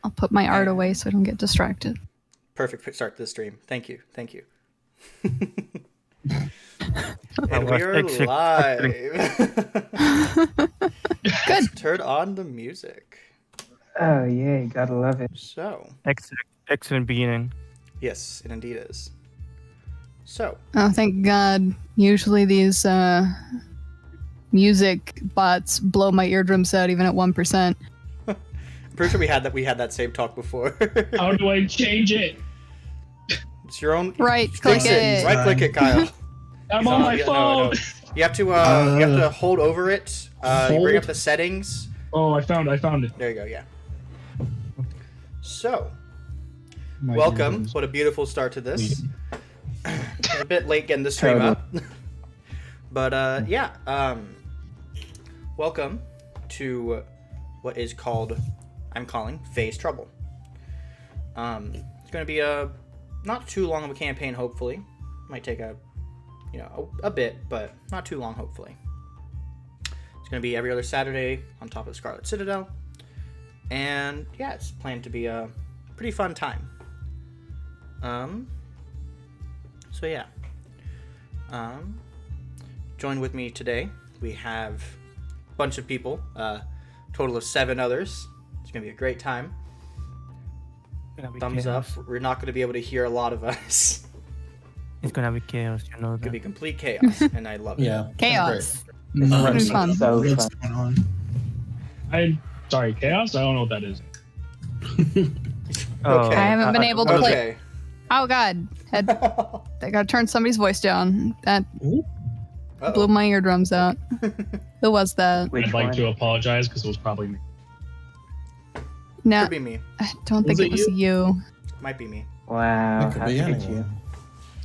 I'll put my art away so I don't get distracted. Perfect start to the stream. Thank you. That And we was are live. Good. Turn on the music. Oh, yay. Gotta love it. So, excellent beginning. yes, it indeed is. So, Oh, thank God. Usually these music bots blow my eardrums out even at 1%. I'm pretty sure we had that same talk before. How do I change it? It's your own. Right click it. Right click it, Kyle. I'm on my phone. You have to hold over it. You bring up Hold? the settings. Oh, I found it. There you go. Yeah. So, My welcome. eardrums. What a beautiful start to this. A bit late getting the stream up, but yeah. Welcome to what is called, I'm calling Phase Trouble. It's going to be not too long of a campaign. Hopefully, might take a bit, but not too long. Hopefully, it's going to be every other Saturday on top of Scarlet Citadel, and yeah, it's planned to be a pretty fun time. So yeah, join with me today. We have a bunch of people, total of 7 others. It's gonna be a great time. Thumbs up. We're not gonna be able to hear a lot of us. It's gonna be chaos, you know It's gonna that. be complete chaos, and I love it. Yeah. Chaos. This is Gonna be gonna fun. be so What's fun. going on? Sorry, chaos? I don't know what that is. Oh, Okay. I haven't been able to play. Okay. Oh God. I gotta turn somebody's voice down. That blew Uh-oh. my eardrums out. Who was that? Which I'd like one? to apologize because it was probably me. No, Could be me. I don't think Was it it was you. Might be me. Wow. It could How be could anyone. you?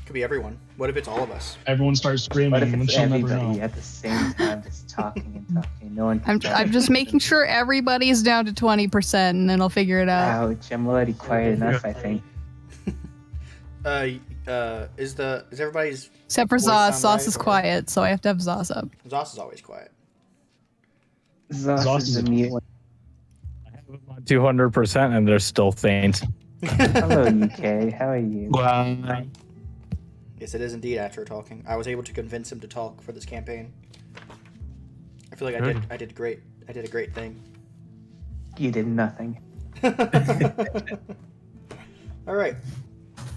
Could be everyone. What if it's all of us? Everyone starts screaming What if and it's she'll never everybody know. at the same time just talking and talking? No one can I'm just making sure everybody's down to 20%, and then I'll figure it out. Ouch, I'm already quiet enough, I think. Is everybody's Except for voice Zoss. sound Zoss right, is or- quiet, so I have to have Zoss up. Zoss is always quiet. Zoss Zoss is is the a mute. 200% and they're still faint. Hello, UK. How are you? Wow. Yes, it is indeed Atcher talking. I was able to convince him to talk for this campaign. I feel like I did great. I did a great thing. You did nothing. All right.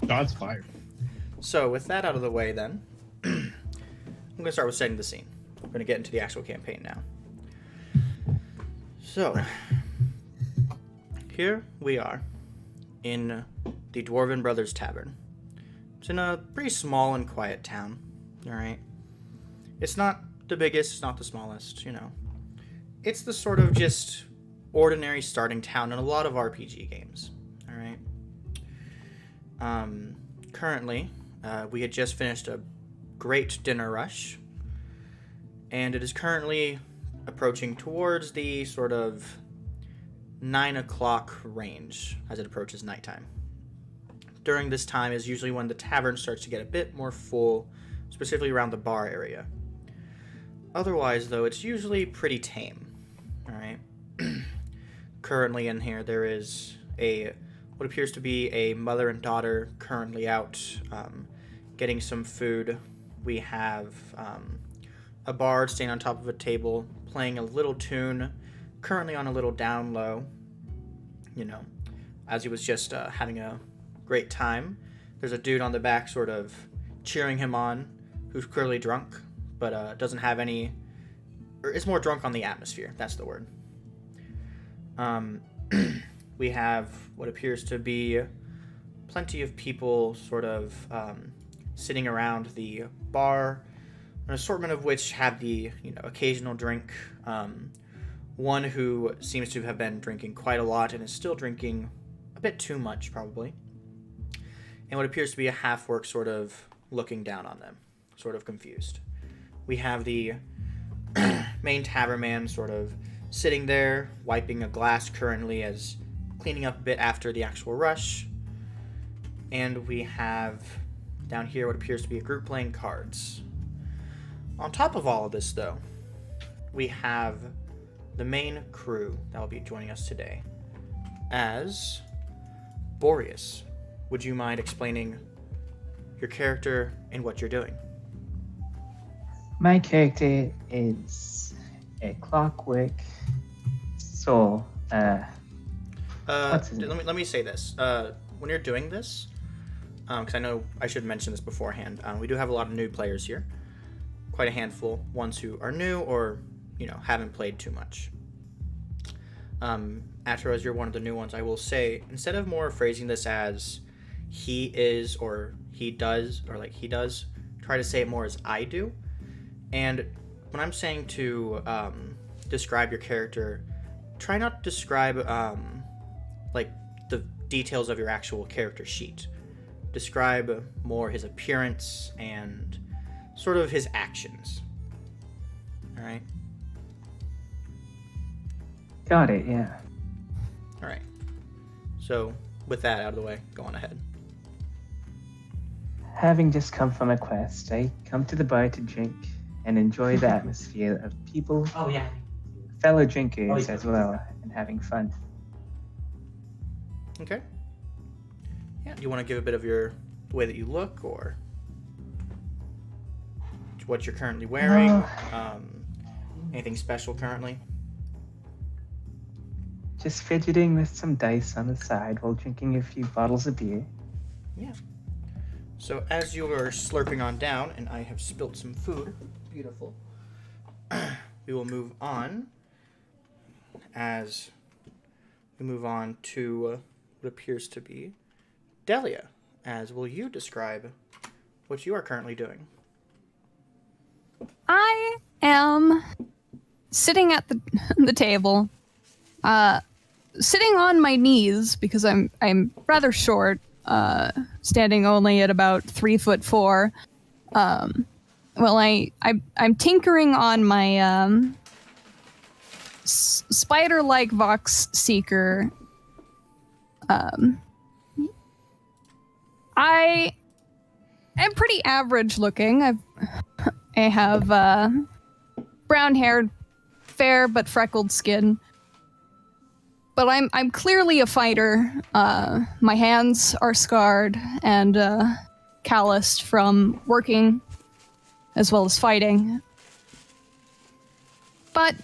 Shots fired. So with that out of the way, then I'm gonna start with setting the scene. We're gonna get into the actual campaign now. So here we are in the Dwarven Brothers Tavern. It's in a pretty small and quiet town. All right. It's not the biggest. It's not the smallest. It's the sort of just ordinary starting town in a lot of RPG games. All right. Currently, we had just finished a great dinner rush, and it is currently approaching towards the sort of 9 o'clock range as it approaches nighttime. During this time is usually when the tavern starts to get a bit more full, specifically around the bar area. Otherwise, though, it's usually pretty tame. All right. Currently in here, there is what appears to be a mother and daughter currently out getting some food. We have a bard staying on top of a table playing a little tune, currently on a little down low, as he was just having a great time. There's a dude on the back sort of cheering him on who's clearly drunk, but doesn't have any, or is more drunk on the atmosphere. That's the word. We have what appears to be plenty of people sort of sitting around the bar, an assortment of which have the occasional drink. One who seems to have been drinking quite a lot and is still drinking a bit too much, probably. And what appears to be a half-orc sort of looking down on them, sort of confused. We have the main tavern man sort of sitting there, wiping a glass currently as cleaning up a bit after the actual rush. And we have down here what appears to be a group playing cards. On top of all of this, though, we have the main crew that will be joining us today. as Boreas. Would you mind explaining your character and what you're doing? My character is a clockwork soul. What's his name? Let me say this. When you're doing this, because I know I should mention this beforehand, we do have a lot of new players here. Quite a handful. Ones who are new or, haven't played too much. After, as you're one of the new ones, I will say, instead of more phrasing this as he is or he does, or like he does, try to say it more as I do. And when I'm saying to describe your character, try not to describe like the details of your actual character sheet. Describe more his appearance and sort of his actions. All right. Got it, yeah. All right. So with that out of the way, go on ahead. Having just come from a quest, I come to the bar to drink and enjoy the atmosphere of people, fellow drinkers as well, and having fun. Okay. Yeah. Do you want to give a bit of the way that you look, or what you're currently wearing? Anything special currently? Just fidgeting with some dice on the side while drinking a few bottles of beer. Yeah. So as you are slurping on down, and I have spilt some food, beautiful, we will move on as we move on to what appears to be Delia. As will you describe what you are currently doing? I am sitting at the table, sitting on my knees because I'm rather short, standing only at about 3'4". I'm tinkering on my spider-like Vox Seeker. I am pretty average looking. I have brown hair, fair but freckled skin. But I'm clearly a fighter. My hands are scarred and calloused from working as well as fighting. But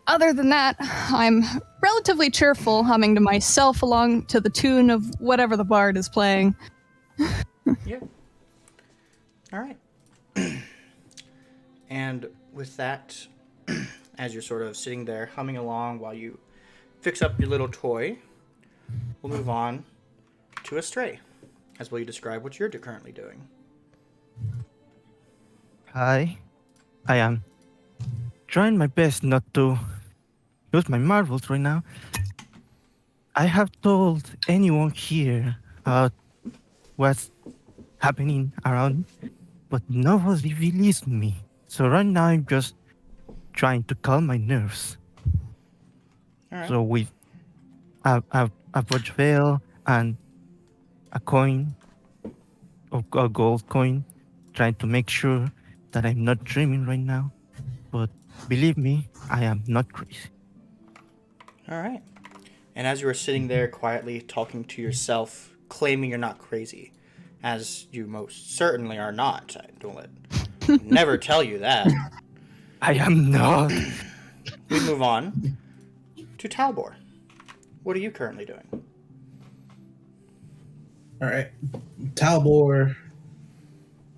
other than that, I'm relatively cheerful, humming to myself along to the tune of whatever the bard is playing. Yeah. All right. And with that, as you're sort of sitting there humming along while you fix up your little toy, we'll move on to Astray. As will you describe what you're currently doing? Hi. I am trying my best not to use my marbles right now. I have told anyone here about what's happening around, but nobody believes me. So right now I'm just trying to calm my nerves. All right. So with a watch veil and a coin, a gold coin, trying to make sure that I'm not dreaming right now. But believe me, I am not crazy. All right. And as you are sitting there quietly talking to yourself, claiming you're not crazy, as you most certainly are not. I don't never tell you that. I am not. We move on to Talbor. What are you currently doing? All right. Talbor.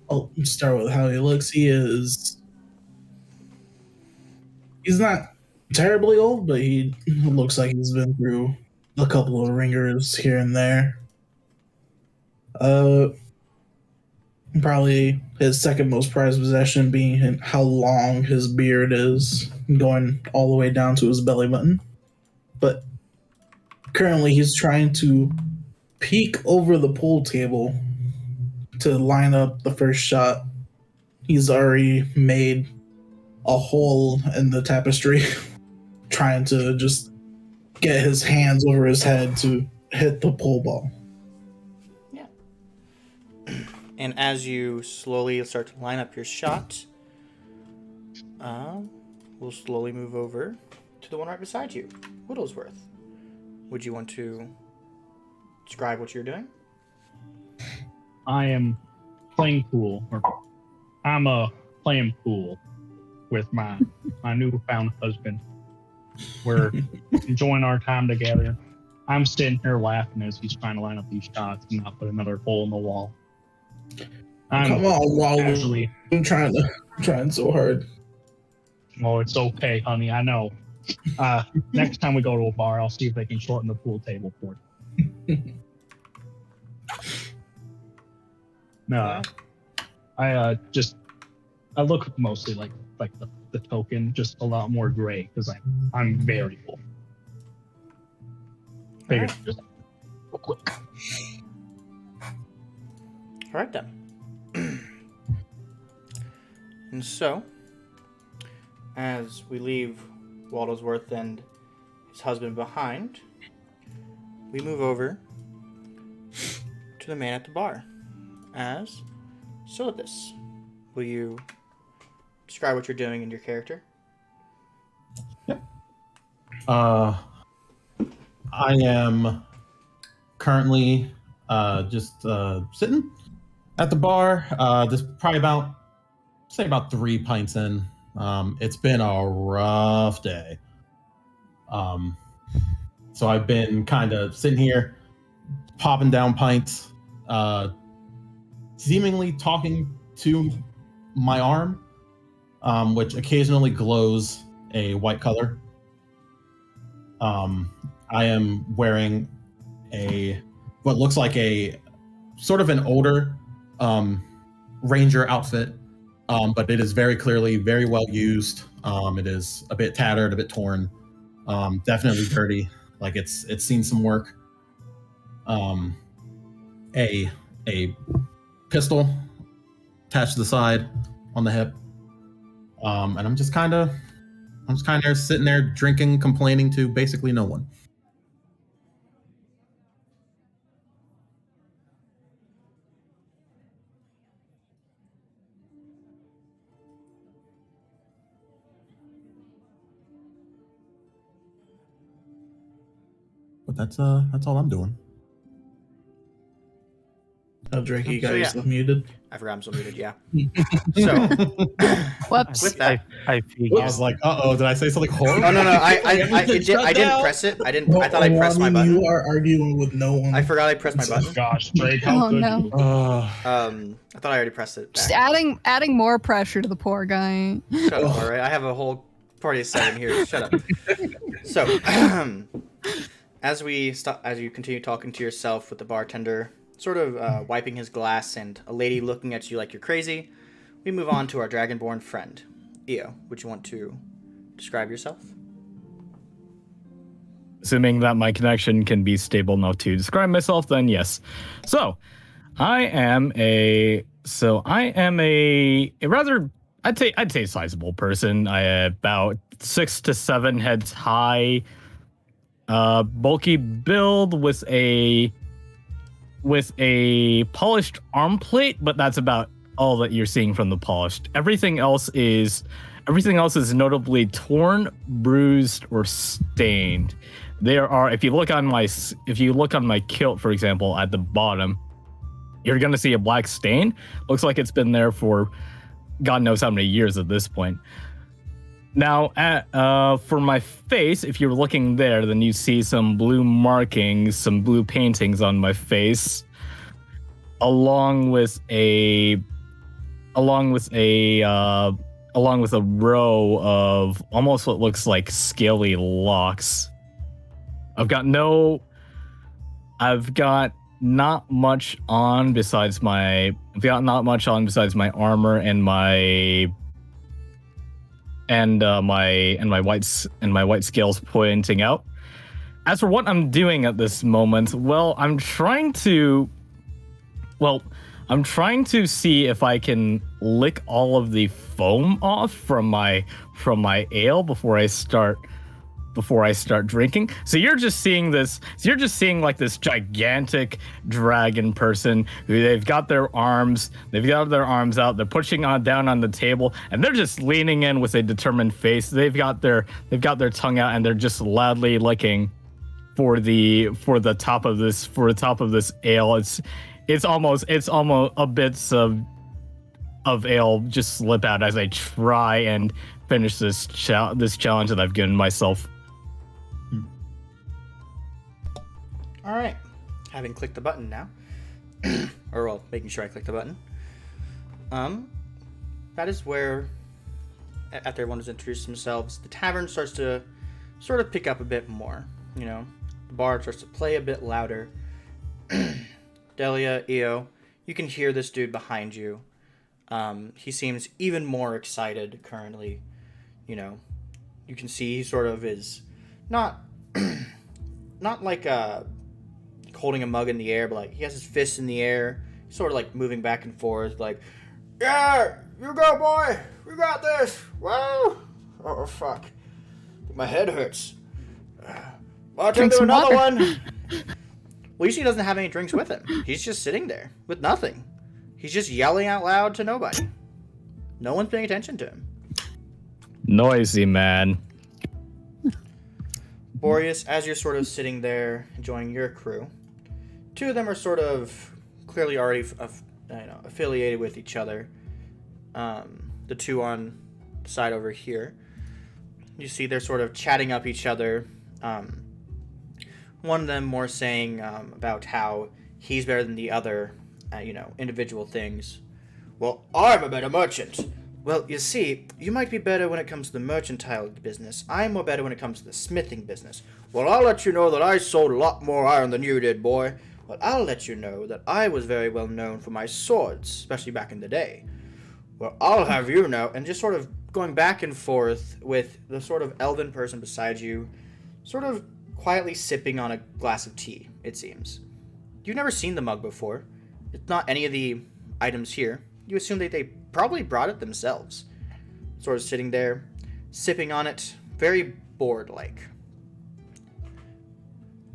I'll start with how he looks. He's not terribly old, but he looks like he's been through a couple of ringers here and there. Probably his second most prized possession being how long his beard is, going all the way down to his belly button. But currently he's trying to peek over the pool table to line up the first shot. He's already made a hole in the tapestry, trying to just get his hands over his head to hit the pool ball. Yeah. And as you slowly start to line up your shot, we'll slowly move over to the one right beside you, Whittlesworth. Would you want to describe what you're doing? I am playing pool. I'm playing pool with my newfound husband. We're enjoying our time together. I'm sitting here laughing as he's trying to line up these shots and not put another hole in the wall. Come on, Wally. Actually, I'm trying so hard. oh, it's okay, honey. I know. Next time we go to a bar, I'll see if they can shorten the pool table for you. No, I look mostly like the token, just a lot more gray because I'm very full. Figured Alright. just real quick. All right then. And so, as we leave Waldlesworth and his husband behind, we move over to the man at the bar. As Silithus, will you describe what you're doing and your character? I am currently just sitting at the bar. This probably about 3 pints in. It's been a rough day. So I've been kind of sitting here, popping down pints, seemingly talking to my arm, which occasionally glows a white color. I am wearing what looks like a sort of an older ranger outfit, but it is very clearly very well used. It is a bit tattered, a bit torn, definitely dirty, like it's seen some work. A pistol attached to the side on the hip, and I'm just kind of sitting there drinking, complaining to basically no one. But that's all I'm doing. Oh, Drake, you got So, yeah. yourself muted. I forgot I'm still muted, yeah. So, Whoops. with that, I figured. I was like, uh-oh, did I say something horrible? no, I didn't press it. I thought I pressed my Wally, button. You are arguing with no one. I forgot I pressed my button. Gosh, Drake, how Oh, could no. you? I thought I already pressed it. Just Back. adding more pressure to the poor guy. Shut up, all right? I have a whole party of 7 here. Shut up. So, as you continue talking to yourself with the bartender, sort of wiping his glass, and a lady looking at you like you're crazy, we move on to our dragonborn friend. Io, would you want to describe yourself? Assuming that my connection can be stable enough to describe myself, then yes. So, I am a rather, I'd say sizable person. I about 6 to 7 heads high, bulky build with a polished arm plate, but that's about all that you're seeing from the polished. Everything else is notably torn, bruised, or stained. There are, if you look on my kilt, for example, at the bottom, you're gonna see a black stain. Looks like it's been there for God knows how many years at this point. Now, for my face, if you're looking there, then you see some blue markings, some blue paintings on my face, along with a row of almost what looks like scaly locks. I've got not much on besides my armor and my white scales pointing out. As for what I'm doing at this moment, I'm trying to see if I can lick all of the foam off from my ale before I start before I start drinking. So you're just seeing this. So you're just seeing like this gigantic dragon person who they've got their arms. They've got their arms out. They're pushing on down on the table, and they're just leaning in with a determined face. They've got their tongue out, and they're just loudly licking for the top of this ale. It's almost a bits of ale just slip out as I try and finish this challenge that I've given myself. All right. Having clicked the button now, or well, making sure I click the button. That is where, after everyone has introduced themselves, the tavern starts to sort of pick up a bit more. You know, the bar starts to play a bit louder. Delia, Io, you can hear this dude behind you. He seems even more excited currently. You know, you can see he sort of is not like holding a mug in the air, but like he has his fists in the air, sort of like moving back and forth, like, yeah, you go, boy, we got this. Whoa! Oh fuck, my head hurts. I'll take another one. Well, you see, he doesn't have any drinks with him. He's just sitting there with nothing. He's just yelling out loud to nobody. No one's paying attention to him. Noisy man. Boreas, as you're sort of sitting there enjoying your crew, two of them are sort of clearly already affiliated with each other. The two on the side over here, you see they're sort of chatting up each other. One of them more saying about how he's better than the other, individual things. Well, I'm a better merchant. Well, you see, you might be better when it comes to the mercantile business. I'm more better when it comes to the smithing business. Well, I'll let you know that I sold a lot more iron than you did, boy. Well, I'll let you know that I was very well known for my swords, especially back in the day. Well, I'll have you know, and just sort of going back and forth with the sort of elven person beside you, sort of quietly sipping on a glass of tea, it seems. You've never seen the mug before. It's not any of the items here. You assume that they probably brought it themselves. Sort of sitting there, sipping on it, very bored-like.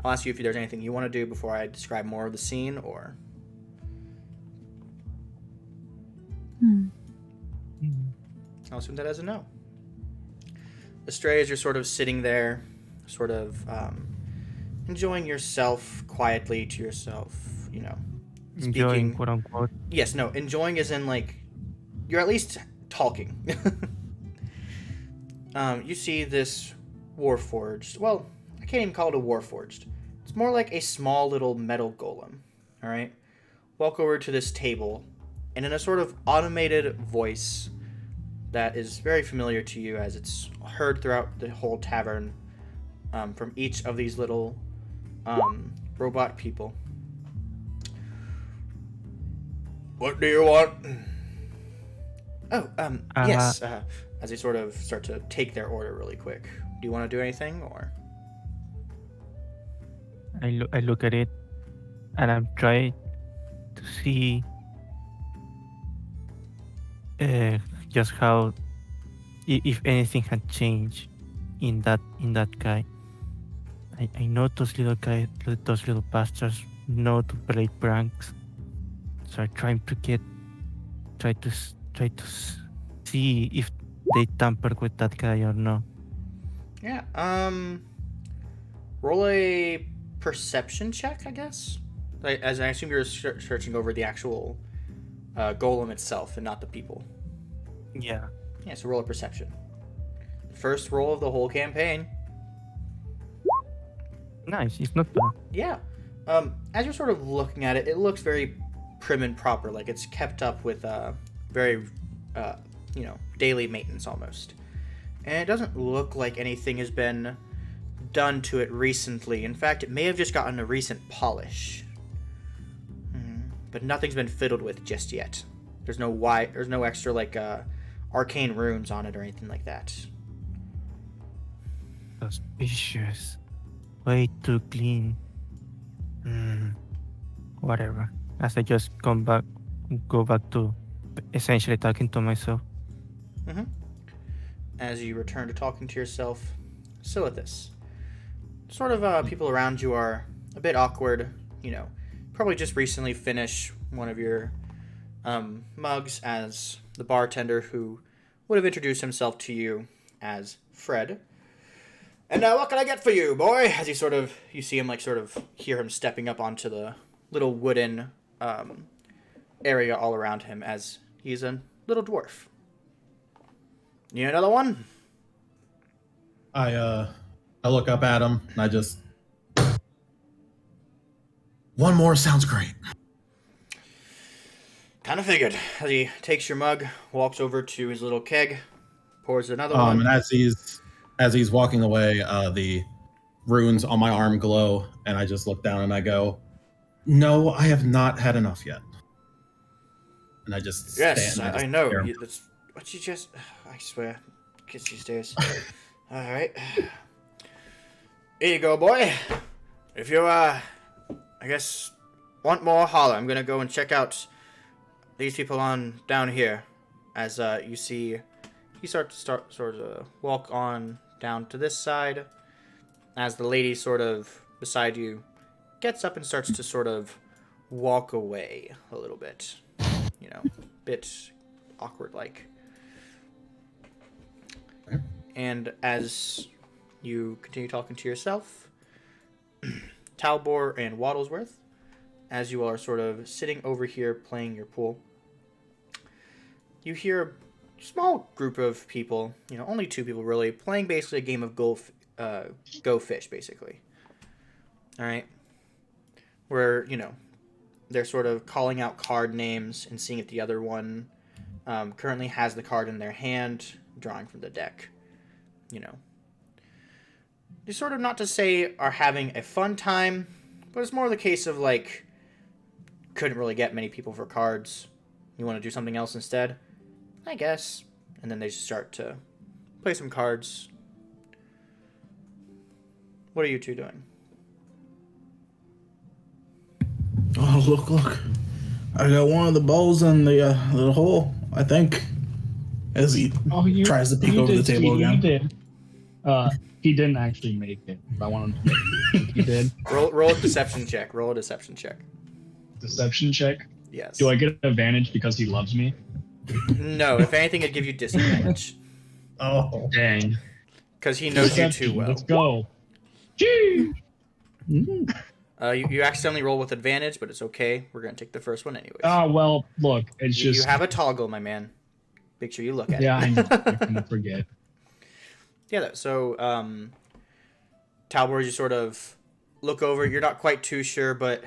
I'll ask you if there's anything you want to do before I describe more of the scene, or... I'll assume that as a no. Astray, as you're sort of sitting there, sort of enjoying yourself quietly to yourself, Enjoying, speaking. quote unquote. Yes, no, enjoying as in, like, you're at least talking. You see this Warforged. Well, I can't even call it a Warforged. It's more like a small little metal golem. All right? Walk over to this table, and in a sort of automated voice that is very familiar to you as it's heard throughout the whole tavern from each of these little robot people. What do you want? Oh, yes. As they sort of start to take their order really quick. Do you want to do anything, or? I look at it, and I'm trying to see just how, if anything had changed in that guy. I know those little guys, those little bastards know to play pranks. So I try to see if they tampered with that guy or no. Yeah. Roll a perception check, I guess. As I assume you're searching over the actual golem itself and not the people. Yeah. Yeah. So roll a perception. First roll of the whole campaign. Nice. It's not bad. Yeah. As you're sort of looking at it, it looks very prim and proper, like it's kept up with very daily maintenance almost, and it doesn't look like anything has been done to it recently. In fact, it may have just gotten a recent polish, but nothing's been fiddled with just yet. There's no extra like arcane runes on it or anything like that. Suspicious. Way too clean. Whatever. As I just go back to essentially talking to myself. As you return to talking to yourself, Silithus. Sort of people around you are a bit awkward, you know, probably just recently finished one of your mugs as the bartender who would have introduced himself to you as Fred. And what can I get for you, boy? As you see him like sort of hear him stepping up onto the little wooden area all around him as he's a little dwarf. You need another one? I look up at him and I just, one more sounds great. Kind of figured. As he takes your mug, walks over to his little keg, pours another one. And as he's walking away, the runes on my arm glow, and I just look down and I go, "No, I have not had enough yet." And I just Yes, stand, I know. stare. That's what you just. I swear, kiss these days. All right. Here you go, boy. If you I guess want more, holler. I'm gonna go and check out these people on down here. As you see, he starts to walk on down to this side. As the lady sort of beside you gets up and starts to sort of walk away a little bit, you know, bit awkward like. And as you continue talking to yourself, Talbor and Waddlesworth, as you all are sort of sitting over here playing your pool, you hear a small group of people, you know, only 2 people really, playing basically a game of Go Fish, basically. All right? Where, you know, they're sort of calling out card names and seeing if the other one currently has the card in their hand, drawing from the deck. You know. You're sort of, not to say are having a fun time, but it's more the case of, like, couldn't really get many people for cards. You want to do something else instead? I guess. And then they just start to play some cards. What are you 2 doing? Oh, look. I got one of the balls in the hole, I think. As he tries to peek over the table again. He did. He didn't actually make it. I want him to make it. He did. Roll a deception check. Roll a deception check. Deception check? Yes. Do I get an advantage because he loves me? No, if anything, it'd give you disadvantage. Oh, Dang. Because he knows you too well. Let's go. Gee! You accidentally roll with advantage, but it's okay. We're going to take the first one anyways. Well, look, it's You just... have a toggle, my man. Make sure you look at it. I know. I'm gonna forget. Yeah, so, Talbor, you sort of look over. You're not quite too sure, but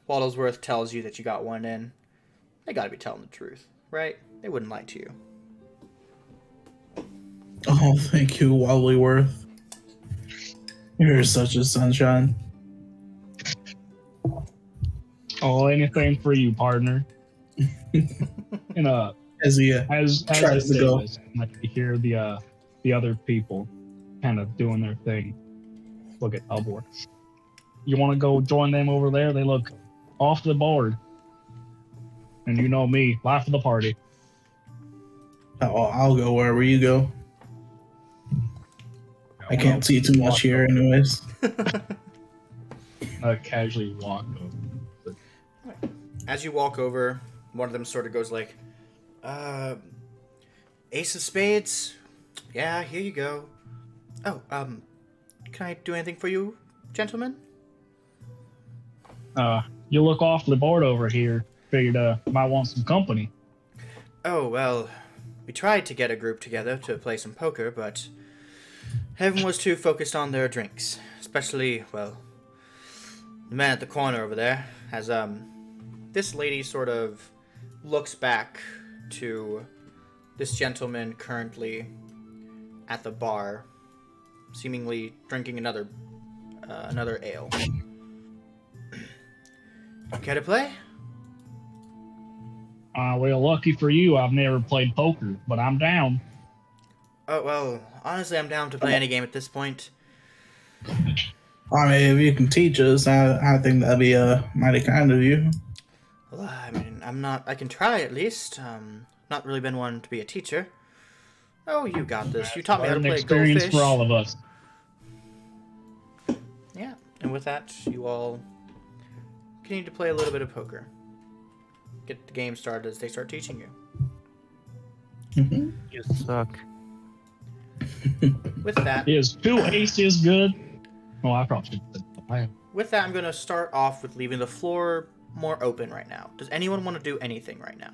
Waddlesworth tells you that you got one in. They got to be telling the truth, right? They wouldn't lie to you. Oh, thank you, Waddleworth. You're such a sunshine. Oh, anything for you, partner. And As he as tries to I say go. this, I like to hear the other people kind of doing their thing. Look at Talbor. You want to go join them over there? They look off the board. And you know me, life of the party. Oh, I'll go wherever you go. I can't see too much here, anyways. I casually walk over. As you walk over, one of them sort of goes like, Ace of Spades? Yeah, here you go. Oh, can I do anything for you, gentlemen? You look off the board over here. Figured might want some company. Oh, well, we tried to get a group together to play some poker, but everyone was too focused on their drinks. Especially, well, the man at the corner over there. As, this lady sort of looks back to this gentleman currently at the bar, seemingly drinking another ale. Care to play? Well, lucky for you, I've never played poker, but I'm down. Oh, well, honestly, I'm down to play any game at this point. I mean, if you can teach us, I think that'd be mighty kind of you. Well, I mean, I can try at least. Not really been one to be a teacher. Oh, you got this. You taught me how to An play experience Go Fish. for all of us. And with that, you all continue to play a little bit of poker. Get the game started as they start teaching you. Mhm. You suck. With that, Is 2 aces good? Oh, I probably should have said that. with that, I'm going to start off with leaving the floor more open right now. Does anyone want to do anything right now?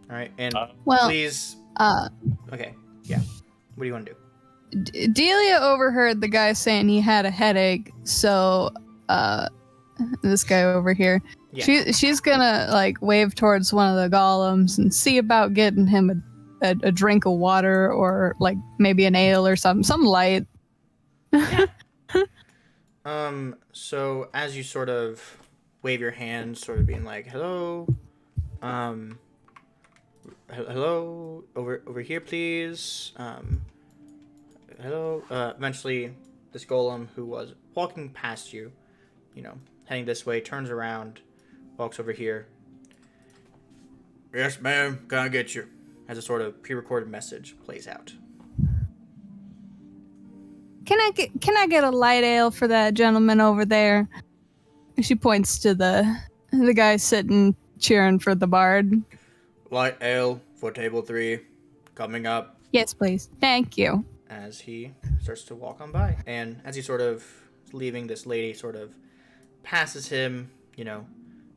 All right, and Well, please. Okay, yeah. What do you want to do? Delia overheard the guy saying he had a headache, so this guy over here, Yeah. she's gonna like wave towards one of the golems and see about getting him a drink of water or like maybe an ale or some light. So as you sort of wave your hand, sort of being like, "Hello, hello, over here, please." Hello. Eventually, this golem who was walking past you, heading this way, turns around, walks over here. Yes, ma'am. Can I get you? As a sort of pre-recorded message plays out. Can I get a light ale for that gentleman over there? She points to the guy sitting cheering for the bard. Light ale for table 3, coming up. Yes, please. Thank you. As he starts to walk on by. And as he sort of is leaving, this lady sort of passes him,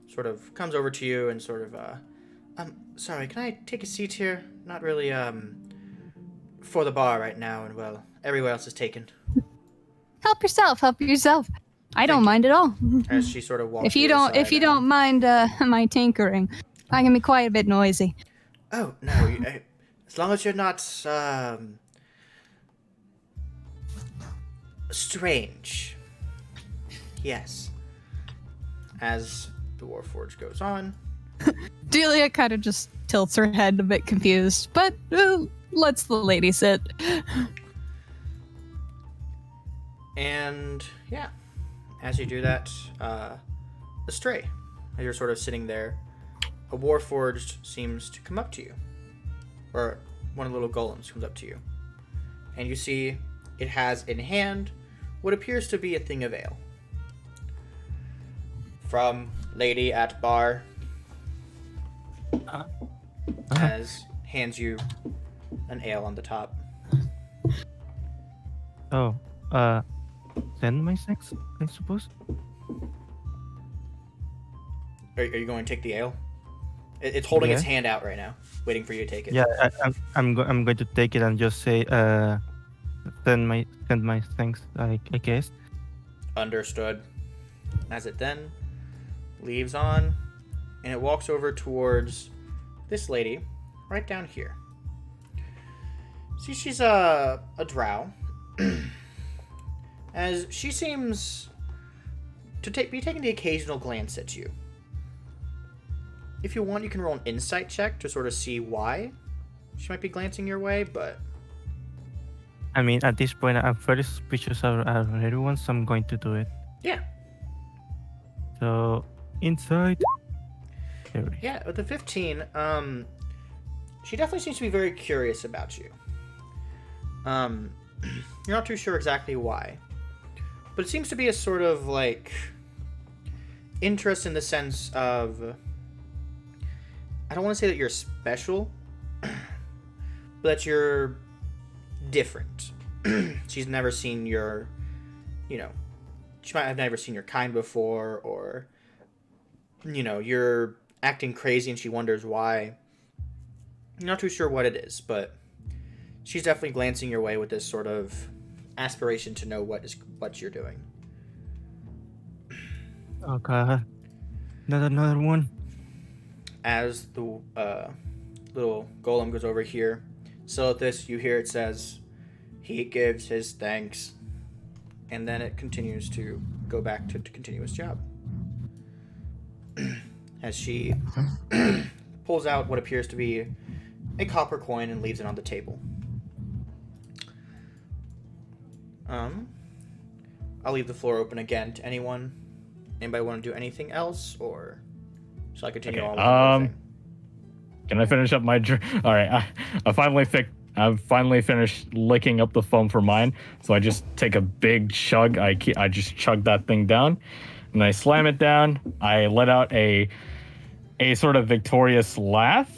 sort of comes over to you and sort of, sorry, can I take a seat here? Not really, for the bar right now, and well, everywhere else is taken. Help yourself. I don't you. mind at all. As she sort of walks If you to your don't, if side, you don't mind my tinkering, I can be quite a bit noisy. Oh, no, as long as you're not, strange. Yes. As the Warforge goes on. Delia kind of just tilts her head a bit confused, but lets the lady sit. And, yeah. As you do that, astray. As you're sort of sitting there, a Warforged seems to come up to you. Or one of the little golems comes up to you. And you see it has in hand what appears to be a thing of ale. From lady at bar. As hands you an ale on the top. Oh, send my sex, I suppose. Are you going to take the ale? It's holding its Yeah. hand out right now, waiting for you to take it. Yeah, I'm going to take it and just say, send my thanks, I guess. Understood. As it then leaves on, and it walks over towards this lady, right down here. See, she's a drow, as she seems to be taking the occasional glance at you. If you want, you can roll an insight check to sort of see why she might be glancing your way, but... I mean, at this point, I'm very suspicious of everyone, so I'm going to do it. Yeah. So, inside. There. Yeah, with the 15, she definitely seems to be very curious about you. You're not too sure exactly why, but it seems to be a sort of like interest in the sense of, I don't want to say that you're special, but that you're different. She's never seen your, she might have never seen your kind before, or, you're acting crazy and she wonders why. You're not too sure what it is, but she's definitely glancing your way with this sort of aspiration to know what you're doing. Oh god, not another one. As the little golem goes over here, so at this, you hear it says, "He gives his thanks," and then it continues to go back to continue its job. As she pulls out what appears to be a copper coin and leaves it on the table. I'll leave the floor open again to anyone. Anybody want to do anything else, or shall I continue on with another thing? Can I finish up my drink? All right, I finally I've finally finished licking up the foam for mine, so I just take a big chug. I just chug that thing down, and I slam it down. I let out a sort of victorious laugh,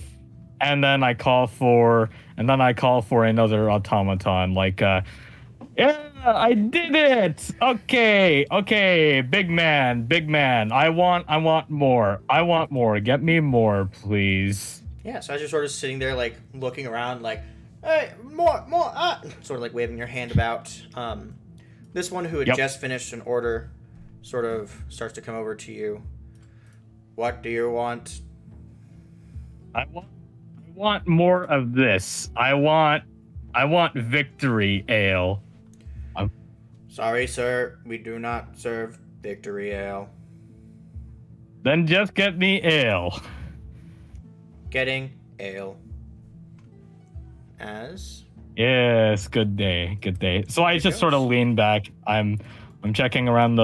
and then I call for another automaton, like, yeah, I did it. Okay, big man. I want more. Get me more, please. Yeah, so as you're sort of sitting there, like, looking around, like, hey, more, sort of like waving your hand about, this one who had just finished an order sort of starts to come over to you. What do you want? I want more of this. I want victory ale. Sorry, sir, we do not serve victory ale. Then just get me ale. Getting ale. As? Yes, good day. So I just sort of lean back. I'm checking around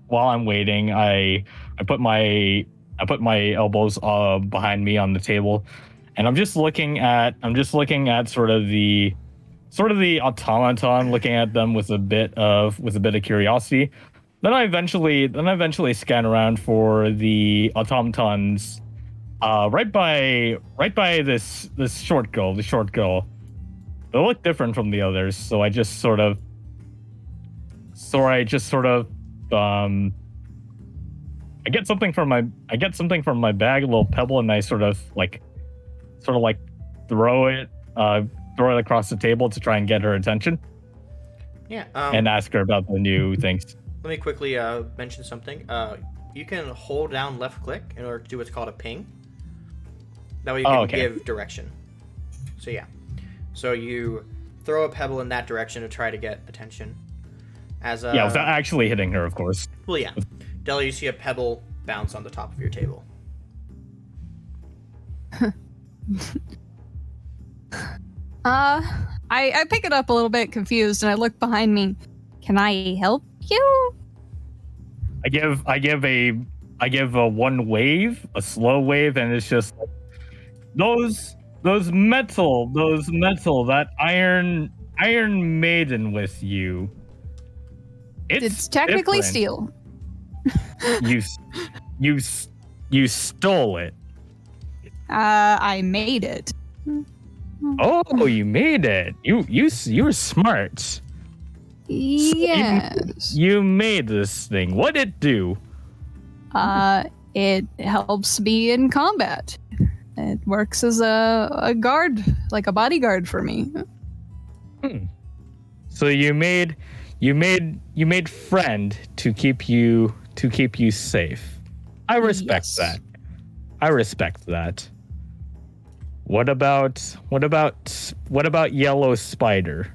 while I'm waiting. I put my elbows behind me on the table, and I'm just looking at sort of the automaton, looking at them with a bit of curiosity. Then I eventually scan around for the automatons right by this short girl. They look different from the others, so I get something from my bag, a little pebble, and I sort of like throw it across the table to try and get her attention. Yeah. And ask her about the new things. Let me quickly mention something. You can hold down left click in order to do what's called a ping. That way you can give direction. So yeah. So you throw a pebble in that direction to try to get attention. Without actually hitting her, of course. Well, yeah. Della, you see a pebble bounce on the top of your table. I pick it up a little bit confused, and I look behind me. Can I help you? I give a one wave, a slow wave, and it's just like those metal, that iron maiden with you. It's technically different. steel. You stole it. I made it. Oh, you made it. You were smart. Yes. So you made this thing. What'd it do? It helps me in combat. It works as a guard, like a bodyguard for me. So you made friend to keep you safe. I respect that. I respect that. What about Yellow Spider?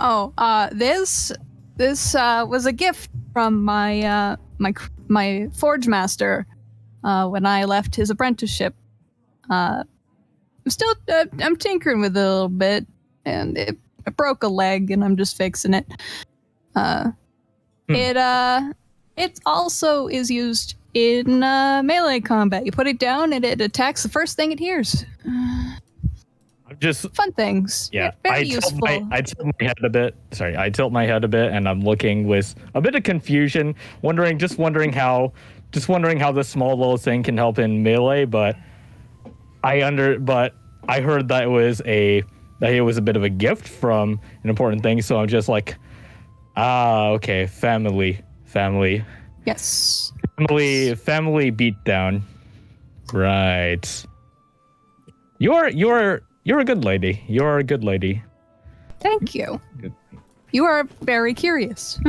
Oh, this was a gift from my my forge master when I left his apprenticeship. I'm tinkering with it a little bit, and it broke a leg, and I'm just fixing it. It also is used in melee combat. You put it down, and it attacks the first thing it hears. Just fun things. Yeah, very useful. I tilt my head a bit. Sorry, I tilt my head a bit, and I'm looking with a bit of confusion, wondering how this small little thing can help in melee. But I heard that it was a bit of a gift from an important thing. So I'm just like, okay, family. Yes. Family beatdown. Right. You're a good lady. You're a good lady. Thank you. You are very curious.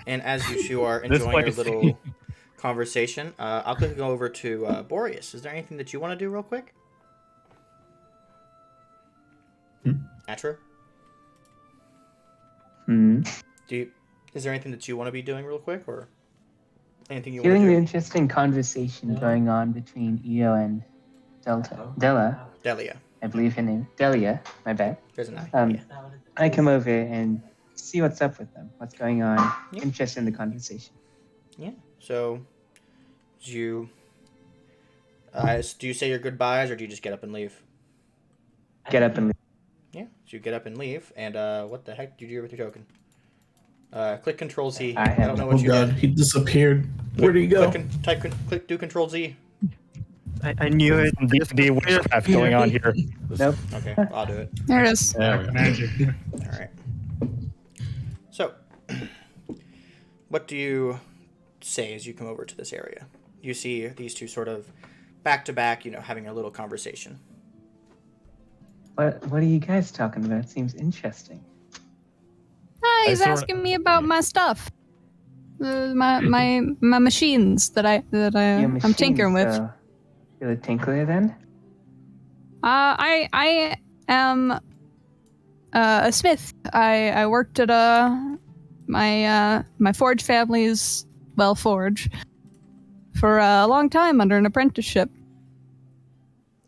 And as you two are enjoying your little conversation, I'll quickly go over to Boreas. Is there anything that you want to do real quick? Atra? Is there anything that you want to be doing real quick, or anything you want to do? Feeling the interesting conversation going on between Io and Della. Delia. I believe her name. Delia, my bad. There's an I. I come over and see what's up with them. What's going on. Yeah. Interested in the conversation. Yeah. So, do you say your goodbyes, or do you just get up and leave? get up and leave. Yeah, so you get up and leave, and what the heck did you do with your token? Click Control Z. I have don't know Oh what you god, did. he disappeared. Where did he go? Click, do Control Z. I knew it. D&D witchcraft going on here. Nope. Okay, I'll do it. There it is. There we go. Magic. All right. So, what do you say as you come over to this area? You see these two sort of back to back, having a little conversation. What are you guys talking about? Seems interesting. Ah, he's sorta- asking me about my stuff. My machines that Your I'm tinkering with. machines, you're a tinkerer then? I am a smith. I worked at my forge family's forge for a long time under an apprenticeship.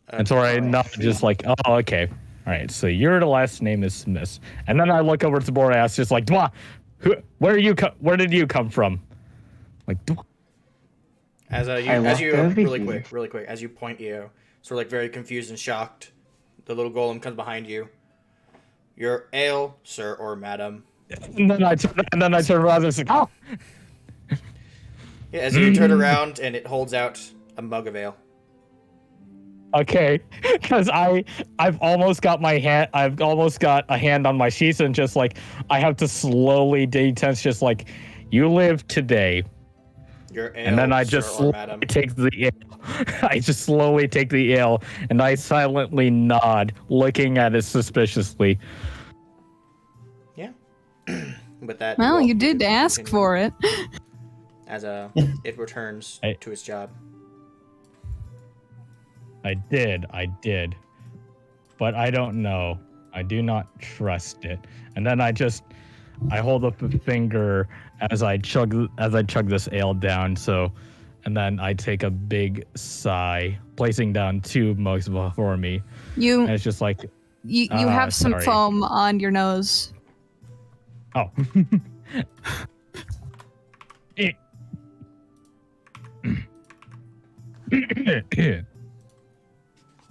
And so I'm not just like, oh, okay. All right, so your last name is Smith. And then I look over to Boreas, just like, Dwa, where did you come from? Like, Dwa. As you really quick, as you point sort of like very confused and shocked, the little golem comes behind you. Your ale, sir or madam. And then I turn around and it's like, oh. Yeah, as you turn around and it holds out a mug of ale. Okay, because I've almost got a hand on my sheath and just like I have to slowly detense, just like you live today. Your ale, And then I sir just or slowly madam. take the ale. I just slowly take the ale and I silently nod, looking at it suspiciously. Yeah. But that. Well, you did continue ask for it. As it returns to its job. I did. But I don't know. I do not trust it. And then I hold up a finger as I chug this ale down. And then I take a big sigh, placing down 2 mugs before me. And it's just like, You have some sorry. foam on your nose. oh.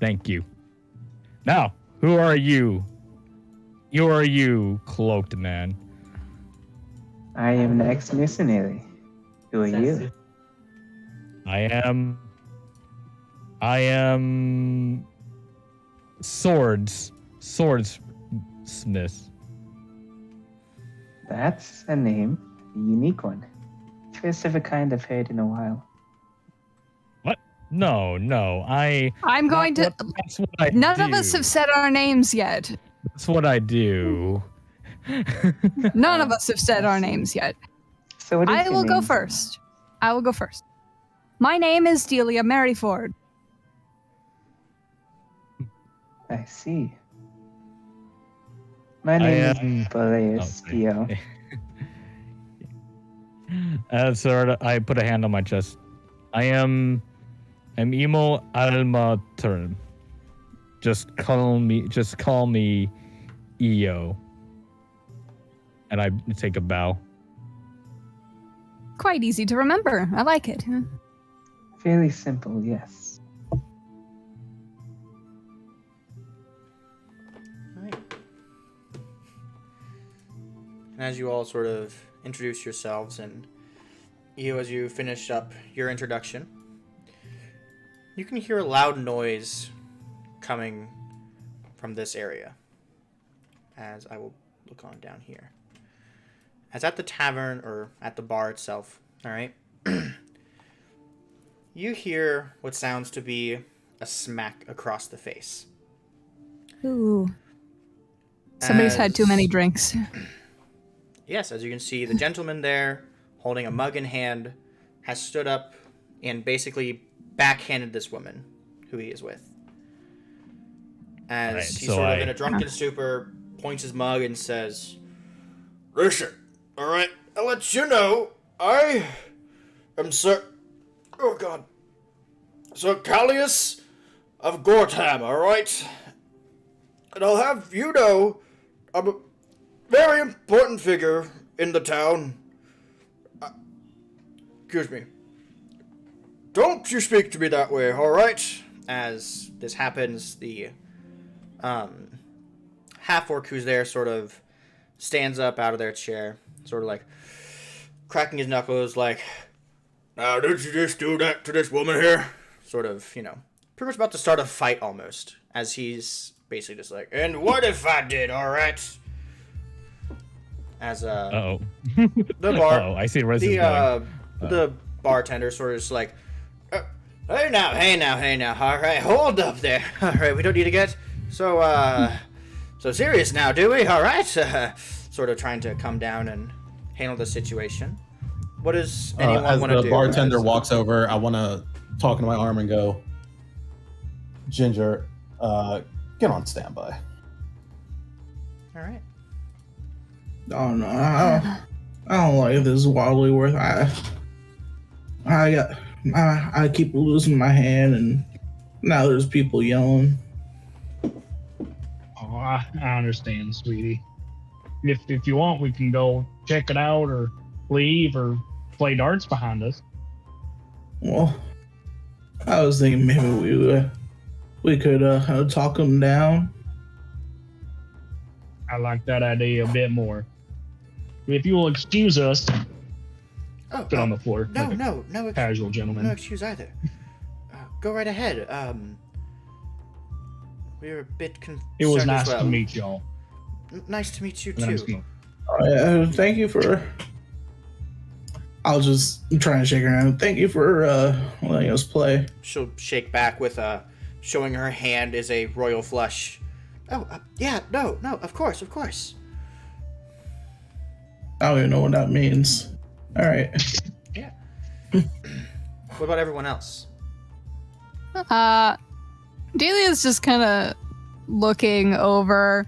Thank you. Now, who are you? Who are you, cloaked man? I am an ex-mercenary. Who are you? I am swordsmith. That's a name. A unique one. First of a kind I've heard in a while. What? No. I'm going to. That's what I None do. of us have said our names yet. That's what I do. None of us have said our names yet. So what is I your will go name? first. My name is Delia Maryford. I see. My name is Boreas okay. Dio. I put a hand on my chest. I'm Emo Alma Turn. Just call me EO. And I take a bow. Quite easy to remember. I like it. Fairly simple, yes. Alright. And as you all sort of introduce yourselves, and as you finish up your introduction, you can hear a loud noise coming from this area. As I will look on down here. As at the tavern, or at the bar itself, alright? You hear what sounds to be a smack across the face. Ooh. Somebody's had too many drinks. Yes, as you can see, the gentleman there, holding a mug in hand, has stood up and basically backhanded this woman who he is with. As Right, he's so sort of I- in a drunken stupor, points his mug and says, "Listen, alright, I'll let you know, I am Sir... Oh god. Sir Callius of Gortham, alright? And I'll have you know, I'm a very important figure in the town. Excuse me. Don't you speak to me that way, alright?" As this happens, the half orc who's there sort of stands up out of their chair, sort of like cracking his knuckles, like, "Now, did you just do that to this woman here?" Sort of, pretty much about to start a fight almost, as he's basically just like, "And what if I did, alright?" As, Uh-oh. the bar, Uh-oh, I see where this is going. the bartender sort of just like, hey now, alright, hold up there. Alright, we don't need to get so serious now, do we? Alright, sort of trying to come down and handle the situation. What does anyone as want to do? the bartender walks over, I want to talk into my arm and go, Ginger, get on standby. Alright. Oh no, I don't like this wobbly worth. I keep losing my hand, and now there's people yelling. Oh, I understand, sweetie. If you want, we can go check it out, or leave, or play darts behind us. Well, I was thinking maybe we could talk them down. I like that idea a bit more. If you will excuse us, sit on the floor. like a casual gentleman. No excuse either. Go right ahead. We were a bit concerned. It was as nice well. to meet y'all. Nice to meet you Nice to too. meet- Thank you for. I'll just try and shake her hand. Thank you for letting us play. She'll shake back with showing her hand is a royal flush. Oh, yeah, no, of course. I don't even know what that means. All right. Yeah. What about everyone else? Delia's just kind of looking over.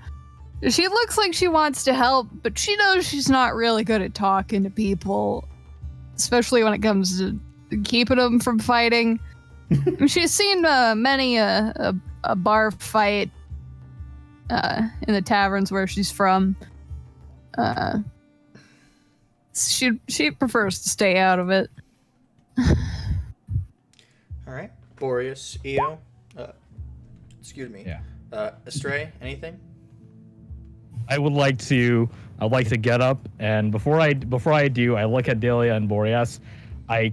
She looks like she wants to help, but she knows she's not really good at talking to people, especially when it comes to keeping them from fighting. She's seen many a bar fight in the taverns where she's from. She prefers to stay out of it. All right, Boreas, Eo, excuse me. Yeah. Astray, anything? I'd like to get up, and before I do, I look at Delia and Boreas. I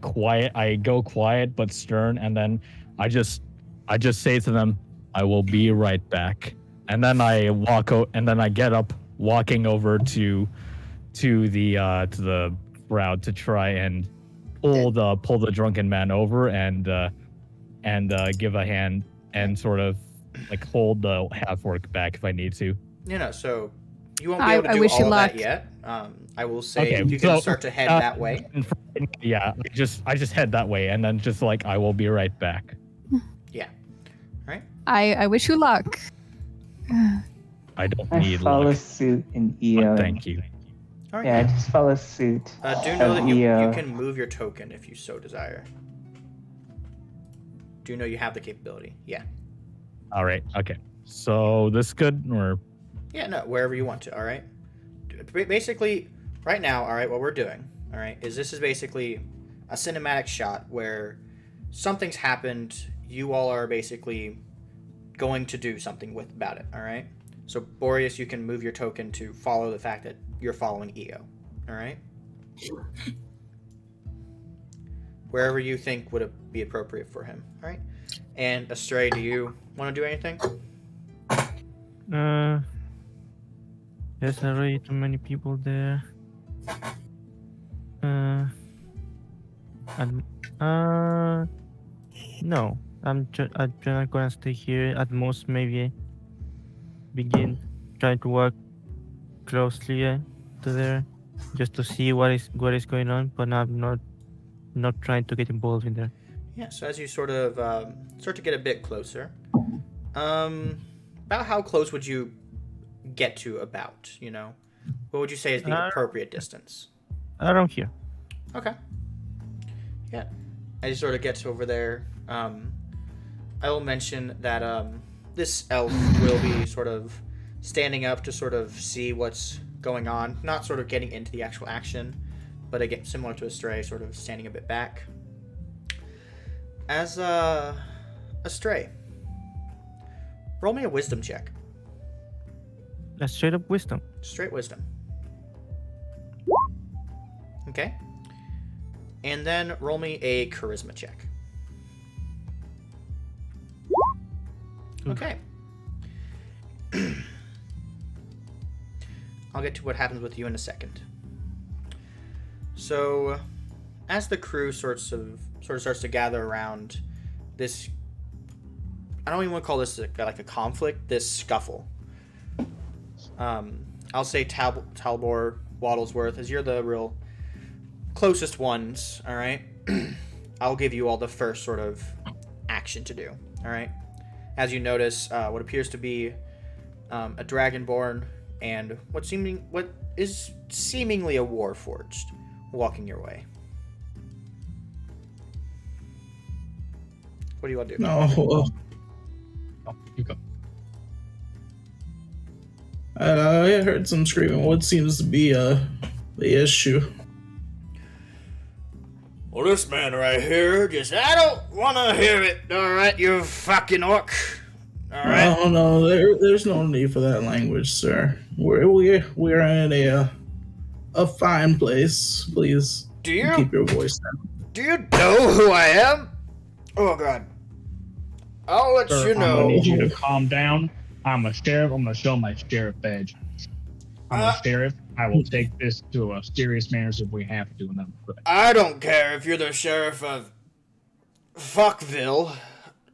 go quiet but stern, and then I just say to them, "I will be right back." And then I get up, walking over to the crowd to try and pull the drunken man over and give a hand and sort of like hold the half orc back if I need to. So you won't be able to I do wish you all of that luck. yet. I will say Okay, you can so, start to head that way. Yeah, I just head that way, and then just like I will be right back. Yeah. All right. I wish you luck. I don't I need follow luck. suit in But EO. thank you. All right. Yeah, I just follow suit. Do know that you EO. can move your token if you so desire. Do know you have the capability? Yeah. All right. Okay. So this good or Yeah, no, wherever you want to, all right? Basically, right now, all right, what we're doing, all right, is this is basically a cinematic shot where something's happened, you all are basically going to do something about it, all right? So, Boreas, you can move your token to follow the fact that you're following EO, all right? Wherever you think would be appropriate for him, all right? And Astray, do you want to do anything? There's already too many people there. No, I'm not gonna stay here. At most, maybe begin trying to walk closely to there, just to see what is going on. But I'm not trying to get involved in there. Yeah, so as you sort of start to get a bit closer, about how close would you get to about, What would you say is the appropriate distance? Around here. Okay. Yeah. As you sort of get over there, I will mention that this elf will be sort of standing up to sort of see what's going on, not sort of getting into the actual action, but again, similar to Astray, sort of standing a bit back. As Astray, roll me a wisdom check. That's straight up wisdom. Straight wisdom. Okay. And then roll me a charisma check. Okay. I'll get to what happens with you in a second. So, as the crew sort of starts to gather around this, I don't even want to call this like a conflict, this scuffle. I'll say Talbor, Waddlesworth, as you're the real closest ones, all right? I'll give you all the first sort of action to do, all right? As you notice, what appears to be a Dragonborn and what is seemingly a Warforged walking your way. What do you want to do? No. Oh, you go. I heard some screaming. What seems to be the issue? Well, this man right here I don't want to hear it, alright, you fucking orc. Alright? Oh, no, there's no need for that language, sir. We're in a fine place. Please keep your voice down. Do you know who I am? Oh, God. I'll let Sir, you I'm know. gonna need you to calm down. I'm a sheriff. I'm gonna show my sheriff badge. I'm a sheriff. I will take this to a serious manners if we have to. And I don't care if you're the sheriff of Fuckville.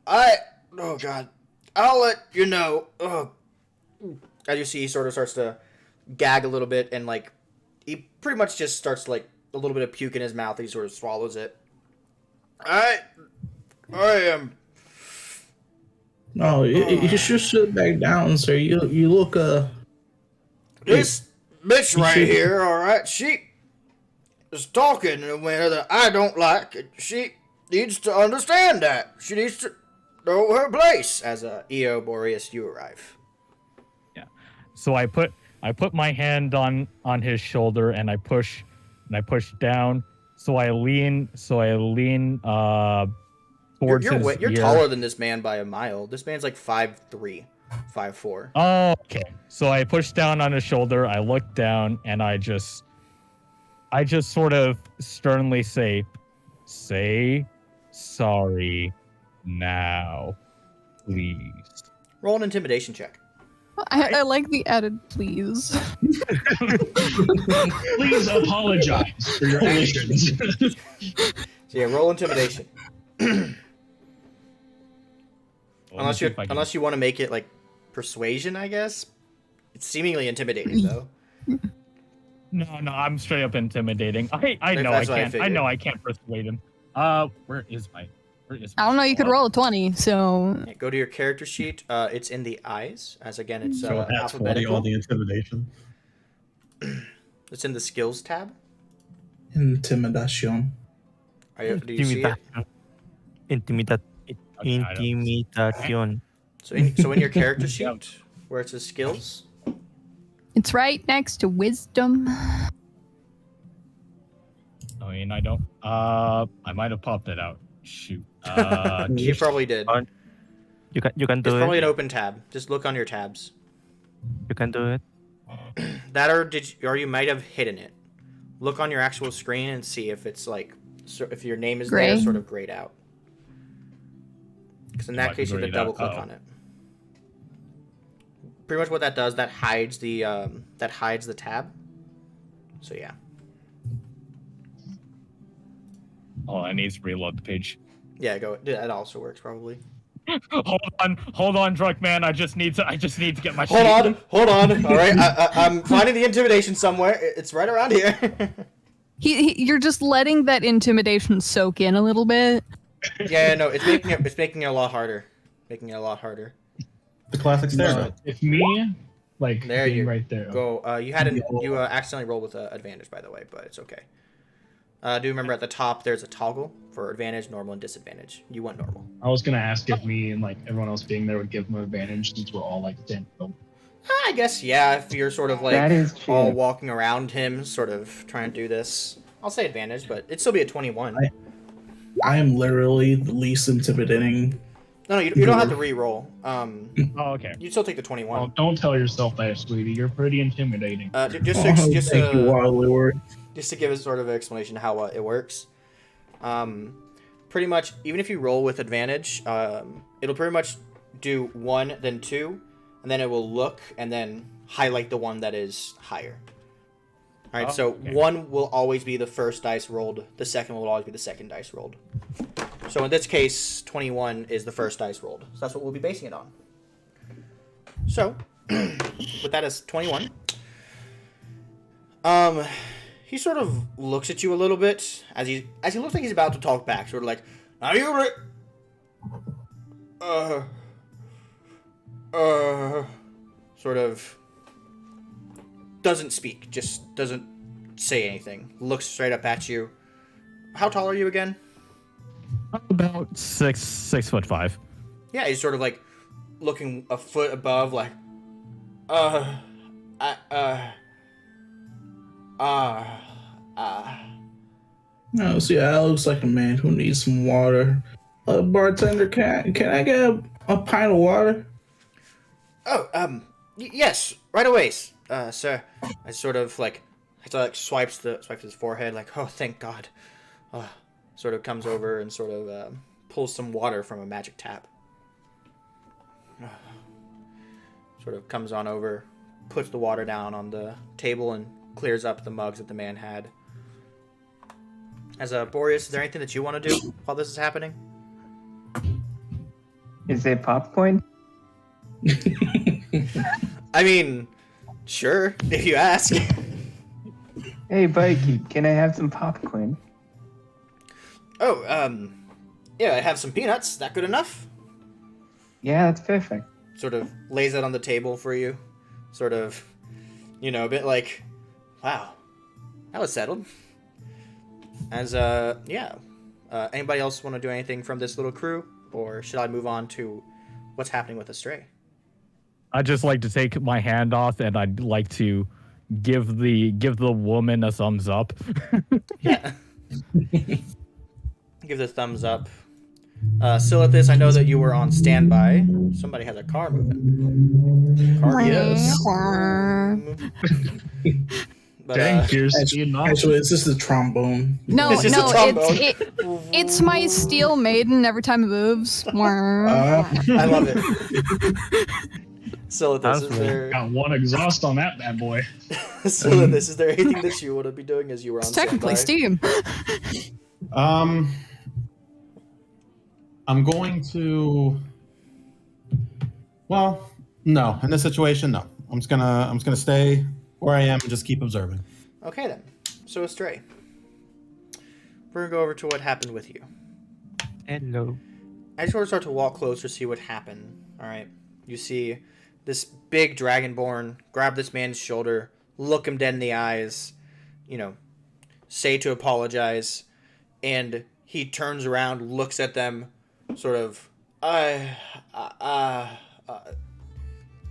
Oh, God. I'll let you know. Oh. As you see, he sort of starts to gag a little bit, and, like, he pretty much just starts, like, a little bit of puke in his mouth. He sort of swallows it. I am... No, you should sit back down, sir. You look This bitch right here, alright, she is talking in a way that I don't like. She needs to understand that. She needs to know her place. As Eo Boreas, you arrive. Yeah. So I put my hand on his shoulder and I push down. So I lean towards You're his ear. taller than this man by a mile. This man's like 5'3", 5'4". Oh, okay. So I push down on his shoulder. I look down and I just sort of sternly say sorry now, please. Roll an intimidation check. I like the added please. please apologize for your actions. So yeah, roll intimidation. Unless you want to make it like persuasion, I guess. It's seemingly intimidating though. No, I'm straight up intimidating. I know That's what I I can't. I figured. know I can't persuade him. Where is my I don't know, you could roll a 20, so Yeah, go to your character sheet. It's in the eyes, as again it's So that's 40 alphabetical. on the intimidation. It's in the skills tab. intimidation. Do you see it? Intimidation. So in your character sheet, where it says skills, it's right next to wisdom. I mean, I don't. I might have popped it out. Shoot. you probably did. You can It's do probably it. an open tab. Just look on your tabs. You can do it. That or you might have hidden it. Look on your actual screen and see if it's like if your name is there, Gray. sort of grayed out. Because in Oh, that I case, you have to grayed out. double click Oh. on it. Pretty much what that does, that hides the tab. So yeah. Oh, I need to reload the page. Yeah, go. That also works probably. Hold on, drunk man. I just need to get my. Hold on. All right, I'm finding the intimidation somewhere. It's right around here. You're just letting that intimidation soak in a little bit. Yeah, no, it's making it a lot harder. Making it a lot harder. The classic stare. It's me, like There being you right there. Go. You accidentally rolled with advantage, by the way, but it's okay. Do remember at the top there's a toggle for advantage, normal, and disadvantage. You want normal. I was gonna ask if me and like everyone else being there would give them advantage since we're all like standing up. I guess yeah. If you're sort of like That is true. all walking around him, sort of trying to do this, I'll say advantage, but it'd still be a 21. I am literally the least intimidating No, you don't have to re-roll. Oh, okay. You still take the 21. Well, don't tell yourself that, sweetie. You're pretty intimidating. Just Oh, just thank you, Wildly Word. just to give a sort of explanation how it works. Pretty much, even if you roll with advantage, it'll pretty much do 1, then 2, and then it will look and then highlight the one that is higher. All right, so okay. 1 will always be the first dice rolled. The second will always be the second dice rolled. So in this case, 21 is the first dice rolled. So that's what we'll be basing it on. So, with that as 21, he sort of looks at you a little bit as he looks like he's about to talk back, sort of like, "Are you sort of doesn't speak, just doesn't say anything. Looks straight up at you. How tall are you again? About 6'5". Yeah, he's sort of like looking a foot above, like, No, see, that looks like a man who needs some water. Bartender, can I get a pint of water? Oh, yes, right away, sir. I sort of like, swipes his forehead, like, oh, thank God. Sort of comes over and sort of pulls some water from a magic tap. Sort of comes on over, puts the water down on the table, and clears up the mugs that the man had. As Boreas, is there anything that you want to do while this is happening? Is it popcorn? I mean, sure, if you ask. Hey, Bikey, can I have some popcorn? Oh, yeah, I have some peanuts. That good enough? Yeah, that's perfect. Sort of lays it on the table for you. Sort of, a bit like, wow, that was settled. As, anybody else want to do anything from this little crew? Or should I move on to what's happening with Astray? I'd just like to take my hand off, and I'd like to give the woman a thumbs up. Yeah. Give the thumbs up. Silithus, I know that you were on standby. Somebody has a car moving. Car Yes. But, Dang, Pierce. Actually, it's just a trombone. No, It's just a no, trombone. it's my steel maiden every time it moves. I love it. Silithus, is there... Got one exhaust on that bad boy. Silithus, is there anything that you want to be doing as you were on It's technically standby? steam. I'm going to. Well, no. In this situation, no. I'm just gonna stay where I am and just keep observing. Okay then. So Astray, we're gonna go over to what happened with you. Hello. I just want to start to walk closer to see what happened. All right. You see this big dragonborn grab this man's shoulder, look him dead in the eyes, say to apologize, and he turns around, looks at them, sort of, all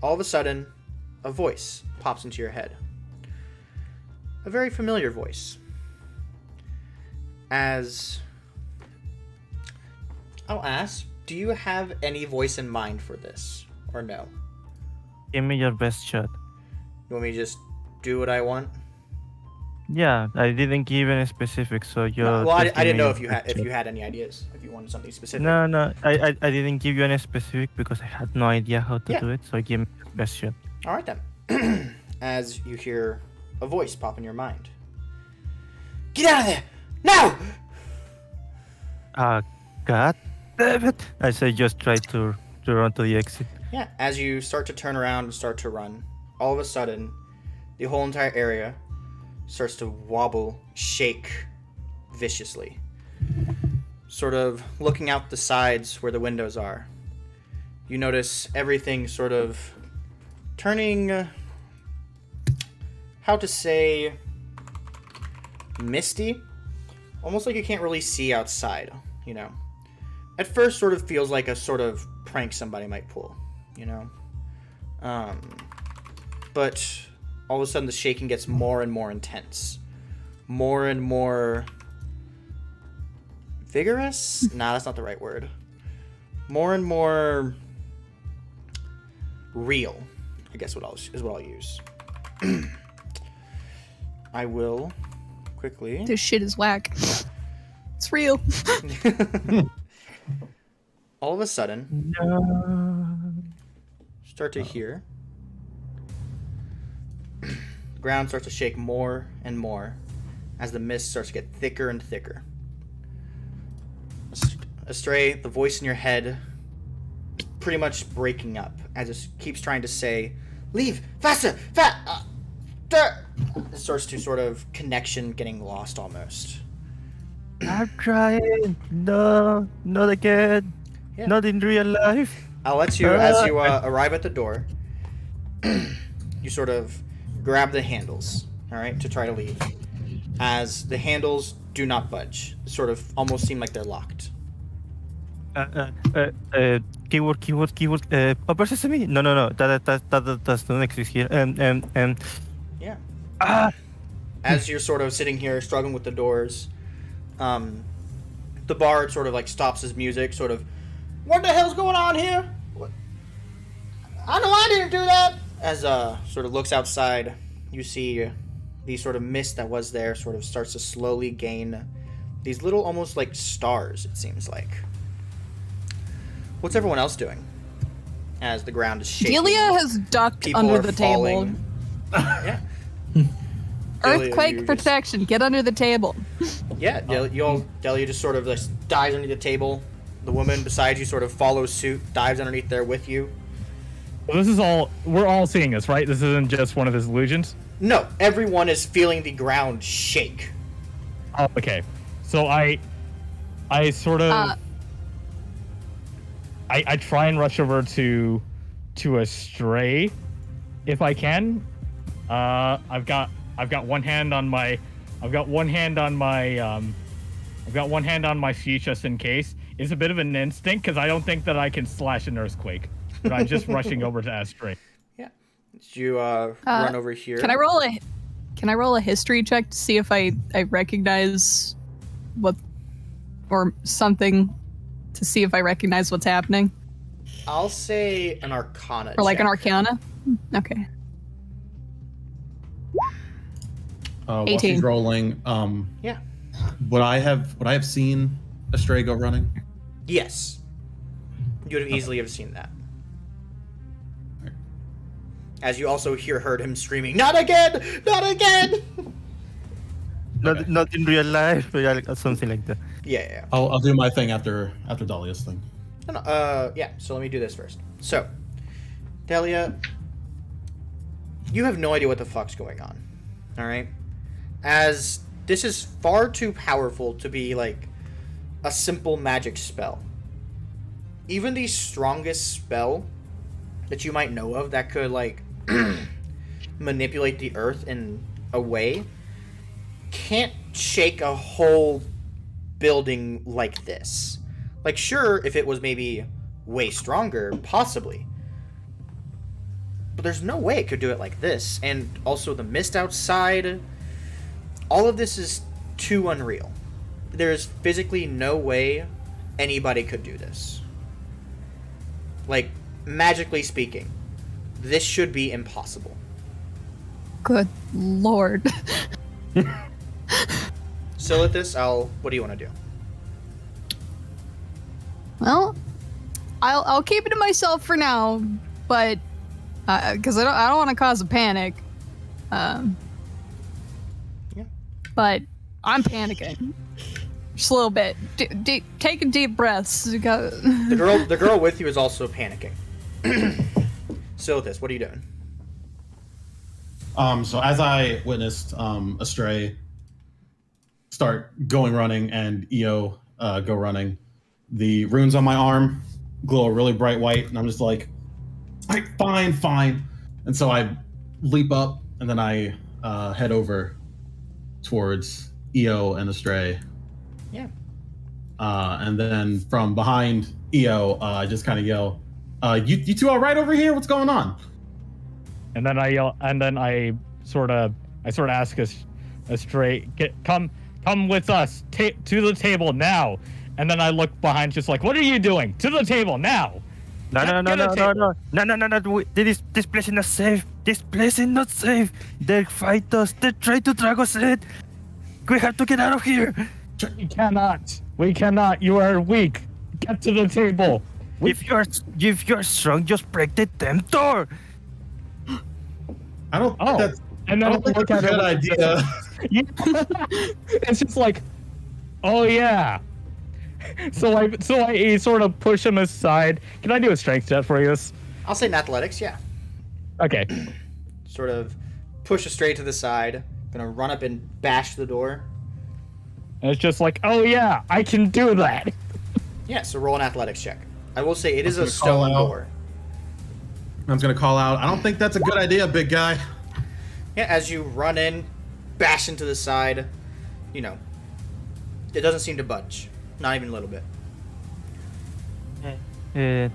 of a sudden, a voice pops into your head. A very familiar voice. As I'll ask, do you have any voice in mind for this, or no? Give me your best shot. You want me to just do what I want? Yeah, I didn't give any specifics, so you. No, well, I didn't know if you had any ideas, if you wanted something specific. No, I didn't give you any specific because I had no idea how to Yeah. do it. So give me your best shot. All right then. As you hear a voice pop in your mind. Get out of there! No! God damn it! I say just try to run to the exit. Yeah, as you start to turn around and start to run, all of a sudden, the whole entire area starts to wobble, shake viciously. Sort of looking out the sides where the windows are. You notice everything sort of turning, how to say, misty? Almost like you can't really see outside, At first sort of feels like a sort of prank somebody might pull, But all of a sudden the shaking gets more and more intense. More and more vigorous? Nah, that's not the right word. more and more real. I guess is what I'll use. I will quickly. This shit is whack. It's real. All of a sudden, start to hear the ground starts to shake more and more as the mist starts to get thicker and thicker. Astray, the voice in your head is pretty much breaking up as it keeps trying to say, "Leave faster, it starts to sort of connection getting lost almost. I'm trying. No, not again. Yeah. Not in real life. I'll let you, as you arrive at the door, you sort of grab the handles, all right, to try to leave. As the handles do not budge, sort of almost seem like they're locked. Keyword. Upper Sesame? No. That doesn't exist here. Yeah. As you're sort of sitting here struggling with the doors, the bard sort of like stops his music, sort of, "What the hell's going on here? I know I didn't do that." As sort of looks outside, you see the sort of mist that was there sort of starts to slowly gain these little almost like stars, it seems like. What's everyone else doing? As the ground is shaking. Delia has ducked People under are the falling. table. Yeah. Earthquake protection. Get under the table. Yeah, Delia just sort of just dives underneath the table. The woman beside you sort of follows suit, dives underneath there with you. Well, we're all seeing this, right? This isn't just one of his illusions? No, everyone is feeling the ground shake. Oh, okay. So I sort of... I try and rush over to Astray, if I can. I've got one hand on my feet just in case. It's a bit of an instinct because I don't think that I can slash an earthquake. But I'm just rushing over to Astray. Yeah. You run over here. Can I roll a history check to see if I recognize what or something to see if I recognize what's happening? I'll say an Arcana Or like check. an Arcana? Okay. While 18. she's rolling, Yeah. would I have seen Astray go running? Yes. You would have easily have seen that. As you also heard him screaming, "Not again! Not again!" Not in real life, or something like that. Yeah. I'll do my thing after Dahlia's thing. Yeah, so let me do this first. So, Delia, you have no idea what the fuck's going on. Alright? As this is far too powerful to be like a simple magic spell. Even the strongest spell that you might know of that could like manipulate the earth in a way can't shake a whole building like this. Like, sure, if it was maybe way stronger, possibly. But there's no way it could do it like this. And also the mist outside. All of this is too unreal. There's physically no way anybody could do this. Like, magically speaking, this should be impossible. Good lord. Silithus, what do you want to do? Well, I'll keep it to myself for now, but because I don't want to cause a panic. Yeah. But I'm panicking. Just a little bit. Taking deep breaths. The girl with you is also panicking. Silithus, what are you doing? So as I witnessed Astray start running and Io go running, the runes on my arm glow a really bright white, and I'm just like, all right, fine. And so I leap up, and then I head over towards Io and Astray. Yeah. And then from behind Io, I just kind of yell, you two all right over here? What's going on? And then I yell, and then I sort of ask Astray, come with us to the table now. And then I look behind, just like, what are you doing? To the table now! No, Get no, a no, no, table. no, no, no, no, no, no. This place is not safe. This place is not safe. They fight us. They try to drag us in. We have to get out of here. We cannot. We cannot. You are weak. Get to the table. If you're strong, just break the damn door. I don't. Oh, That's, and I then don't think that's a good idea. It's just like, oh yeah. So I sort of push him aside. Can I do a strength check for this? I'll say in athletics, yeah. Okay. Sort of push it straight to the side. Gonna run up and bash the door. And it's just like, oh yeah, I can do that. Yeah, so roll an athletics check. I will say it is a gonna call stone out. door. I'm gonna call out. I don't think that's a good idea, big guy. Yeah, as you run in, bash into the side, you know, it doesn't seem to budge. Not even a little bit. Okay.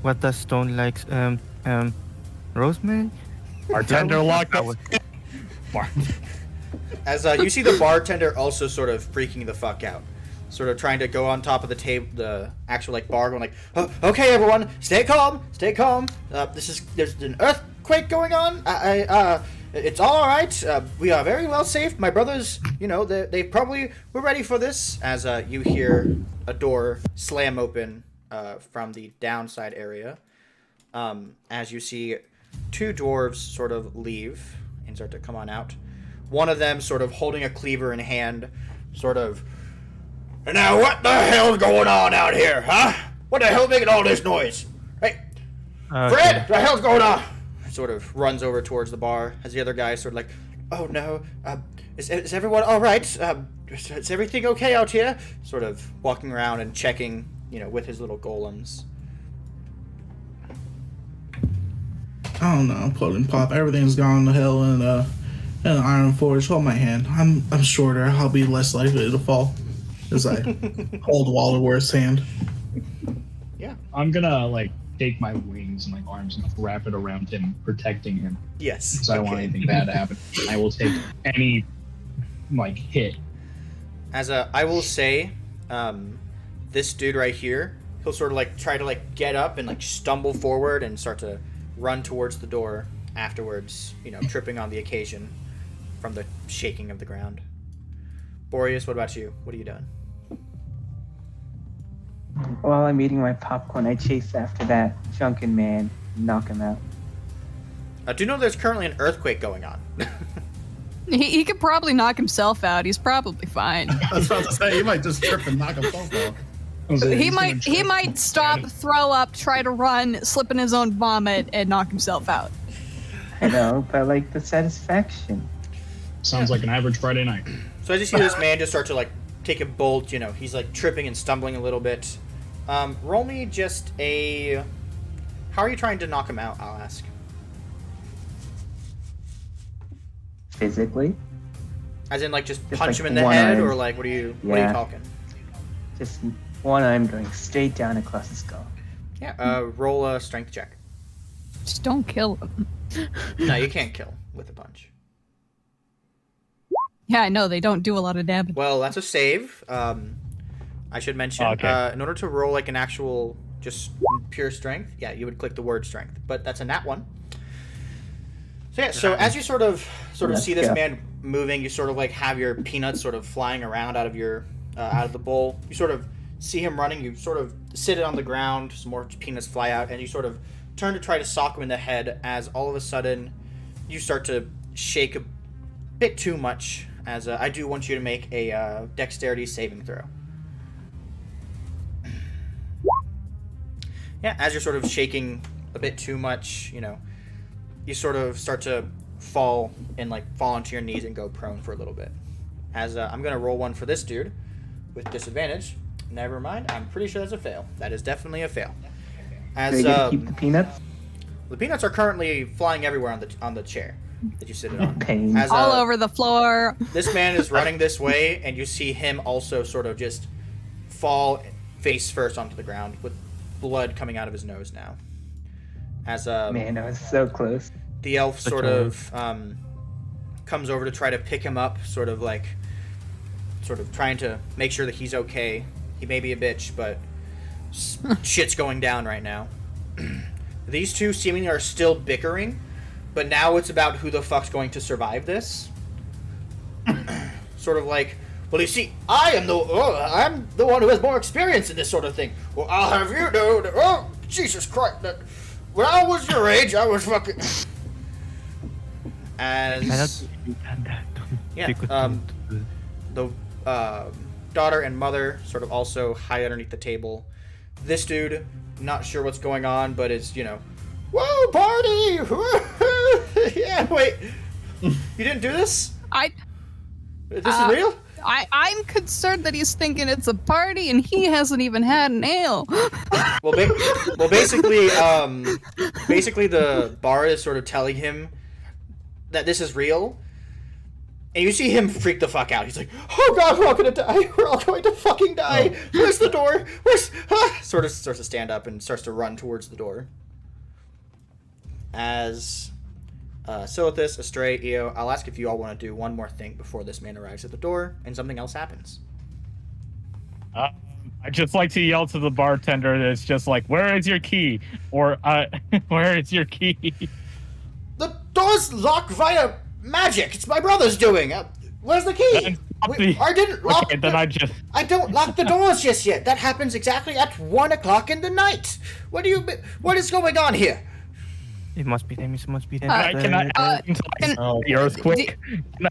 What does stone like? Rosemary? Bartender locked up. As you see the bartender also sort of freaking the fuck out. Sort of trying to go on top of the table, the actual like bar, going like, oh, okay, everyone, stay calm. There's an earthquake going on. It's all right. We are very well safe. My brothers, you know, they probably were ready for this. As you hear a door slam open from the downside area, as you see two dwarves sort of leave and start to come on out. One of them sort of holding a cleaver in hand, sort of. Now what the hell's going on out here, huh? What the hell's making all this noise? Hey, Fred, what the hell's going on? Sort of runs over towards the bar as the other guy sort of like, oh no, is everyone all right? Is everything okay out here? Sort of walking around and checking, you know, with his little golems. I don't know, Pudding Pop. Everything's gone to hell in an Iron Forge. Hold my hand. I'm shorter. I'll be less likely to fall as I hold Wallerworth's hand. Yeah. I'm gonna like take my wings and my arms and wrap it around him, protecting him. Yes. Because I don't want anything bad to happen. I will take any like hit. As I will say, this dude right here, he'll sort of like try to like get up and like stumble forward and start to run towards the door afterwards, you know, tripping on the occasion from the shaking of the ground. Boreas, what about you? What are you doing? While I'm eating my popcorn, I chase after that drunken man and knock him out. Do you know there's currently an earthquake going on? He could probably knock himself out. He's probably fine. I was about to say, he might just trip and knock himself out. He might stop, throw up, try to run, slip in his own vomit, and knock himself out. I know, but I like the satisfaction. Sounds like an average Friday night. So as you see this man just start to like take a bolt, you know, he's like tripping and stumbling a little bit. Roll me just a... How are you trying to knock him out, I'll ask? Physically? As in like just Just punch like him in the one head, arm. or like what are you talking? Just one arm going straight down across the skull. Yeah, roll a strength check. Just don't kill him. No, you can't kill with a punch. Yeah, I know, they don't do a lot of damage. Well, that's a save. I should mention, Okay. in order to roll like an actual just pure strength, yeah, you would click the word strength, but that's a nat one. So yeah, so as you sort of see this man moving, you sort of like have your peanuts sort of flying around out of your out of the bowl. You sort of see him running. You sort of sit it on the ground. Some more peanuts fly out, and you sort of turn to try to sock him in the head. As all of a sudden, you start to shake a bit too much. As I do want you to make a dexterity saving throw. Yeah, as you're sort of shaking a bit too much, you know, you sort of start to fall onto your knees and go prone for a little bit. As I'm gonna roll one for this dude with disadvantage. Never mind, I'm pretty sure that's a fail. That is definitely a fail. As Do they get to keep the peanuts? the peanuts are currently flying everywhere on the chair that you sit on. Pain. As All over the floor. this man is running this way, and you see him also sort of just fall face first onto the ground with blood coming out of his nose now. As Man, I was so close. the elf sort of comes over to try to pick him up, sort of like sort of trying to make sure that he's okay. He may be a bitch, but shit's going down right now. These two seemingly are still bickering, but now it's about who the fuck's going to survive this. Sort of like, well, you see, I'm the one who has more experience in this sort of thing. Well, I'll have you know that, oh, Jesus Christ, that when I was your age, I was fucking... As... Yeah, the daughter and mother sort of also hide underneath the table. This dude, not sure what's going on, but is, you know, whoa, party! Yeah, wait. You didn't do this? This is real? I'm concerned that he's thinking it's a party and he hasn't even had an ale. Well, basically, the bar is sort of telling him that this is real, and you see him freak the fuck out. He's like, "Oh God, we're all gonna die. We're all going to fucking die. Where's the door? Where's?" Sort of starts to stand up and starts to run towards the door. As Silithus, Astray, Io, I'll ask if you all want to do one more thing before this man arrives at the door and something else happens. I just like to yell to the bartender that's just like, "Where is your key?" Or, "Where is your key?" The door's locked via magic. It's my brother's doing. Where's the key? I didn't lock. Okay, then I don't lock the doors just yet. That happens exactly at 1 o'clock in the night. What is going on here? It must be them. It must be them. The earthquake?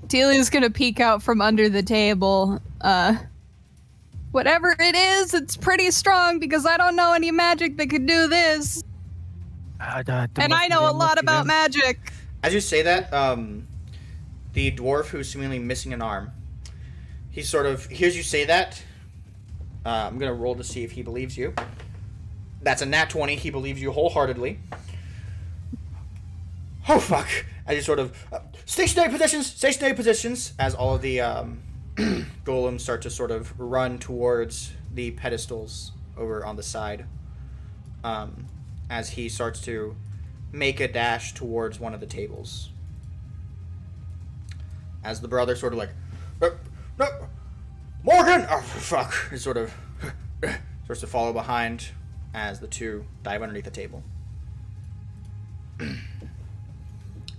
Delia's gonna peek out from under the table. Whatever it is, it's pretty strong because I don't know any magic that could do this. And I know a lot about magic. As you say that, the dwarf who's seemingly missing an arm, he sort of hears you say that. I'm gonna roll to see if he believes you. That's a nat 20. He believes you wholeheartedly. Oh fuck! As you sort of stationary positions, as all of the golems start to sort of run towards the pedestals over on the side. As he starts to make a dash towards one of the tables. As the brother sort of like, no, Morgan! Oh fuck! He sort of starts to follow behind as the two dive underneath the table.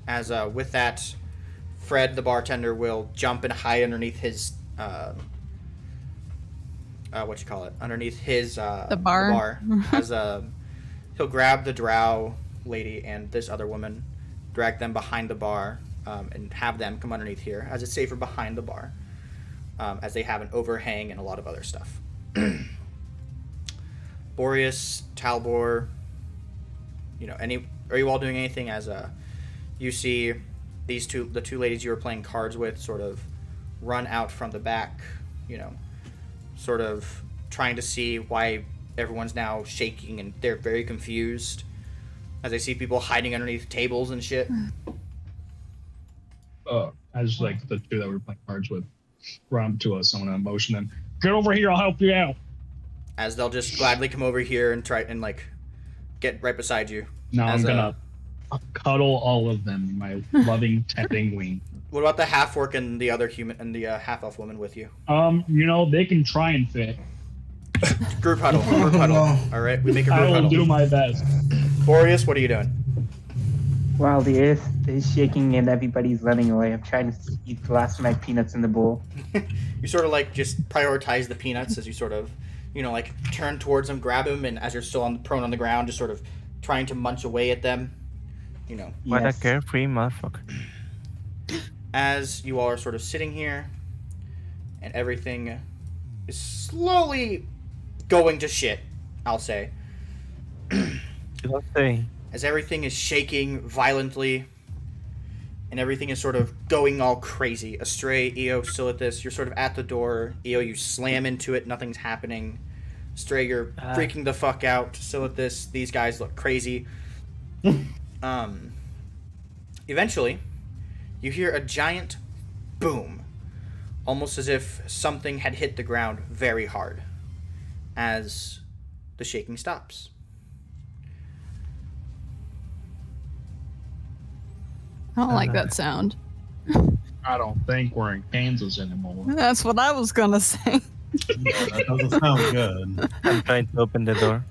As with that, Fred, the bartender, will jump and hide underneath his underneath his the bar. As he'll grab the drow lady and this other woman, drag them behind the bar, and have them come underneath here, as it's safer behind the bar, as they have an overhang and a lot of other stuff. Boreas, Talbor, are you all doing anything as you see the two ladies you were playing cards with sort of run out from the back, sort of trying to see why everyone's now shaking and they're very confused as they see people hiding underneath tables and shit. As like the two that we were playing cards with run to us, I'm gonna motion them. Get over here, I'll help you out. As they'll just gladly come over here and try and like get right beside you. Now I'm gonna cuddle all of them in my loving, tending wing. What about the half orc and the other human and the half elf woman with you? They can try and fit. Group huddle. All right, we make a group huddle. I will do my best. Boreas, what are you doing? While the earth is shaking and everybody's running away, I'm trying to eat the last of my peanuts in the bowl. You sort of like just prioritize the peanuts as you sort of, like turn towards them, grab them, and as you're still prone on the ground, just sort of trying to munch away at them. What a carefree motherfucker. As you all are sort of sitting here, and everything is slowly going to shit, I'll say. As everything is shaking violently, and everything is sort of going all crazy. Astray, Io, Silithus, you're sort of at the door. Io, you slam into it, nothing's happening. Astray, you're freaking the fuck out. Silithus, these guys look crazy. Eventually, you hear a giant boom, almost as if something had hit the ground very hard, as the shaking stops. I don't like that sound. I don't think we're in Kansas anymore. That's what I was gonna say. That doesn't sound good. I'm trying to open the door.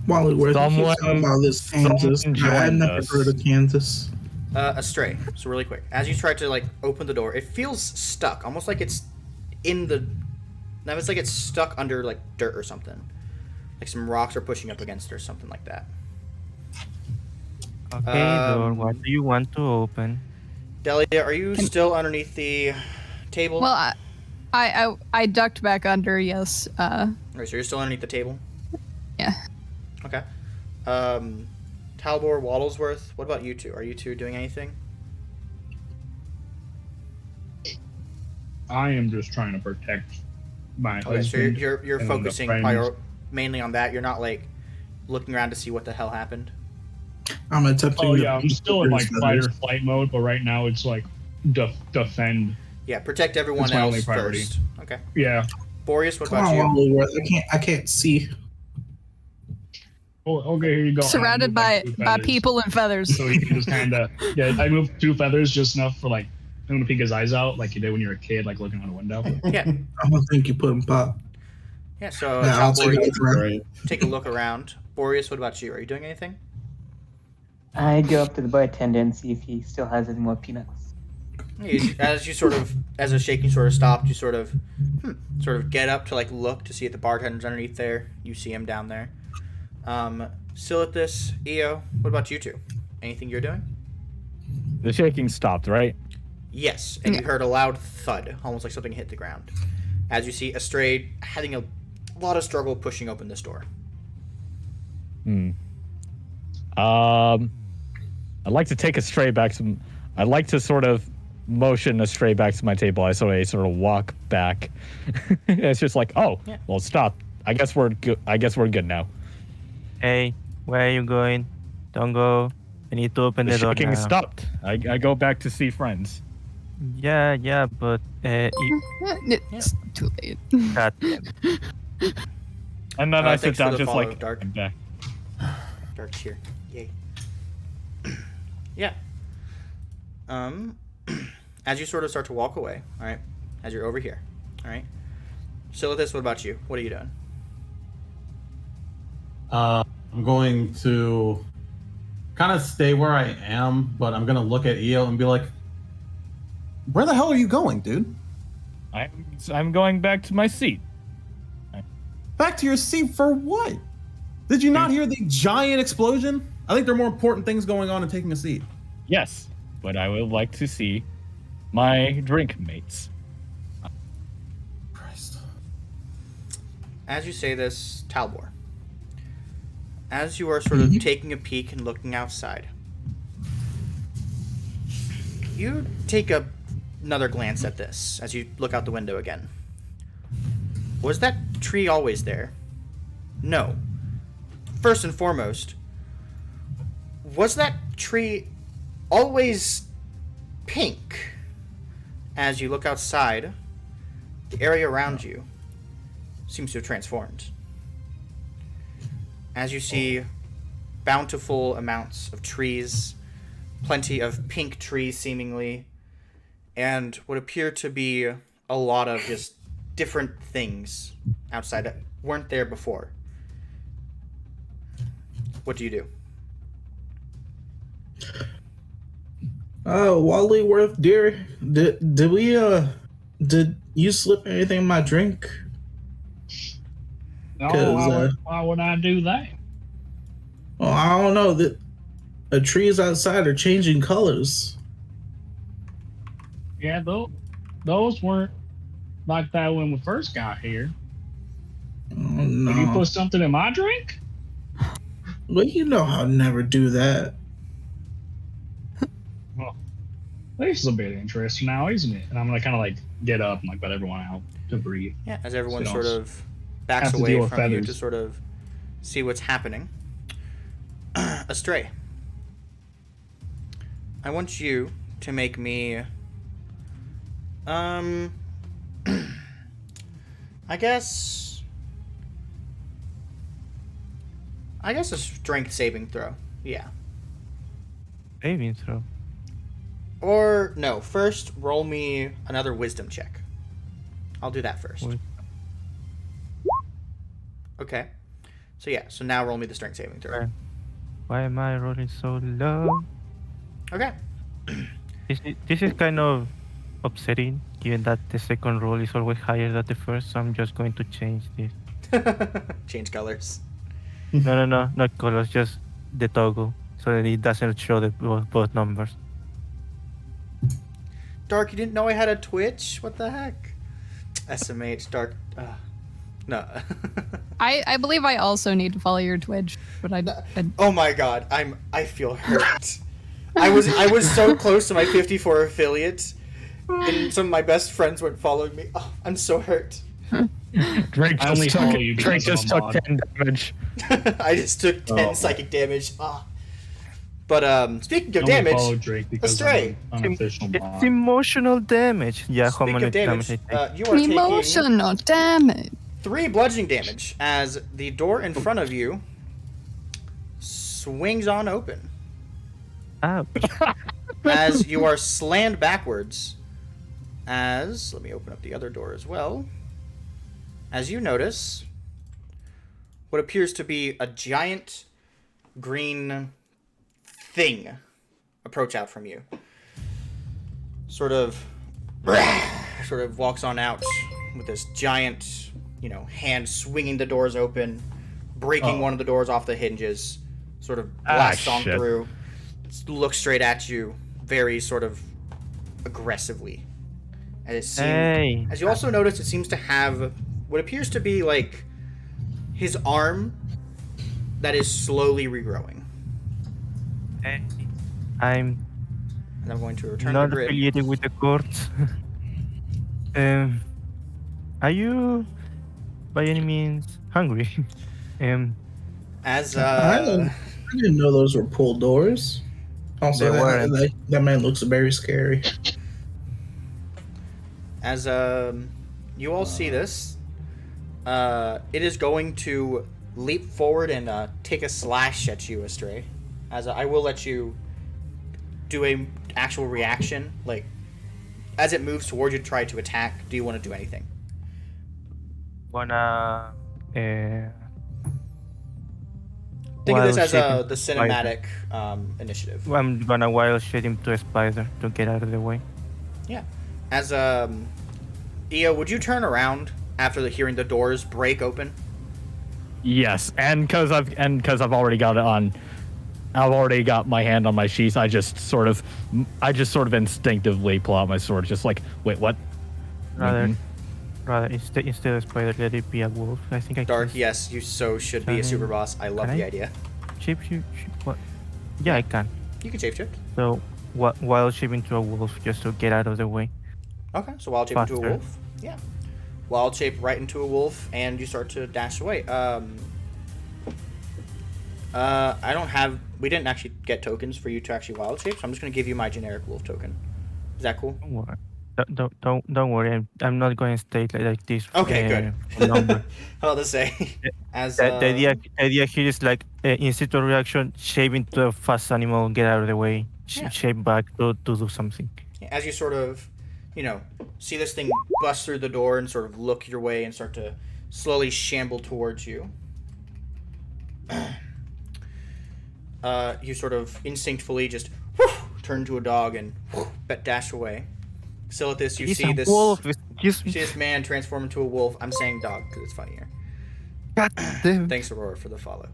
Wallyworth, you Someone- keep talking about this Kansas. someone I had joined never us. heard of Kansas. Astray. So really quick, as you try to like open the door, it feels stuck, almost like it's in the. Now it's like it's stuck under like dirt or something, like some rocks are pushing up against it or something like that. Okay, door. What do you want to open? Delia, are you still underneath the table? Well, I ducked back under. Yes. Alright, so you're still underneath the table. Yeah. Okay. Talbor, Wallsworth, what about you two? Are you two doing anything? I am just trying to protect my Okay, so husband. you're and focusing the friends. mainly on that. You're not like looking around to see what the hell happened. I'm attempting. Oh to- yeah, I'm still in like Feathers. fight or flight mode, but right now it's like defend. Yeah, protect everyone That's my only else priority. first. Okay. Yeah. Boreas, what Come about on, you? Wallyworth. I can't see. Oh, okay, here you go. Surrounded I by moved, like, 2 by feathers. people and feathers. So he can just kind of I moved 2 feathers just enough for like him to peek his eyes out, like you did when you were a kid, like looking out a window. Yeah. I don't think you put him pop. Yeah, so Yeah, I'll Talbor, take you it. Right. Great. take a look around. Boreas, what about you? Are you doing anything? I go up to the bartender and see if he still has any more peanuts. As you sort of, as a shaking sort of stopped, you sort of get up to like look to see if the bartender's underneath there. You see him down there. Silithus, Eo, what about you two? Anything you're doing? The shaking stopped, right? Yes, and you heard a loud thud, almost like something hit the ground. As you see Astray having a lot of struggle pushing open this door. I'd like to take Astray back to. I'd like to sort of motion Astray back to my table. I sort of walk back. It's just like, oh, Yeah. well, stop. I guess we're good. I guess we're good now. Hey, where are you going? Don't go. I need to open The the door shaking now. stopped. I go back to see friends. Yeah, but It's too late. God, And then I thanks sit for down the just follow, like Dark. I'm back. Dark's here. Yay. Yeah. As you sort of start to walk away, all right, as you're over here, all right. Silithus, what about you? What are you doing? I'm going to kind of stay where I am, but I'm going to look at Eo and be like, where the hell are you going, dude? I'm going back to my seat. Back to your seat for what? Did you not hear the giant explosion? I think there are more important things going on than taking a seat. Yes, but I would like to see my drink mates. Christ. As you say this, Talbor, as you are sort of taking a peek and looking outside, you take another glance at this as you look out the window again. Was that tree always there? No. First and foremost, was that tree always pink? As you look outside, the area around you seems to have transformed. As you see bountiful amounts of trees, plenty of pink trees seemingly, and what appear to be a lot of just different things outside that weren't there before. What do you do? Wallyworth, dear, did you slip anything in my drink? No, 'Cause, why would I do that? Well, I don't know. The trees outside are changing colors. Yeah, those weren't like that when we first got here. Oh, Did you no. put something in my drink? Well, you know I'll never do that. Well, this is a bit interesting now, isn't it? And I'm gonna kind of like get up and like let everyone out to breathe. Yeah, as everyone So sort don't of backs have to away deal from with you to feathers. sort of see what's happening. Astray, I want you to make me, I guess a strength saving throw. Yeah. saving throw. Or no, first roll me another wisdom check. I'll do that first. Wait. Okay. So yeah, so now roll me the strength saving throw. Okay. Why am I rolling so low? Okay. This is kind of upsetting, given that the second roll is always higher than the first, so I'm just going to change this. Change colors. No, not colors, just the toggle, so that it doesn't show the both numbers. Dark, you didn't know I had a Twitch? What the heck? SMH, Dark. No. I believe I also need to follow your Twitch, but I Oh my god, I feel hurt. I was so close to my 54 affiliates, and some of my best friends weren't following me. Oh, I'm so hurt. Drake I only follow you because just I'm a took mod. 10 damage. I just took 10 psychic damage. Ah. But speaking of I only damage, follow Drake because Astray. I'm an unofficial It's mod. emotional damage. Yeah, how Speaking many of damage, damage I take? you are taking emotional damage. 3 bludgeoning damage as the door in front of you swings on open. Ouch. As you are slammed backwards. Let me open up the other door as well. As you notice what appears to be a giant green thing approach out from you. Sort of walks on out with this giant, hand swinging the doors open, breaking one of the doors off the hinges, sort of blasts on shit. through, looks straight at you, very sort of aggressively. Hey. As you also notice, it seems to have what appears to be like his arm that is slowly regrowing. Hey. I'm And I'm going to return not the grid. affiliated with the courts. Are you, by any means, hungry? As I didn't know those were pull doors. Also, They weren't. that man looks very scary. As you all see this, it is going to leap forward and take a slash at you, Astray. As I will let you do a actual reaction, like as it moves towards you to try to attack. Do you want to do anything? Wanna Think of this as wild shape the into cinematic initiative. I'm gonna wild shape him to a spider to get out of the way. Yeah. As Io, would you turn around after hearing the doors break open? Yes, and because I've already got it on. I've already got my hand on my sheath. I just sort of instinctively pull out my sword, just like, wait, what? Rather, instead of spider, let it be a wolf. I think I Dark, can yes, you so should be a super boss. I love Can the I? idea. shape shoot. What? Yeah, I can. You can shapeshift. So wild shape into a wolf just to get out of the way. Okay, so wild shape into a Faster. wolf. Yeah. Wild shape right into a wolf, and you start to dash away. I don't have. We didn't actually get tokens for you to actually wild shape, so I'm just gonna give you my generic wolf token. Is that cool? Don't worry. Don't worry. I'm not going to stay like this. Okay, good. for longer. How about to say? As The idea here is like instinctual reaction, shape into a fast animal, get out of the way, Yeah. shape back to do something. as you sort of, see this thing bust through the door and sort of look your way and start to slowly shamble towards you. You sort of instinctively just turn to a dog and dash away. Silithus, you He's see a this. wolf. You see this man transform into a wolf. I'm saying dog because it's funnier. God damn. Thanks, Aurora, for the follow.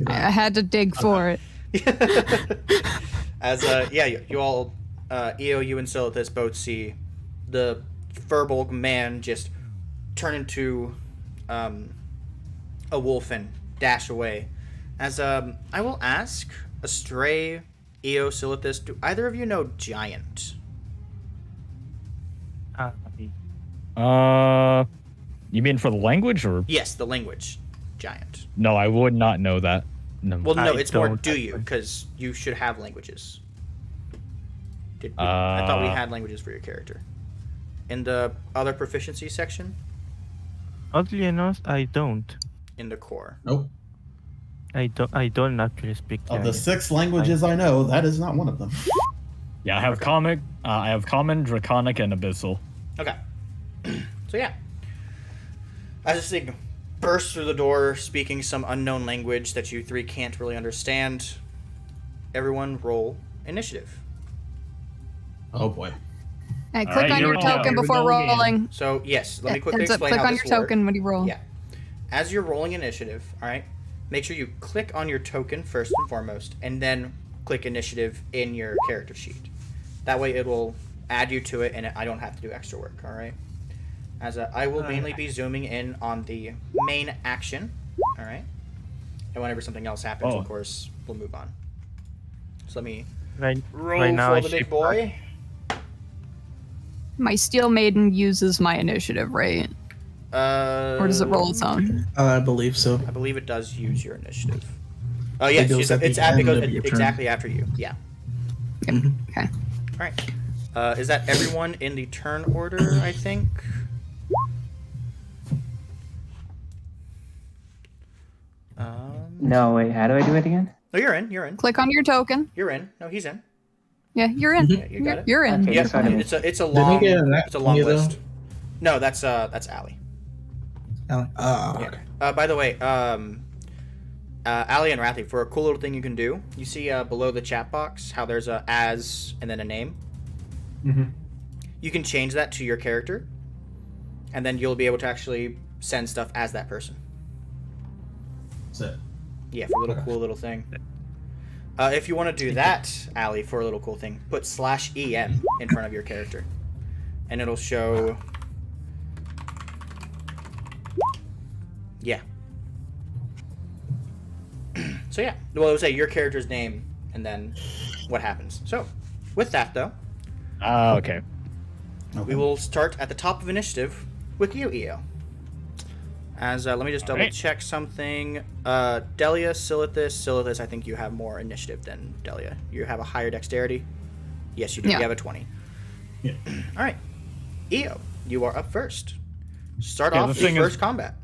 I had to dig for it. As you all, Io, you and Silithus both see the Furbolg man just turn into a wolf and dash away. As I will ask Astray, Io, Silithus, do either of you know Giant? You mean for the language or? Yes, the language, Giant. No, I would not know that. No. Well, no, I it's more don't, do you, actually. because you should have languages. I thought we had languages for your character. In the other proficiency section, Oddly enough, I don't. in the core. Nope. I don't actually speak. Of the Giant. 6 languages I know, that is not one of them. Yeah, I have common, draconic, and abyssal. Okay. So yeah. As this thing bursts through the door, speaking some unknown language that you three can't really understand, everyone roll initiative. Oh boy. And All click right, on here your we go. token Here we before go again. rolling. So yes, let me quickly Heads up, explain click how on this your works. token when you roll. Yeah. As you're rolling initiative, all right, make sure you click on your token first and foremost, and then click initiative in your character sheet. That way it will add you to it, and I don't have to do extra work, all right? I will mainly be zooming in on the main action, all right? And whenever something else happens, of course, we'll move on. So let me roll right now, for I the big shift boy. My Steel Maiden uses my initiative, right? Or does it roll its own? I believe so. I believe it does use your initiative. Oh yes, goes at the it end goes of your turn. exactly after you. Yeah. Okay. All right. Is that everyone in the turn order? I think. No, wait. How do I do it again? Oh, you're in. You're in. Click on your token. You're in. No, he's in. Yeah, you're in. Yeah, you got it. You're in. Okay, Yeah, that's what I mean. it's a Did long he get an it's a long though? list. No, that's Allie. Okay. By the way, Allie and Rathy, for a cool little thing you can do, you see below the chat box how there's a as and then a name. Mm-hmm. You can change that to your character, and then you'll be able to actually send stuff as that person. That's it. Yeah, for a little cool little thing. If you want to do that, Allie, for a little cool thing, put /EN in front of your character, and it'll show. Yeah. So yeah, well, it will say your character's name and then what happens. So, with that though, Okay. we will start at the top of initiative with you, EO. Let me just double Alright. check something. Delia, Silithus, I think you have more initiative than Delia. You have a higher dexterity. Yes, you do. Yeah. You have a 20. Yeah. All right, EO, you are up first. Start Yeah, off the thing the is- first combat.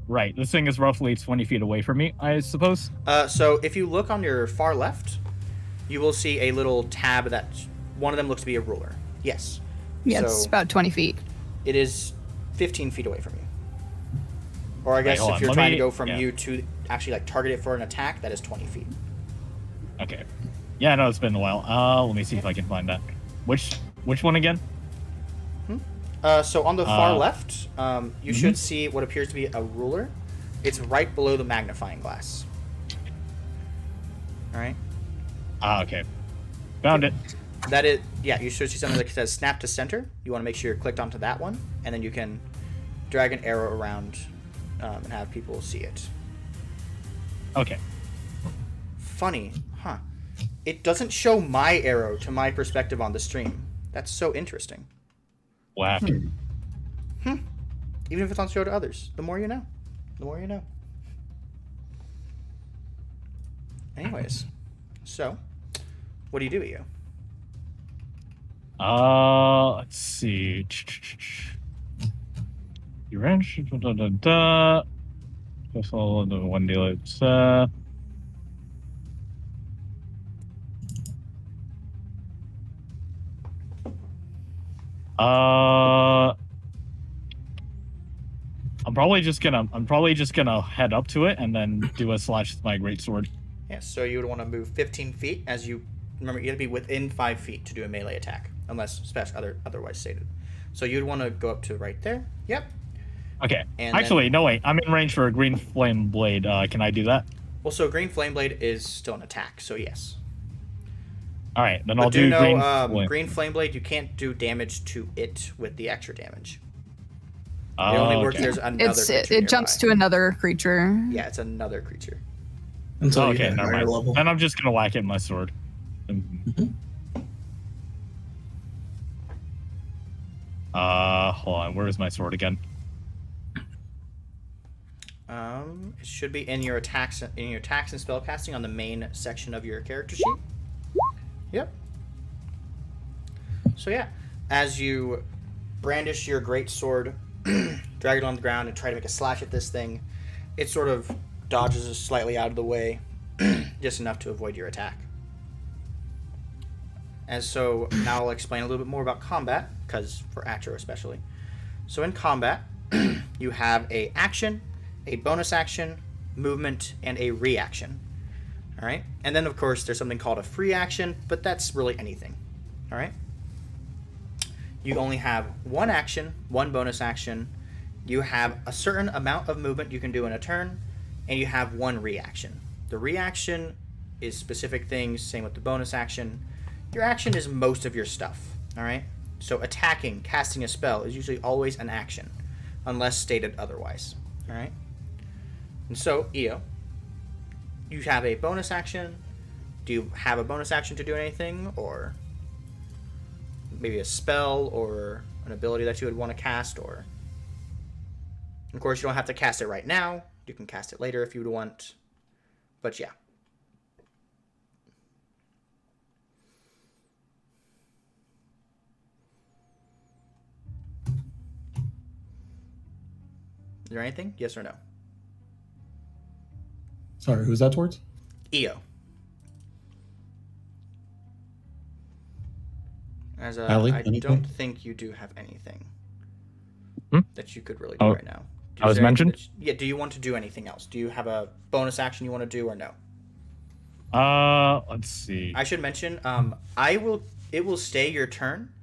Right. This thing is roughly 20 feet away from me, I suppose. So if you look on your far left, you will see a little tab that one of them looks to be a ruler. Yes. Yeah, it's So about 20 feet. it is 15 feet away from you. Or I guess hold if on, you're let trying me- to go from yeah. you to actually like target it for an attack, that is 20 feet. Okay. Yeah, I know it's been a while. Let me see if I can find that. Which one again? So on the far Uh, left, you should see what appears to be a ruler. It's right below the magnifying glass. All right. Okay. Found it. That is, yeah, you should see something that says snap to center. You want to make sure you're clicked onto that one, and then you can drag an arrow around and have people see it. Okay. Funny, huh? It doesn't show my arrow to my perspective on the stream. That's so interesting. What happened? Even if it's on show to others, the more you know. The more you know. Anyways, so what do you do, EO? Let's see. You wrench. Just all the one deal. It's I'm probably just gonna head up to it and then do a slash with my greatsword. Yeah, so you would want to move 15 feet as you remember. You have to be within 5 feet to do a melee attack, unless otherwise stated. So you'd want to go up to right there. Yep. Okay. And Actually, then- no wait. I'm in range for a green flame blade. Can I do that? Well, so green flame blade is still an attack, so yes. All right, then But I'll do know, green flame. green flame blade. You can't do damage to it with the extra damage. It Oh, only works. okay. There's another. It jumps to another creature. Yeah, it's another creature. Until Oh, you okay, hit a never higher mind. level. Then I'm just gonna whack it with my sword. Hold on. Where is my sword again? It should be in your attacks and spellcasting on the main section of your character sheet. Yep. So yeah, as you brandish your great sword, drag it on the ground, and try to make a slash at this thing, it sort of dodges slightly out of the way, just enough to avoid your attack. As so now I'll explain a little bit more about combat, because for Atro especially. So in combat, you have a action, a bonus action, movement, and a reaction. All right, and then of course there's something called a free action, but that's really anything. All right, you only have one action, one bonus action. You have a certain amount of movement you can do in a turn, and you have one reaction. The reaction is specific things. Same with the bonus action. Your action is most of your stuff, all right? So attacking, casting a spell is usually always an action, unless stated otherwise, all right? And so, Io, you have a bonus action. Do you have a bonus action to do anything, or maybe a spell or an ability that you would want to cast, or... Of course, you don't have to cast it right now. You can cast it later if you would want, but yeah. Is there anything? Yes or no? Sorry, who's that towards? Io. As a, Allie, I anything? don't think you do have anything that you could really do Oh, right now. I was mentioned? Yeah, do you want to do anything else? Do you have a bonus action you want to do or no? Let's see. I should mention, it will stay your turn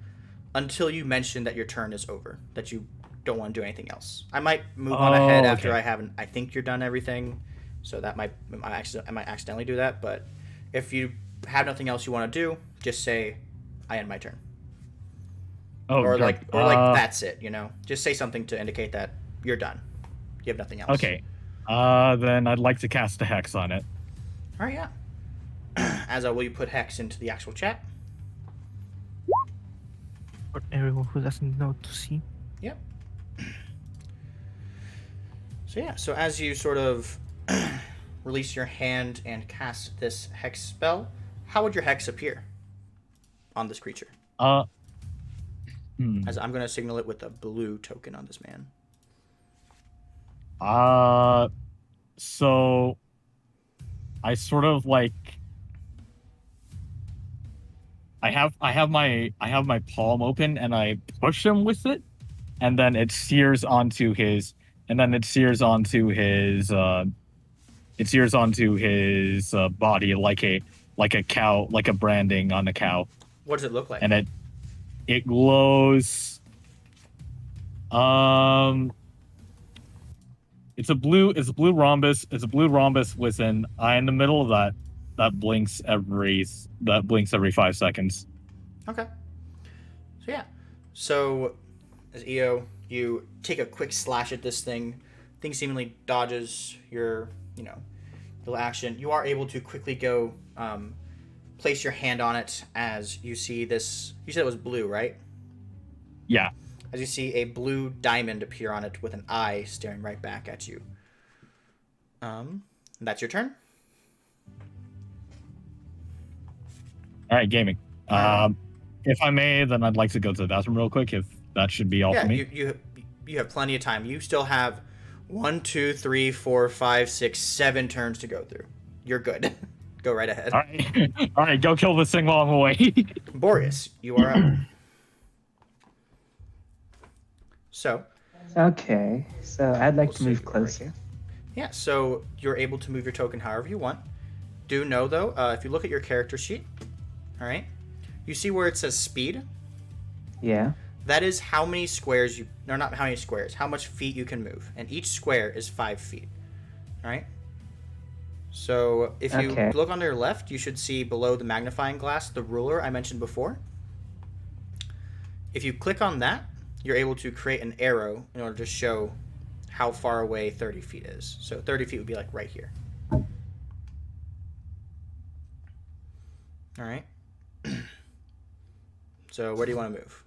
until you mention that your turn is over, that you don't want to do anything else. I might move on ahead after okay. I think you're done everything, so that I might accidentally do that, but if you have nothing else you want to do, just say, I end my turn. Oh, or sure. like that's it, you know? Just say something to indicate that you're done. You have nothing else. Okay. Then I'd like to cast a hex on it. All right, yeah. As will you put hex into the actual chat? For everyone who doesn't know to see. Yep. So yeah, so as you sort of release your hand and cast this hex spell, how would your hex appear on this creature? As I'm going to signal it with a blue token on this man. So I sort of like I have my palm open and I push him with it, and then it sears onto his body like a cow, like a branding on a cow. What does it look like? And it glows. It's a blue rhombus. It's a blue rhombus with an eye in the middle of that blinks every 5 seconds. Okay. So yeah. So as Io, you take a quick slash at this thing. Thing seemingly dodges your, little action. You are able to quickly go place your hand on it as you see this. You said it was blue, right? Yeah. As you see a blue diamond appear on it with an eye staring right back at you. That's your turn. All right, gaming. If I may, then I'd like to go to the bathroom real quick. If that should be all for me. You have plenty of time. You still have 1, 2, 3, 4, 5, 6, 7 turns to go through. You're good. Go right ahead. All right, go kill this thing while I'm away. Boreas, you are up. So. Okay, so I'd like to We'll move see. closer. Yeah, so you're able to move your token however you want. Do know, though, if you look at your character sheet, all right, you see where it says speed? Yeah. That is how many squares not how many squares, how much feet you can move. And each square is 5 feet, all right? So if you look on your left, you should see below the magnifying glass the ruler I mentioned before. If you click on that, you're able to create an arrow in order to show how far away 30 feet is. So 30 feet would be like right here. All right. So where do you want to move?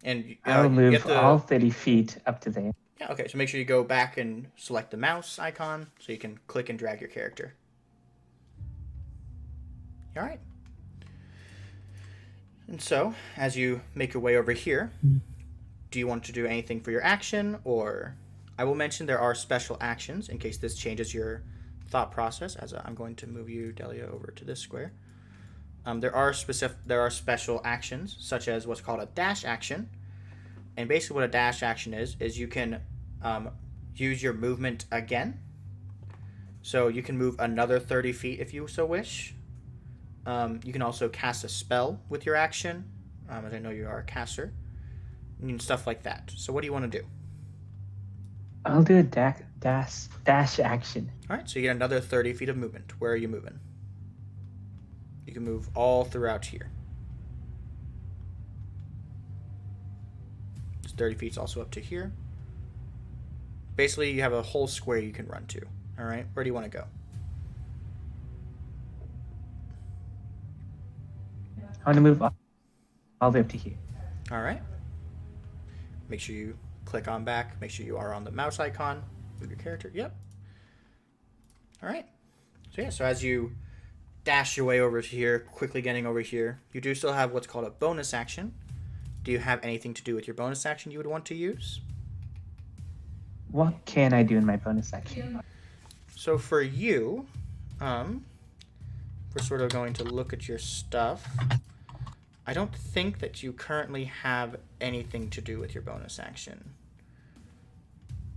And I'll move all 30 feet up to there. Yeah, okay, so make sure you go back and select the mouse icon so you can click and drag your character. All right. And so, as you make your way over here, do you want to do anything for your action, or I will mention there are special actions in case this changes your thought process as I'm going to move you, Delia, over to this square. There are special actions such as what's called a dash action, and basically what a dash action is you can use your movement again. So you can move another 30 feet if you so wish. You can also cast a spell with your action, as I know you are a caster, and stuff like that. So what do you want to do? I'll do a dash action. All right, so you get another 30 feet of movement. Where are you moving? You can move all throughout here. 30 feet's also up to here. Basically, you have a whole square you can run to. All right, where do you want to go? I want to move all the way up to here. All right. Make sure you click on back. Make sure you are on the mouse icon. Move your character. Yep. All right. So yeah, so as you dash your way over to here, quickly getting over here, you do still have what's called a bonus action. Do you have anything to do with your bonus action you would want to use? What can I do in my bonus action? So for you, we're sort of going to look at your stuff. I don't think that you currently have anything to do with your bonus action.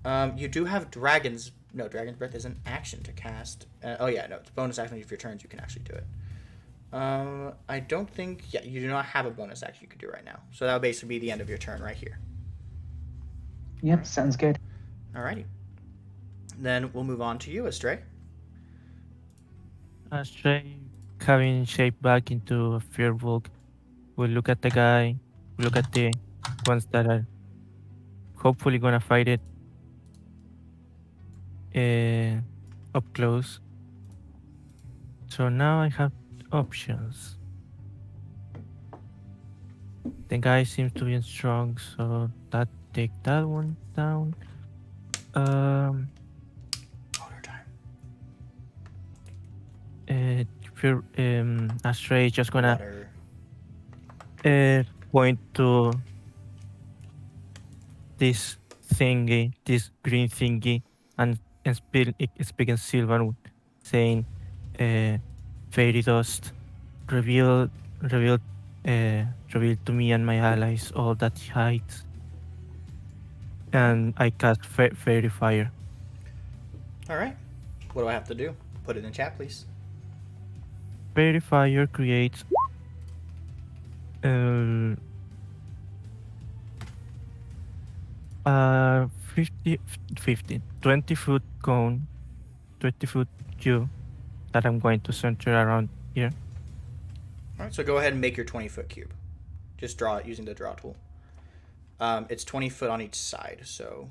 You do have Dragon's... No, Dragon's Breath is an action to cast. Oh yeah, no, it's bonus action. If your turns, you can actually do it. I don't think... Yeah, you do not have a bonus action you could do right now. So that would basically be the end of your turn right here. Yep, sounds good. Alrighty. Then we'll move on to you, Astray. Astray, having shaped back into a Feywild, will look at the guy, look at the ones that are hopefully gonna fight it up close. So now I have options. The guy seems to be strong, so that take that one down. Order time. Astray is just gonna Water. point to this thingy, this green thingy, and speak in Sylvan, saying, "Fairy dust, reveal to me and my allies all that he hides." And I cast fairy fire. Alright. What do I have to do? Put it in chat, please. Fairy fire creates 20 foot cone, 20 foot cube that I'm going to center around here. Alright, so go ahead and make your 20-foot cube. Just draw it using the draw tool. It's 20 foot on each side, so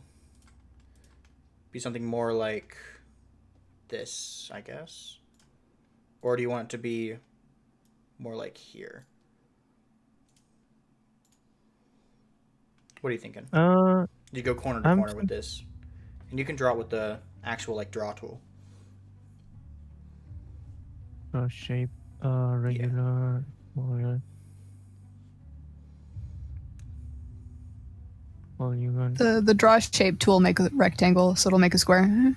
be something more like this, I guess. Or do you want it to be more like here? What are you thinking? You go corner to corner with this. And you can draw it with the actual like draw tool. Shape, regular, polygon. The draw shape tool make a rectangle, so it'll make a square.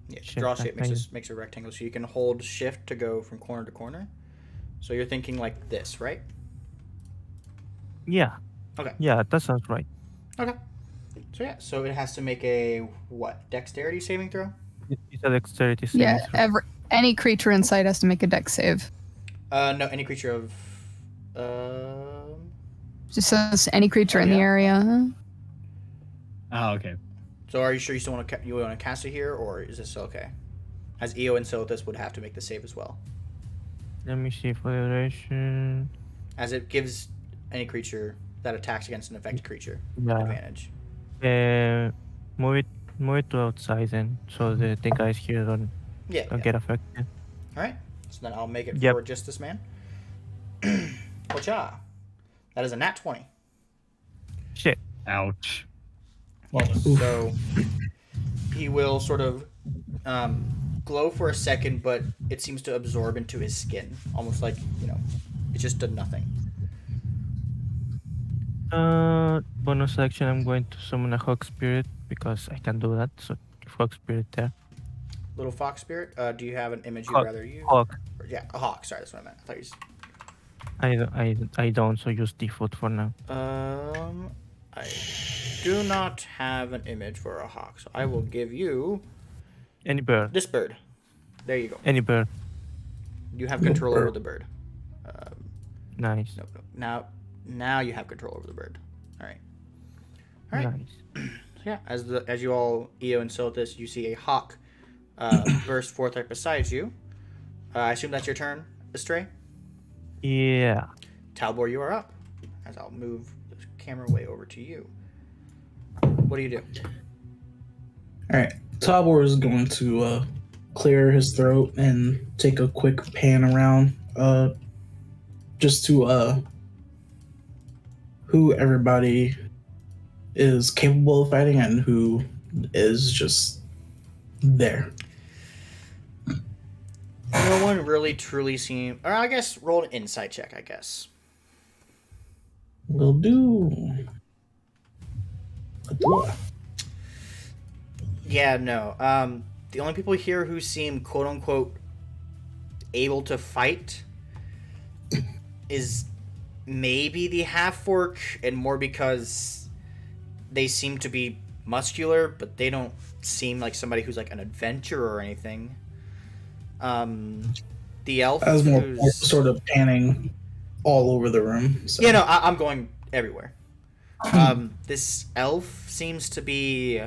Yeah, draw shape makes a rectangle, so you can hold shift to go from corner to corner. So you're thinking like this, right? Yeah. Okay. Yeah, that sounds right. Okay. So yeah, so it has to make a what? Dexterity saving throw? It's a dexterity saving Yeah, throw. any creature in sight has to make a dex save. No, any creature of Just says any creature in the area. Oh, okay. So are you sure you still want to cast it here, or is this okay? As Eo and Silithus would have to make the save as well. Let me see for the duration. As it gives any creature that attacks against an affected creature advantage. Move it to outside then, so the guys here don't get affected. All right. So then I'll make it Yep. for just this man. Pocha. That is a nat 20. Shit. Ouch. So he will sort of glow for a second, but it seems to absorb into his skin, almost like it just did nothing. Bonus action, I'm going to summon a Hawk Spirit because I can do that. So Hawk Spirit there. little fox spirit. Do you have an image you'd Hawk. rather use? Hawk. Yeah, a hawk. Sorry, that's what I meant. I thought you. I don't, so use default for now. I do not have an image for a hawk, so I will give you Any bird. this bird. There you go. Any bird. You have control over the bird. Nice. No. Now you have control over the bird. All right. All right. Nice. Yeah. As you all, Eo and Sothis, you see a hawk burst forth right beside you. I assume that's your turn, Astray. Yeah. Talbor, you are up. As I'll move the camera way over to you. What do you do? All right. Tabor is going to clear his throat and take a quick pan around, just to who everybody is capable of fighting and who is just there. No one really truly seems... Or I guess roll an insight check, I guess. Will do. Yeah, no. The only people here who seem quote-unquote able to fight is maybe the half-orc, and more because they seem to be muscular, but they don't seem like somebody who's like an adventurer or anything. The elf I was more who's... sort of panning all over the room. So. Yeah, no, I'm going everywhere. This elf seems to be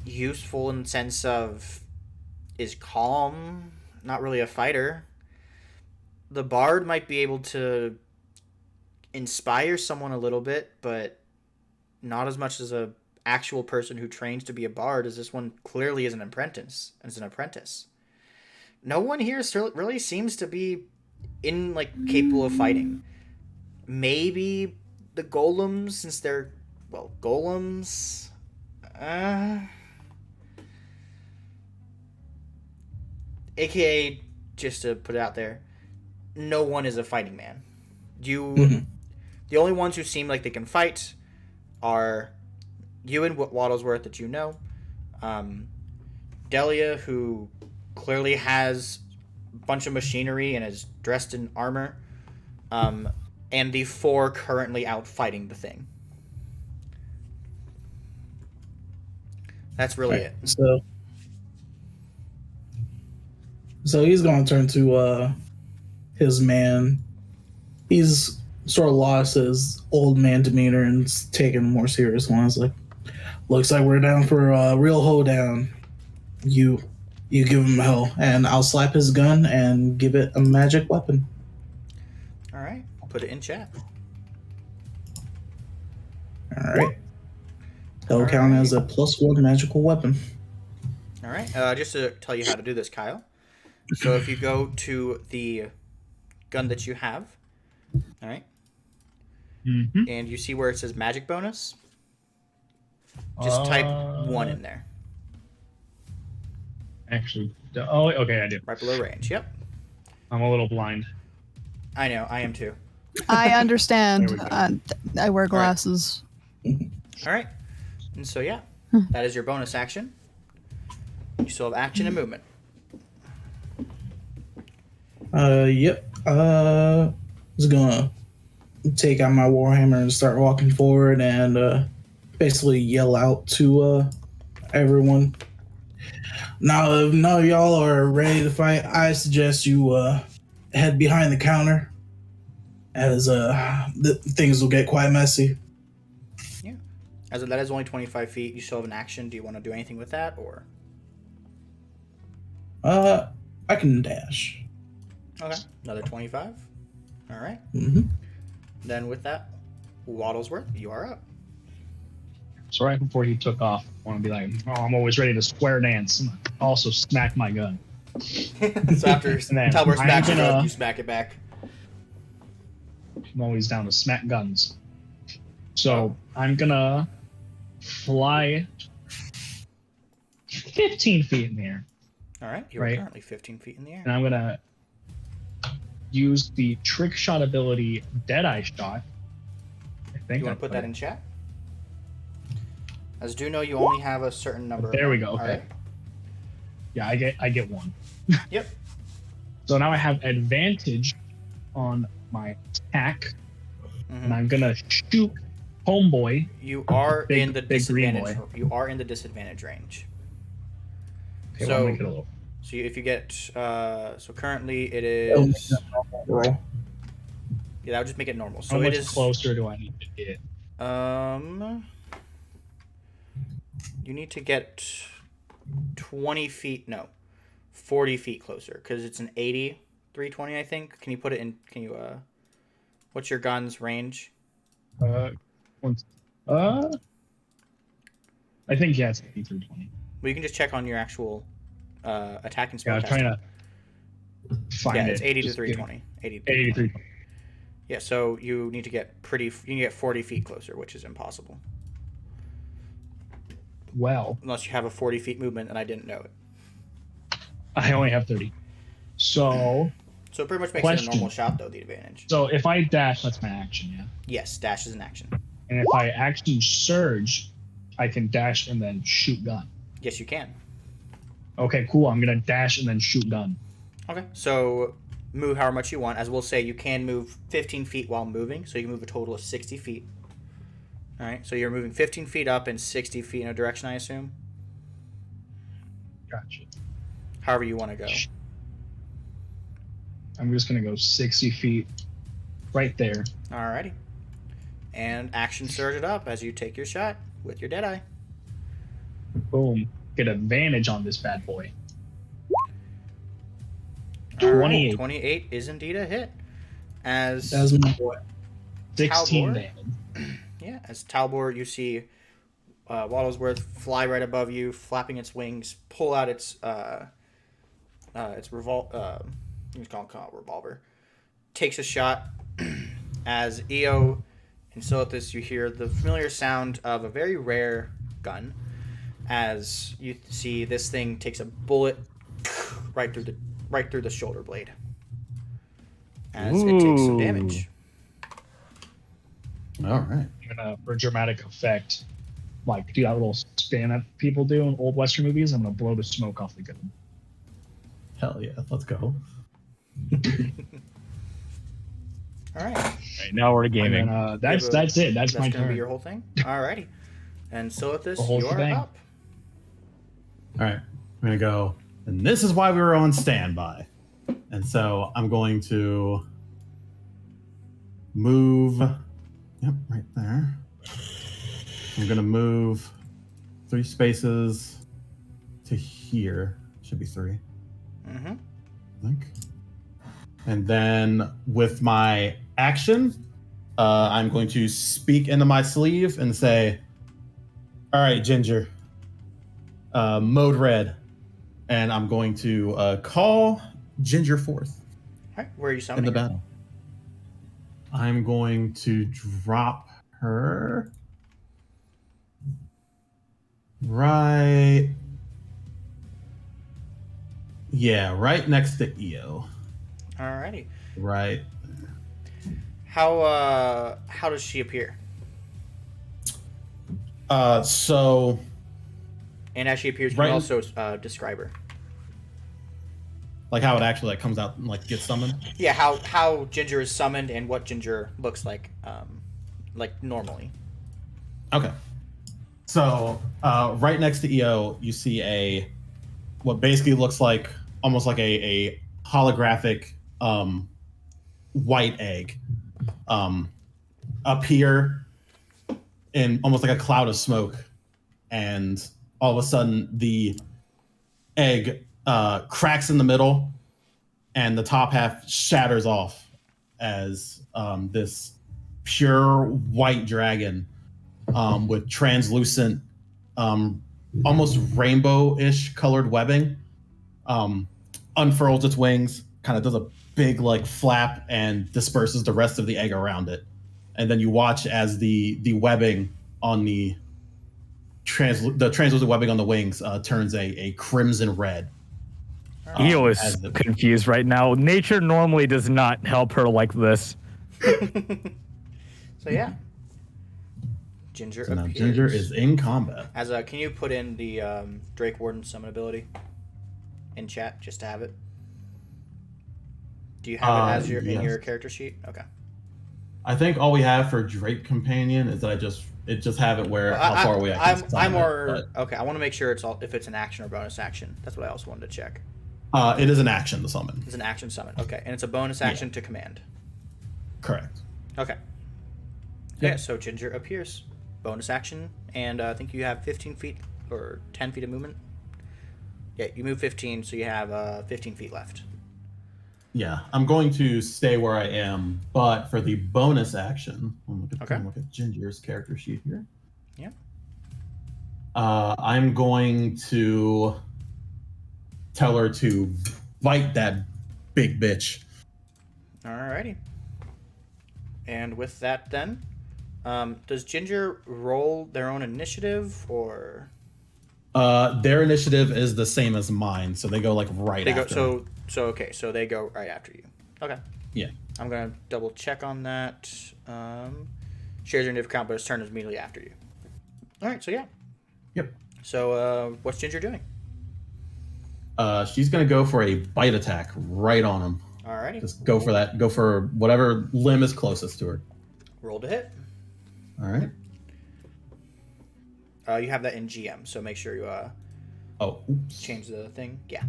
useful in the sense of is calm, not really a fighter. The bard might be able to inspire someone a little bit, but not as much as a actual person who trains to be a bard, as this one clearly is an apprentice. No one here really seems to be capable of fighting. Maybe the golems, since they're golems. AKA, just to put it out there, no one is a fighting man. The only ones who seem like they can fight are you and Waddlesworth, that you know. Delia, who clearly has a bunch of machinery and is dressed in armor. And the 4 currently out fighting the thing. That's really it. So he's going to turn to his man. He's sort of lost his old man demeanor and taking a more serious one. It's like, looks like we're down for a real hoedown. You give him hell, and I'll slap his gun and give it a magic weapon. All right, I'll put it in chat. All right. That'll count as a +1 magical weapon. All right, just to tell you how to do this, Kyle. So if you go to the gun that you have, all right, and you see where it says magic bonus, just type 1 in there. Actually, okay, I do. Right below range, yep. I'm a little blind. I know, I am too. I understand. There we go. I wear glasses. All right, and so yeah, that is your bonus action. You still have action and movement. Yep. Just gonna take out my warhammer and start walking forward and basically yell out to everyone. Now, if none of y'all are ready to fight, I suggest you head behind the counter, as things will get quite messy. Yeah, as that is only 25 feet. You still have an action. Do you want to do anything with that, or? I can dash. Okay, another 25. All right. Then with that, Waddlesworth, you are up. So right before he took off, I want to be like, I'm always ready to square dance. And also smack my gun. So after Talbor smacks your gun, you smack it back. I'm always down to smack guns. So I'm gonna fly 15 feet in the air. All right, you're currently 15 feet in the air. And I'm gonna use the trick shot ability, Deadeye Shot. I think. You want to put that in chat? As do know, you only have a certain number. There we go. All Okay. Yeah, I get 1. Yep. So now I have advantage on my attack, and Mhm. I'm gonna shoot homeboy. You are Big- in the big green disadvantage. boy. You are in the disadvantage range. Okay, So- well, I'll make it a little. So if you get so currently it Oh, is Roll. yeah, that would just make it normal. How So it much is closer do I need to get? you need to get 20 feet, no, 40 feet closer because it's an 80 320, I think. Can you put it in? Can you what's your gun's range? Once. I think yeah, it's 320. Well, you can just check on your actual attack and Yeah, I was spellcasting. trying to find Yeah, it. it's 80 to Just 320. 80 to 80 320. 320. Yeah, so you need to get you can get 40 feet closer, which is impossible. Well, Unless you have a 40 feet movement and I didn't know it. I only have 30. So So it pretty much makes it a Question. normal shot, though, the advantage. so if I dash, that's my action, yeah. Yes, dash is an action. And if I action surge, I can dash and then shoot gun. Yes, you can. Okay, cool. I'm gonna dash and then shoot gun. Okay, so move however much you want. As we'll say, you can move 15 feet while moving, so you can move a total of 60 feet. All right, so you're moving 15 feet up and 60 feet in a direction, I assume? Gotcha. However you want to go. I'm just gonna go 60 feet right there. Alrighty. And action surge it up as you take your shot with your Deadeye. Boom. Get advantage on this bad boy. All right, 28. 28 is indeed a hit. As That's my boy. 16 Talbor? damage. yeah, as Talbor, you see Waddlesworth fly right above you, flapping its wings, pull out its revolver, takes a shot. As Eo and Silithus, you hear the familiar sound of a very rare gun. As you see, this thing takes a bullet right through the shoulder blade. As it takes some damage. All right. I'm gonna, for dramatic effect, like do that little spin that people do in old Western movies. I'm gonna blow the smoke off the gun. Hell yeah. Let's go. All right. Right, now we're And gaming. then, that's it. That's my That's gonna turn. be your whole thing. Alrighty. And Silithus, The whole you're shebang. up. All right. I'm going to go. And this is why we were on standby. And so I'm going to move. Yep, right there. I'm going to move 3 spaces to here. Should be 3, Mm-hmm. I think. And then with my action, I'm going to speak into my sleeve and say, all right, Ginger, mode red. And I'm going to call Ginger forth Alright, where are you in summoning? the battle. I'm going to drop her right next to Eo. Alrighty. Right. How does she appear? So And as she appears, you Right. can also describe her. like how it actually like comes out and like gets summoned. Yeah, how Ginger is summoned and what Ginger looks like normally. Okay. So right next to EO, you see what basically looks like almost like a holographic white egg appear in almost like a cloud of smoke, and all of a sudden the egg cracks in the middle, and the top half shatters off as this pure white dragon with translucent, almost rainbow-ish colored webbing, unfurls its wings, kind of does a big like flap, and disperses the rest of the egg around it. And then you watch as the webbing on the translucent webbing on the wings turns a crimson red. Eo is as it- confused right now. Nature normally does not help her like this. So yeah. Ginger So now appears. Ginger is in combat. As can you put in the Drake Warden summon ability? in chat just to have it? Do you have it as in your Yes. character sheet? Okay. I think all we have for Drake Companion is that it just have it where Well, how far away I can summon I'm more it. okay. I want to make sure if it's an action or bonus action. That's what I also wanted to check. But, it is an action to summon. It's an action summon. Okay, and it's a bonus action to command. Correct. Okay. Yep. Yeah. So Ginger appears, bonus action, and I think you have 15 feet or 10 feet of movement. Yeah, you move 15, so you have 15 feet left. Yeah, I'm going to stay where I am, but for the bonus action, Okay. look at Ginger's character sheet here. Yeah. I'm going to tell her to bite that big bitch. Alrighty. And with that, then, does Ginger roll their own initiative, or Their initiative is the same as mine, so they go like right they go? after. So they go right after you. Okay. Yeah. I'm gonna double check on that. Shares your initiative count, but its turn is immediately after you. All right. So yeah. Yep. So what's Ginger doing? She's gonna go for a bite attack right on him. Alrighty. Just go for that. Go for whatever limb is closest to her. Roll to hit. All right. You have that in GM, so make sure you Oops. change the thing. Yeah.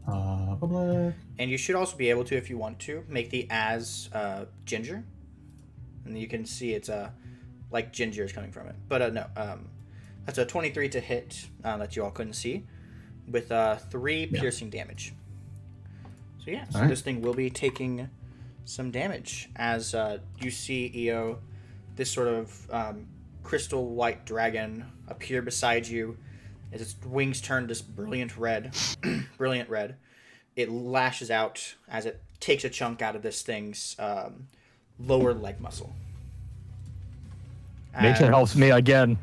Public. And you should also be able to, if you want to, make the as Ginger, and you can see it's like Ginger is coming from it. But no, that's a 23 to hit that you all couldn't see, with 3 piercing damage. So yeah, so this thing will be taking some damage as you see EO, this sort of crystal white dragon appear beside you. As its wings turn this brilliant red, it lashes out as it takes a chunk out of this thing's lower leg muscle. Nature helps me again.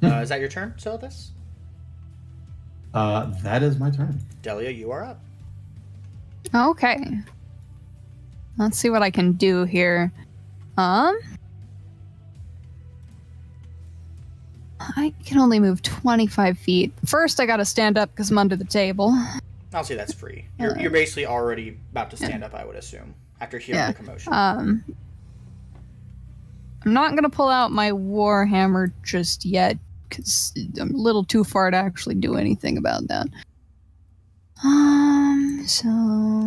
Is that your turn, Silithus? That is my turn. Delia, you are up. Okay. Let's see what I can do here. I can only move 25 feet. First, I gotta stand up because I'm under the table. I'll say that's free. You're basically already about to stand up, I would assume, after hearing the commotion. I'm not gonna pull out my warhammer just yet because I'm a little too far to actually do anything about that. So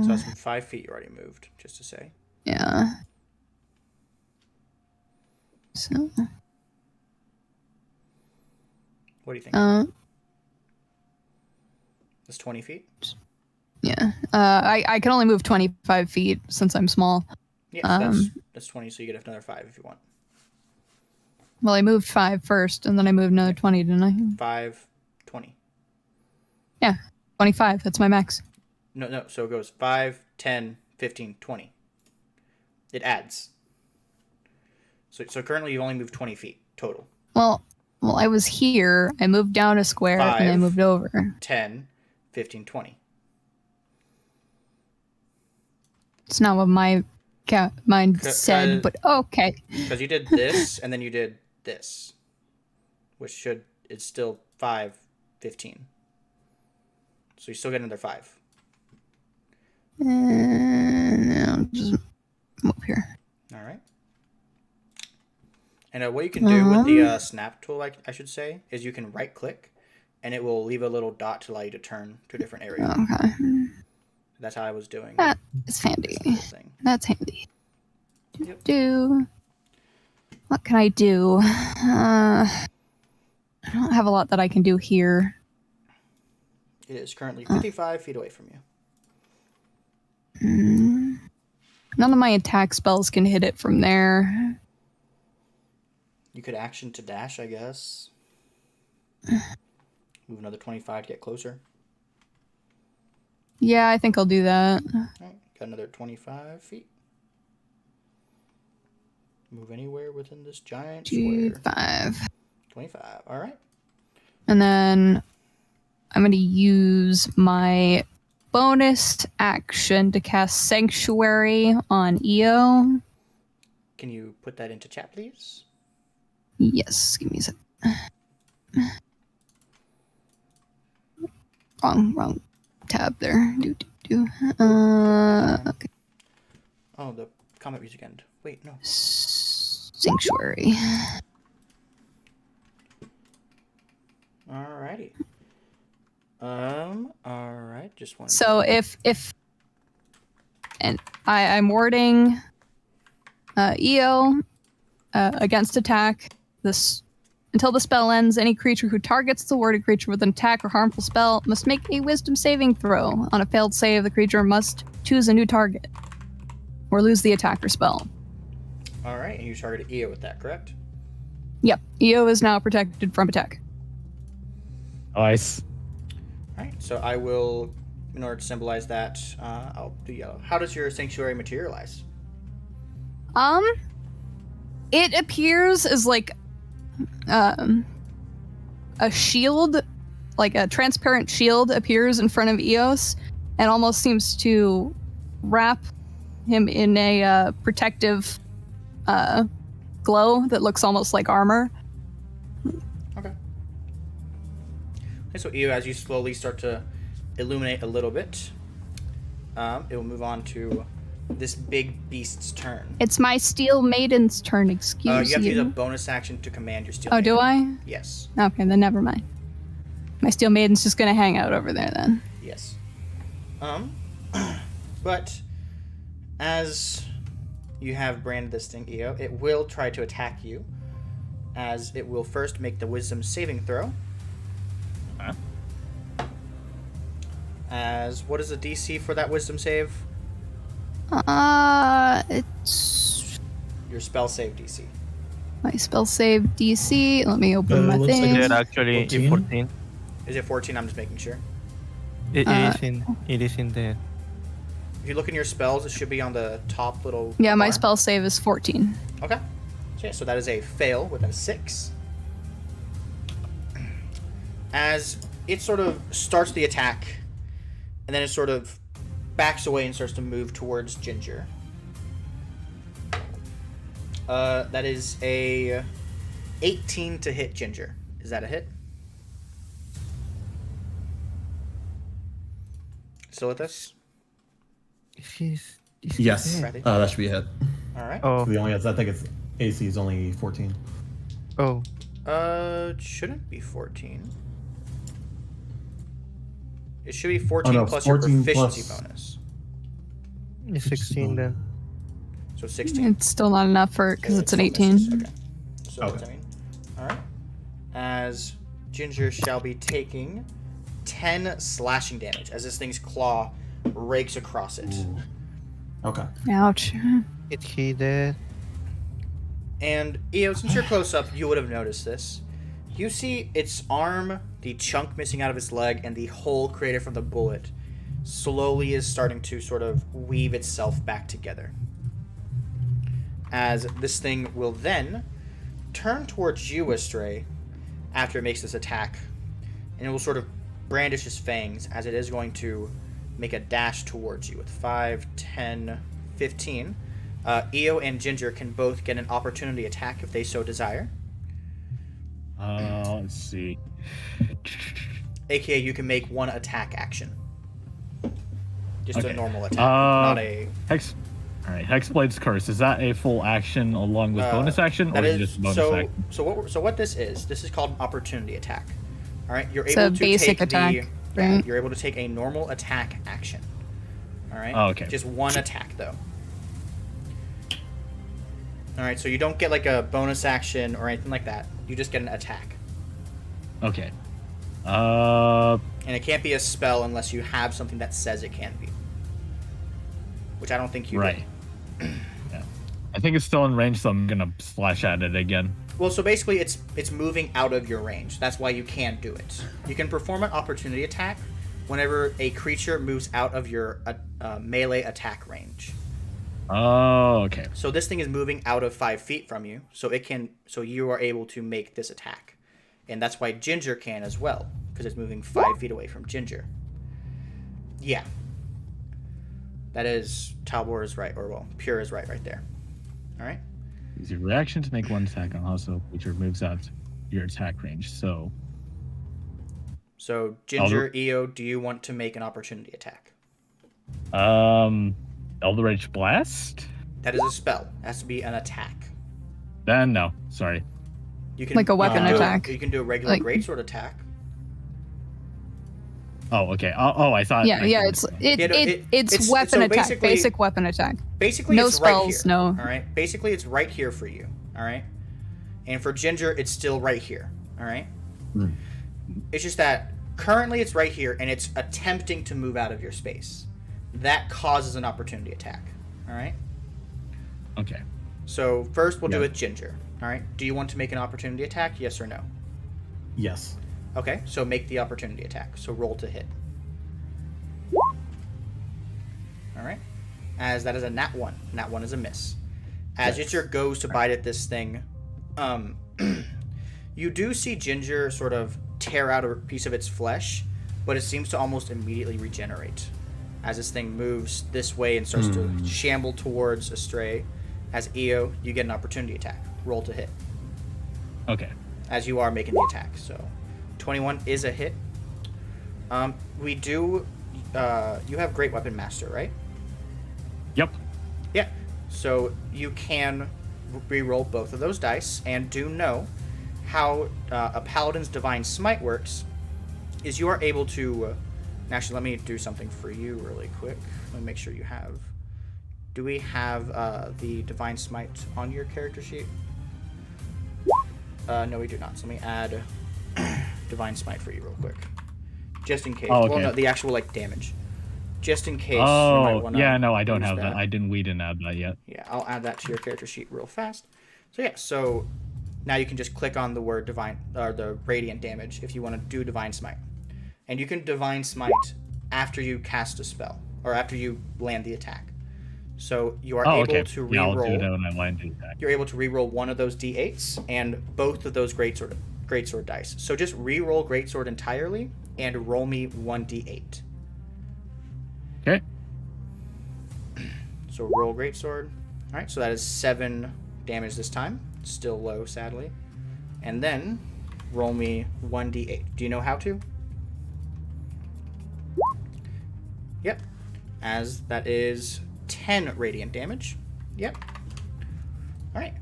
that's from 5 feet you already moved, just to say. Yeah. So. What do you think? That's 20 feet? Yeah. I can only move 25 feet since I'm small. Yeah, so that's 20, so you get another 5 if you want. Well, I moved 5 first, and then I moved another 20, didn't I? 5, 20. Yeah, 25. That's my max. No, so it goes 5, 10, 15, 20. It adds. So currently you only moved 20 feet total. Well, I was here. I moved down a square, 5, and I moved over. 10, 15, 20. It's not what my mind said, but okay. Because you did this, and then you did this. It's still 5, 15. So you still get another 5. No, just come up here. All right. And what you can do with the snap tool, I should say, is you can right click, and it will leave a little dot to allow you to turn to a different area. Okay. That's how I was doing. That is handy. Thing. That's handy. Yep. What can I do? I don't have a lot that I can do here. It is currently 55 feet away from you. None of my attack spells can hit it from there. You could action to dash, I guess. Move another 25 to get closer. Yeah, I think I'll do that. All right, got another 25 feet. Move anywhere within this giant square. 25. All right. And then I'm going to use my bonus action to cast Sanctuary on EO. Can you put that into chat, please? Yes, give me a sec. Wrong tab there. Okay. Oh, the combat music end. Wait, no. Sanctuary. Alrighty. Alright, just one. So if and I'm warding EO against attack. This until the spell ends, any creature who targets the warded creature with an attack or harmful spell must make a wisdom saving throw. On a failed save, the creature must choose a new target or lose the attack or spell. Alright, and you targeted EO with that, correct? Yep, EO is now protected from attack. Nice. Alright, so I will, in order to symbolize that, I'll do yellow. How does your sanctuary materialize? It appears as like a shield, like a transparent shield appears in front of Eos and almost seems to wrap him in a protective glow that looks almost like armor. Okay, so EO, as you slowly start to illuminate a little bit, it will move on to this big beast's turn. It's my Steel Maiden's turn, excuse You have to use a you. bonus action to command your Steel Oh, Maiden. do I? Yes. Okay, then never mind. My Steel Maiden's just gonna hang out over there then. Yes. But as you have branded this thing, EO, it will try to attack you, as it will first make the wisdom saving throw. Okay. As what is the DC for that wisdom save? It's Your spell save DC. my spell save DC. Let me open my looks like thing. it's- Yeah, actually, 14? 14. Is it 14? I'm just making sure. It is in the. If you look in your spells, it should be on the top little Yeah, my bar. spell save is 14. Okay. So that is a fail with a 6. As it sort of starts the attack, and then it sort of backs away and starts to move towards Ginger. That is a 18 to hit Ginger. Is that a hit? Still with us? Is Yes, it? Ready? that should be a hit. All right. Oh, The only, I think it's AC is only 14. oh. It shouldn't be 14. It should be 14 no, plus 14 your proficiency plus- bonus. It's 16 then. So 16. It's still not enough for because it's an Still 18. misses. Okay. So Okay. what's that mean? Alright. As Ginger shall be taking 10 slashing damage as this thing's claw rakes across it. Ooh. Okay. Ouch. Is he dead? And Eo, since you're close up, you would have noticed this. You see its arm, the chunk missing out of its leg, and the hole created from the bullet slowly is starting to sort of weave itself back together. As this thing will then turn towards you, Astray, after it makes this attack. And it will sort of brandish its fangs as it is going to make a dash towards you with 5, 10, 15. Eo and Ginger can both get an opportunity attack if they so desire. Let's see. AKA, you can make one attack action. Just a Okay. normal attack, not a... Hex. All right, Hexblade's Curse. Is that a full action along with bonus action, or That is it just a bonus so. action? So what this is called an opportunity attack. All right, you're It's able a to basic take attack, right? You're able to take a normal attack action. All right. Oh, okay. Just one attack though. All right, so you don't get like a bonus action or anything like that. You just get an attack, Okay. and it can't be a spell unless you have something that says it can be. Which I don't think you do. Right. Yeah. I think it's still in range, so I'm gonna slash at it again. Well, so basically, it's moving out of your range. That's why you can't do it. You can perform an opportunity attack whenever a creature moves out of your melee attack range. Oh, okay. So this thing is moving out of 5 feet from you, so you are able to make this attack, and that's why Ginger can as well, because it's moving 5 feet away from Ginger. Yeah, that is Talbor is right, or well, Pure is right there. All right. Use your reaction to make one attack on hostile creature moves out your attack range. So So, Ginger, EO, do you want to make an opportunity attack? Eldritch Blast? That is a spell. It has to be an attack. Then no, sorry. You can Like a weapon attack. You can do a regular Like- greatsword attack. Oh, okay. Oh, I thought. Yeah, yeah. It's weapon so attack. basically- Basic weapon attack. Basically, No it's right spells, here. no. All right. Basically, it's right here for you. All right. And for Ginger, it's still right here. All right. It's just that currently it's right here, and it's attempting to move out of your space. That causes an opportunity attack. All right. Okay. So first, we'll do Yeah. it Ginger. All right. Do you want to make an opportunity attack? Yes or no? Yes. Okay. So make the opportunity attack. So roll to hit. All right. As that is a nat 1. Nat 1 is a miss. As Ginger goes to bite at this thing, you do see Ginger sort of tear out a piece of its flesh, but it seems to almost immediately regenerate as this thing moves this way and starts to shamble towards Astray. As EO, you get an opportunity attack. Roll to hit. Okay. As you are making the attack. So 21 is a hit. We do... you have Great Weapon Master, right? Yep. Yeah. So you can re-roll both of those dice, and do know how a Paladin's Divine Smite works is you are able to... actually, let me do something for you really quick. Let me make sure you have... Do we have the Divine Smite on your character sheet? No, we do not. So let me add Divine Smite for you real quick. Just in case. Oh, okay. Well, no, the actual, like, damage. Just in case you might Oh, wanna yeah, no, I don't use have that. We didn't add that yet. Yeah, I'll add that to your character sheet real fast. So yeah, so now you can just click on the word divine, or the radiant damage, if you want to do Divine Smite. And you can Divine Smite after you cast a spell, or after you land the attack. So you are able to Yeah, I'll do re-roll. that when I land the attack. You're able to re-roll one of those d8s and both of those greatsword dice. So just re-roll greatsword entirely and roll me 1d8. Okay. So roll greatsword. All right, so that is 7 damage this time. Still low, sadly. And then roll me 1d8. Do you know how to? Yep. As that is 10 radiant damage. Yep. All right.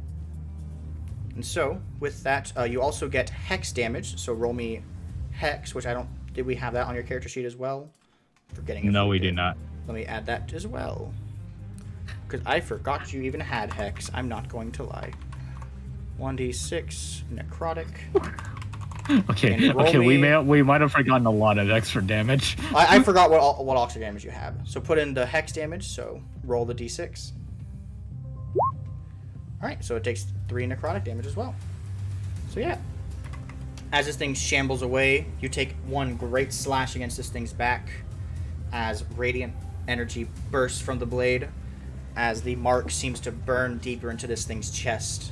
And so with that, you also get hex damage. So roll me hex, which I don't. Did we have that on your character sheet as well? Forgetting. If No, we did do not. Let me add that as well. Because I forgot you even had hex. I'm not going to lie. 1d6 necrotic. Okay. And roll Okay. me- We might have forgotten a lot of extra damage. I forgot what extra damage you have. So put in the hex damage. So roll the d6. All right. So it takes 3 necrotic damage as well. So yeah. As this thing shambles away, you take 1 great slash against this thing's back. As radiant energy bursts from the blade, as the mark seems to burn deeper into this thing's chest.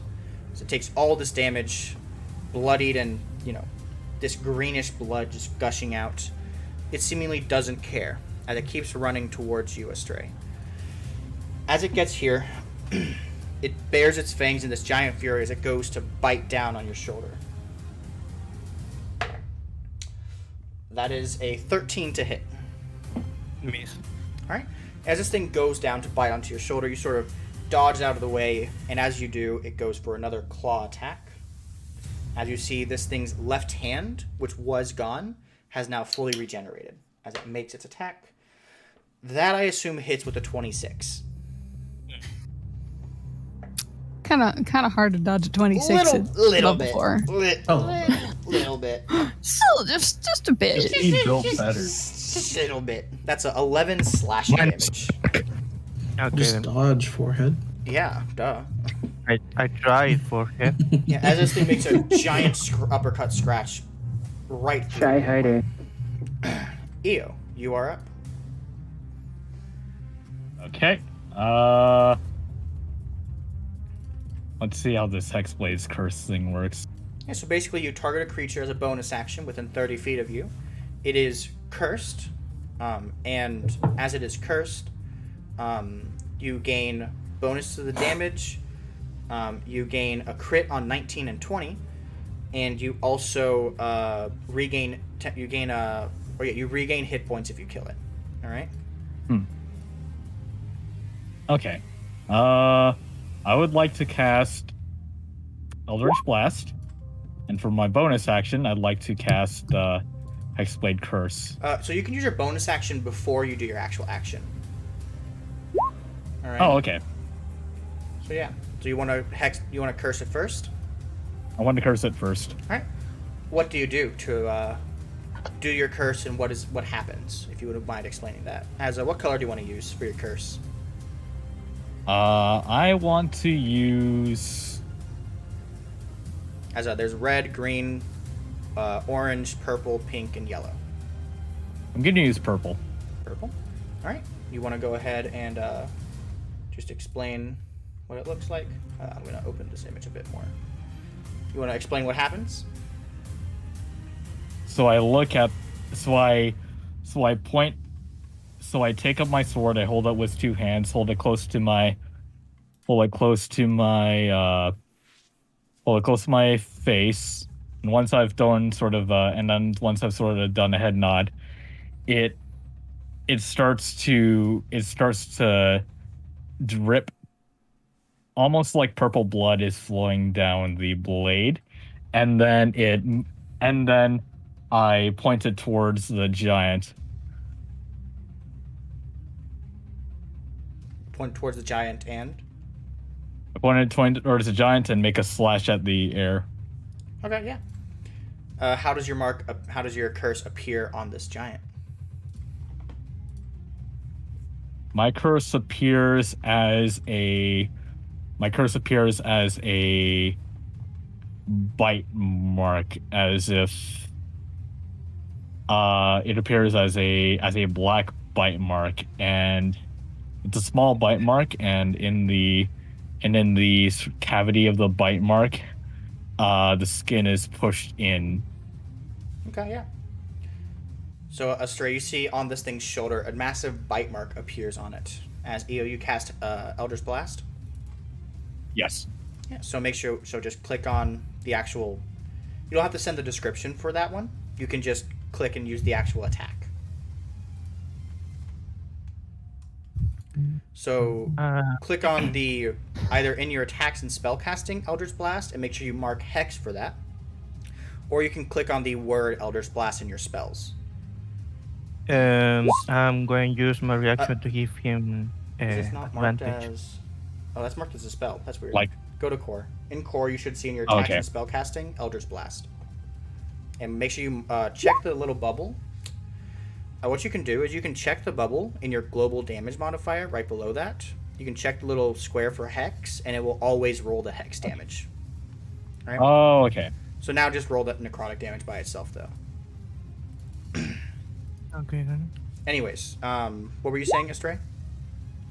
So it takes all this damage, bloodied, and, this greenish blood just gushing out. It seemingly doesn't care, as it keeps running towards you, Astray. As it gets here, it bares its fangs in this giant fury as it goes to bite down on your shoulder. That is a 13 to hit. Miss. All right. As this thing goes down to bite onto your shoulder, you sort of dodge out of the way, and as you do, it goes for another claw attack. As you see, this thing's left hand, which was gone, has now fully regenerated as it makes its attack. That, I assume, hits with a 26. Kind of hard to dodge a 26 at Little level bit. 4. Little bit. Still, just a bit. He built better. Just a little bit. That's a 11 slashing damage. Okay, Just then. dodge, forehead. Yeah, duh. I tried for it. Yeah, as this thing makes a giant uppercut scratch right through. Shy hider. Eo, you are up. Okay. Let's see how this Hexblade's curse thing works. Yeah, so basically you target a creature as a bonus action within 30 feet of you. It is cursed, and as it is cursed, you gain bonus to the damage. You gain a crit on 19 and 20. and you also regain you regain hit points if you kill it. All right. Okay. I would like to cast Eldritch Blast, and for my bonus action, I'd like to cast Hexblade Curse. So you can use your bonus action before you do your actual action. All right. Oh, okay. So yeah. So you want to curse it first? I want to curse it first. All right. What do you do to do your curse, and what happens? If you wouldn't mind explaining that. What color do you want to use for your curse? I want to use. There's red, green, orange, purple, pink, and yellow. I'm gonna use purple. Purple. All right. You want to go ahead and just explain what it looks like? I'm gonna open this image a bit more. You want to explain what happens? So I look at. So I point. So I take up my sword. I hold it with two hands. Hold it close to my face. And once I've done once I've sort of done a head nod, it starts to drip, almost like purple blood is flowing down the blade, and then I point it towards the giant. Point towards the giant and. I point towards the giant and make a slash at the air. Okay, yeah. How does your curse appear on this giant? My curse appears as a bite mark, as if it appears as a black bite mark, and it's a small bite mark, and in the cavity of the bite mark, the skin is pushed in. Okay, yeah. So, Astray, you see on this thing's shoulder, a massive bite mark appears on it. As Eo, you cast Eldritch Blast. Yes. Yeah. So just click on the actual. You don't have to send the description for that one. You can just click and use the actual attack. So click on the either in your attacks and spellcasting Eldritch Blast and make sure you mark Hex for that, or you can click on the word Eldritch Blast in your spells. I'm going to use my reaction to give him Is this not marked advantage. as? Oh, that's marked as a spell. That's weird. Like, go to core. In core, you should see in your attacks Okay. and spellcasting Eldritch Blast, and make sure you check the little bubble. What you can do is you can check the bubble in your global damage modifier right below that. You can check the little square for Hex, and it will always roll the Hex damage. Right? Oh, okay. So now just roll that necrotic damage by itself, though. Okay then. Anyways, what were you saying, Astray?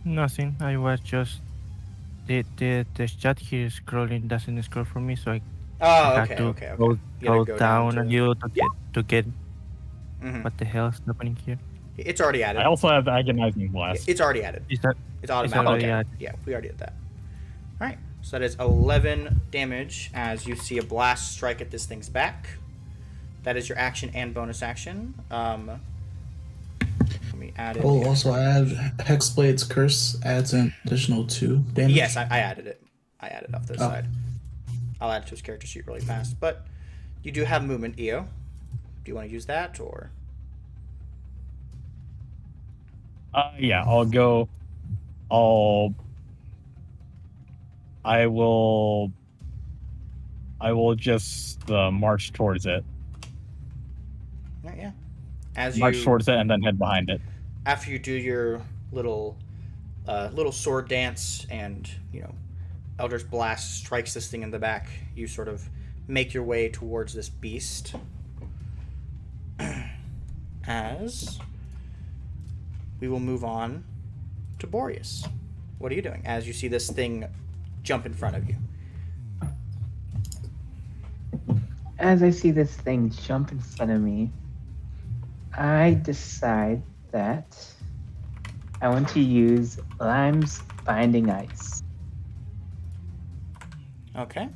Nothing. I was just the chat here scrolling doesn't scroll for me, so I Oh, had okay, to okay. go, You gotta go down a little to get Mhm. what the hell is happening here. It's already added. I also have Agonizing Blast. It's already added. Is that It's automatic. already Okay. added. Yeah, we already did that. All right. So that is 11 damage as you see a blast strike at this thing's back. That is your action and bonus action. Let me add it. Oh, also add Hexblade's Curse adds an additional 2 damage. Yes, I added it. I added it off this Oh. side. I'll add it to his character sheet really fast. But you do have movement, Eo. Do you want to use that or? Yeah, I will just march towards it. Yeah. As March you towards it and then head behind it. after you do your little sword dance and Eldritch Blast strikes this thing in the back, you sort of make your way towards this beast. As we will move on to Boreas. What are you doing as you see this thing jump in front of you? As I see this thing jump in front of me, I decide that I want to use Lime's Binding Ice. Okay.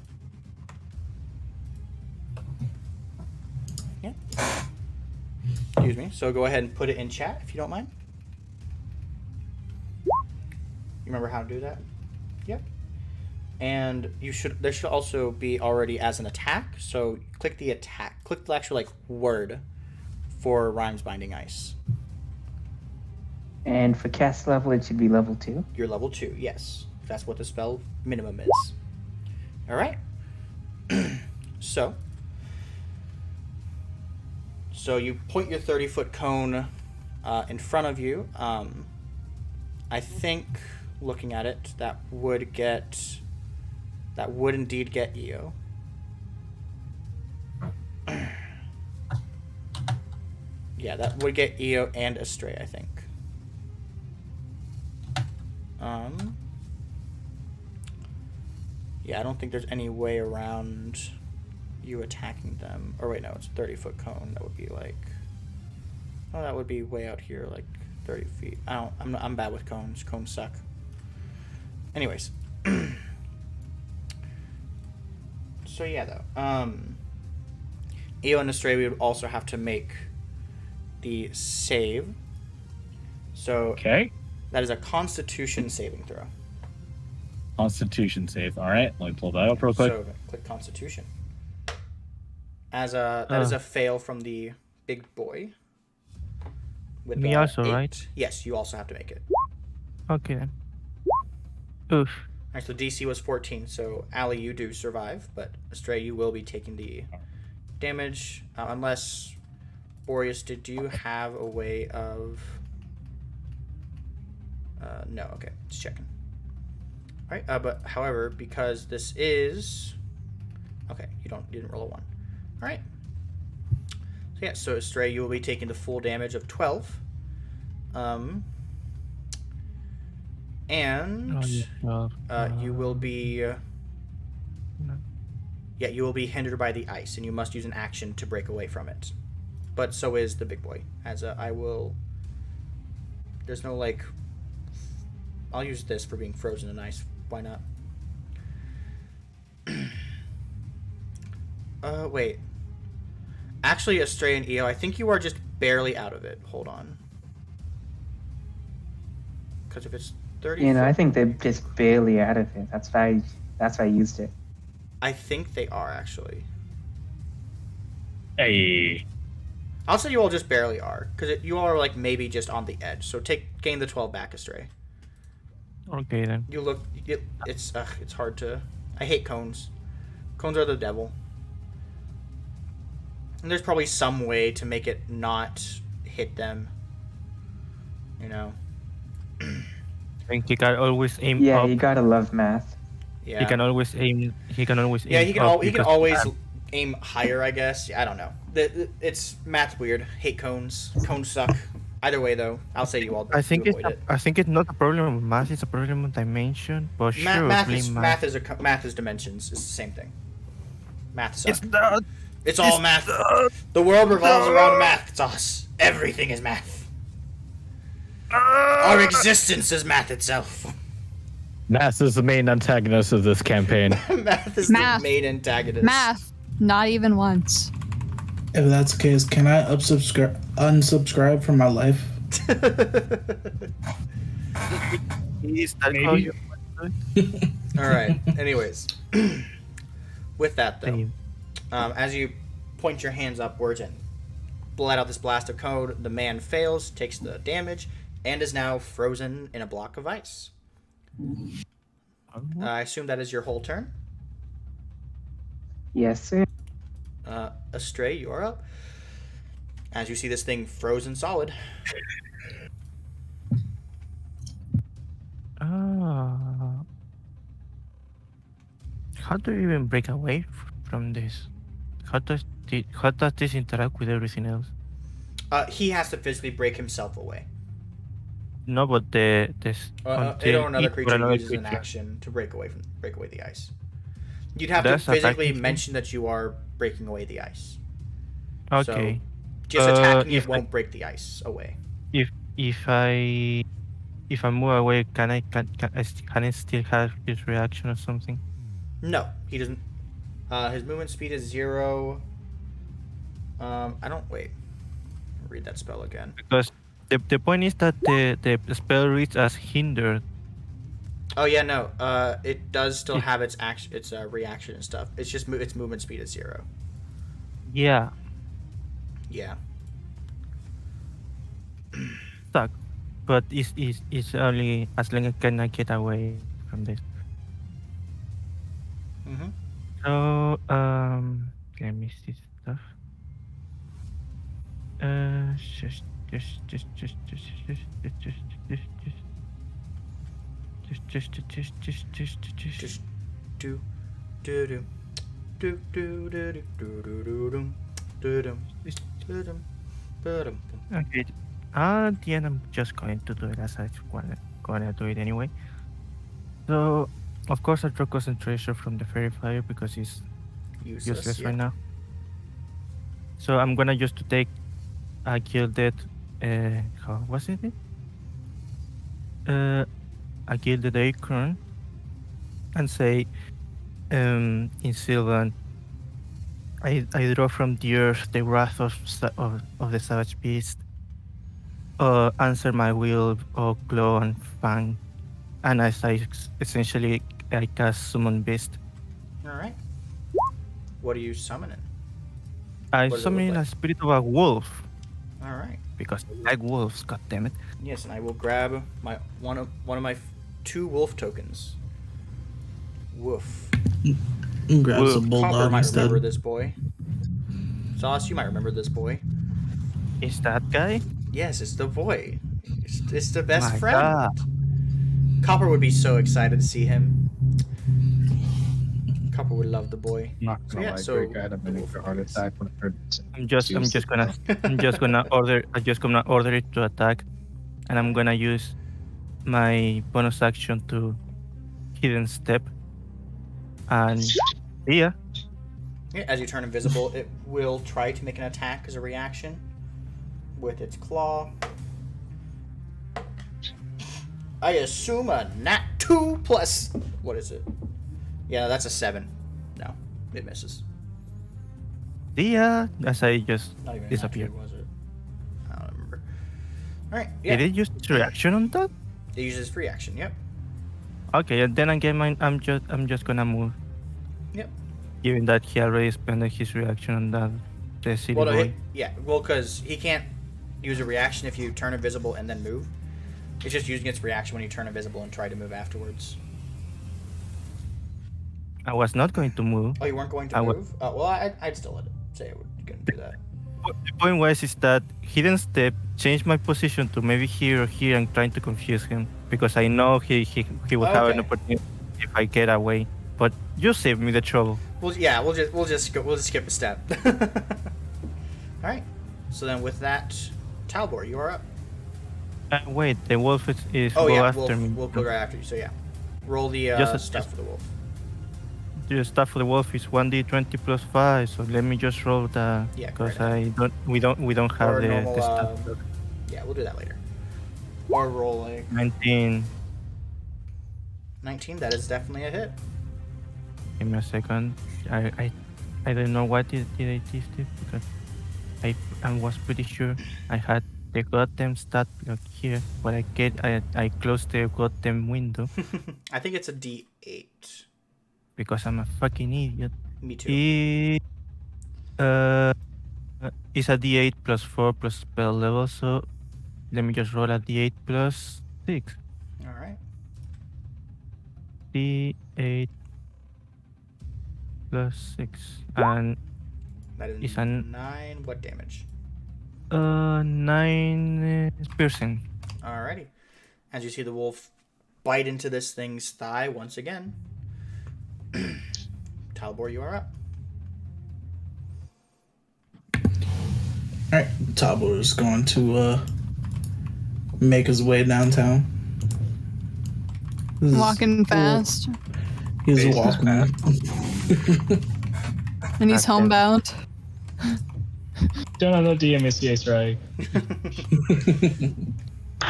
Excuse me. So go ahead and put it in chat if you don't mind. You remember how to do that? Yep. And there should also be already as an attack. So click the attack. Click the actual word for Rhymes Binding Ice. And for cast level, it should be level 2. You're level 2, yes. That's what the spell minimum is. All right. So you point your 30-foot cone in front of you. I think, looking at it, that would indeed get Io. Yeah, that would get Io and Astray, I think. Yeah, I don't think there's any way around you attacking them. Or wait, no, it's a 30-foot cone. That would be oh, that would be way out here, 30 feet. I'm bad with cones. Cones suck. Anyways. So yeah, though. Io and Astray, we would also have to make the save. So Okay. that is a Constitution saving throw. Constitution save. All right. Let me pull that up real quick. So click Constitution. That is a fail from the big boy. With Me also, 8. right? Yes, you also have to make it. Okay then. Oof. Alright, so DC was 14, so Allie, you do survive, but Astray, you will be taking the damage, unless, Boreas, did you have a way of... no, okay, just checking. Alright, but however, because this is... Okay, you didn't roll a 1. Alright. So yeah, so Astray, you will be taking the full damage of 12. And you will be you will be hindered by the ice, and you must use an action to break away from it. But so is the big boy. There's no I'll use this for being frozen in ice. Why not? Wait. Actually, Astray and Io, I think you are just barely out of it. Hold on. Because if it's 30 I think they're just barely out of it. That's why I used it. I think they are, actually. Hey. I'll say you all just barely are, because you all are maybe just on the edge. So gain the 12 back, Astray. Okay then. You look, it's hard to. I hate cones. Cones are the devil. And there's probably some way to make it not hit them. I think he can always aim Yeah, up. you gotta love math. Yeah. He can always aim. Yeah, he can up he can because- always aim higher, I guess. I don't know. It's math's weird. Hate cones. Cones suck. Either way, though, I'll say you all. I think avoid it. I think it's not a problem with math. It's a problem with dimension. But sure, Math blame math is dimensions. It's the same thing. Math sucks. It's not. It's all math. The world revolves around math. It's us. Everything is math. Our existence is math itself. Math is the main antagonist of this campaign. Math is Math. the main antagonist. Math. Not even once. If that's the case, can I unsubscribe from my life? Is that Maybe. how you- All right. Anyways, with that though, Same. as you point your hands upwards and let out this blast of code, the man fails, takes the damage, and is now frozen in a block of ice. I assume that is your whole turn. Yes, sir. Astray, you are up. As you see this thing frozen solid. How do you even break away from this? How does this interact with everything else? He has to physically break himself away. No, but this It or another creature uses an action to break away the ice. You'd have That's to physically attacking mention that you are breaking away the ice. Okay. Just attacking it if won't break the ice away. If I move away, can I still have his reaction or something? No, he doesn't. His movement speed is 0. I don't wait. read that spell again. Because the point is that the spell reads as hindered. Oh yeah, no. It does still have its action, its reaction and stuff. It's just its movement speed is 0. Yeah, Yeah. stuck. But it's only as long as can I get away from this. Mm-hmm. So let me see stuff. Just Just do do do do do do do do do do do do do. Okay. At the end, I'm just going to do it as I gonna do it anyway. So, of course, I draw concentration from the fairy fire because it's useless Yeah. right now. So I'm gonna just to take a gilded. How was it? A gilded acorn, and say, in Sylvan, I draw from the earth the wrath of the savage beast. Answer my will of claw and fang, and as essentially I cast summon beast. All right. What are you summoning? I What does it look summon like? a spirit of a wolf All right. because I like wolves. God damn it! Yes, and I will grab my one of my 2 wolf tokens. Woof. Grab Whoa. some Copper bulldog might instead. remember this boy. Sauce, you might remember this boy. Is that guy? Yes, it's the boy. It's the best My friend. God. Copper would be so excited to see him. Copper would love the boy. I'm not So, gonna yeah, lie, so Greg, I had a the mini wolf heart is- attack when I heard this. I'm just gonna order it to attack, and I'm gonna use my bonus action to hidden step. And yeah, Yeah, as you turn invisible, it will try to make an attack as a reaction with its claw. I assume a nat 2 plus. What is it? Yeah, that's a 7. No, it misses. yeah, as I just Not even a nat disappear. 2, was it? I don't remember. All right. Yeah. Did it use its reaction on that? It uses reaction. Yep. Okay, and then again, I'm just gonna move. Yep. Given that he already spent his reaction on that, the silly Well, no, boy. yeah. Well, because he can't use a reaction if you turn invisible and then move. It's just using its reaction when you turn invisible and try to move afterwards. I was not going to move. Oh, you weren't going to I would- move? Well, I'd still let it say it couldn't do that. The point was is that hidden step changed my position to maybe here or here and trying to confuse him because I know he will have an Okay. opportunity if I get away. But you saved me the trouble. Well, yeah, we'll just skip a step. All right. So then, with that, Talbor, you are up. Wait, the wolf is Oh go yeah, after me. we'll go right after you. So yeah, roll the stuff for the wolf. The stuff for the wolf is 1d20 plus 5. So let me just roll the Yeah, because right. we don't have Or the, normal, the stuff. Yeah, we'll do that later. Or roll a 19. 19. That is definitely a hit. Give me a second. I don't know what did I this because I was pretty sure I had the goddamn stat block here, but I closed the goddamn window I think it's a D8. because I'm a fucking idiot. Me too. It's a D8 plus 4 plus spell level, so let me just roll a D8 plus 6. All right. D8 plus 6. And That is It's an- 9. What damage? 9%. Alrighty. As you see the wolf bite into this thing's thigh once again. Talbor, you are up. All right, Tabo is going to make his way downtown. This is- Walking fast, He's Face walking. and he's Okay. homebound. Don't know the DM is yes, right?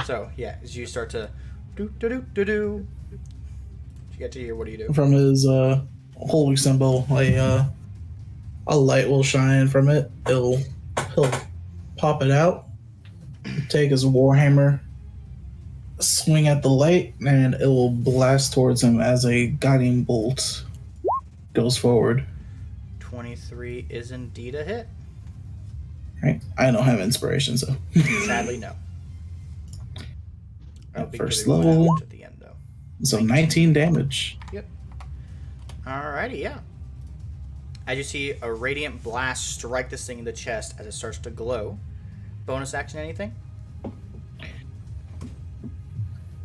So yeah, as you start to do do do do do, you get to hear what do you do? From his holy symbol, a light will shine from it. He'll pop it out take his warhammer, swing at the light, and it will blast towards him as a guiding bolt goes forward. 23 is indeed a hit. Right? I don't have inspiration, so Sadly, no. I'll At be first giving one level. out at the end, though. so 19 damage. Yep. Alrighty, yeah. As you see a radiant blast strike this thing in the chest as it starts to glow. Bonus action, anything?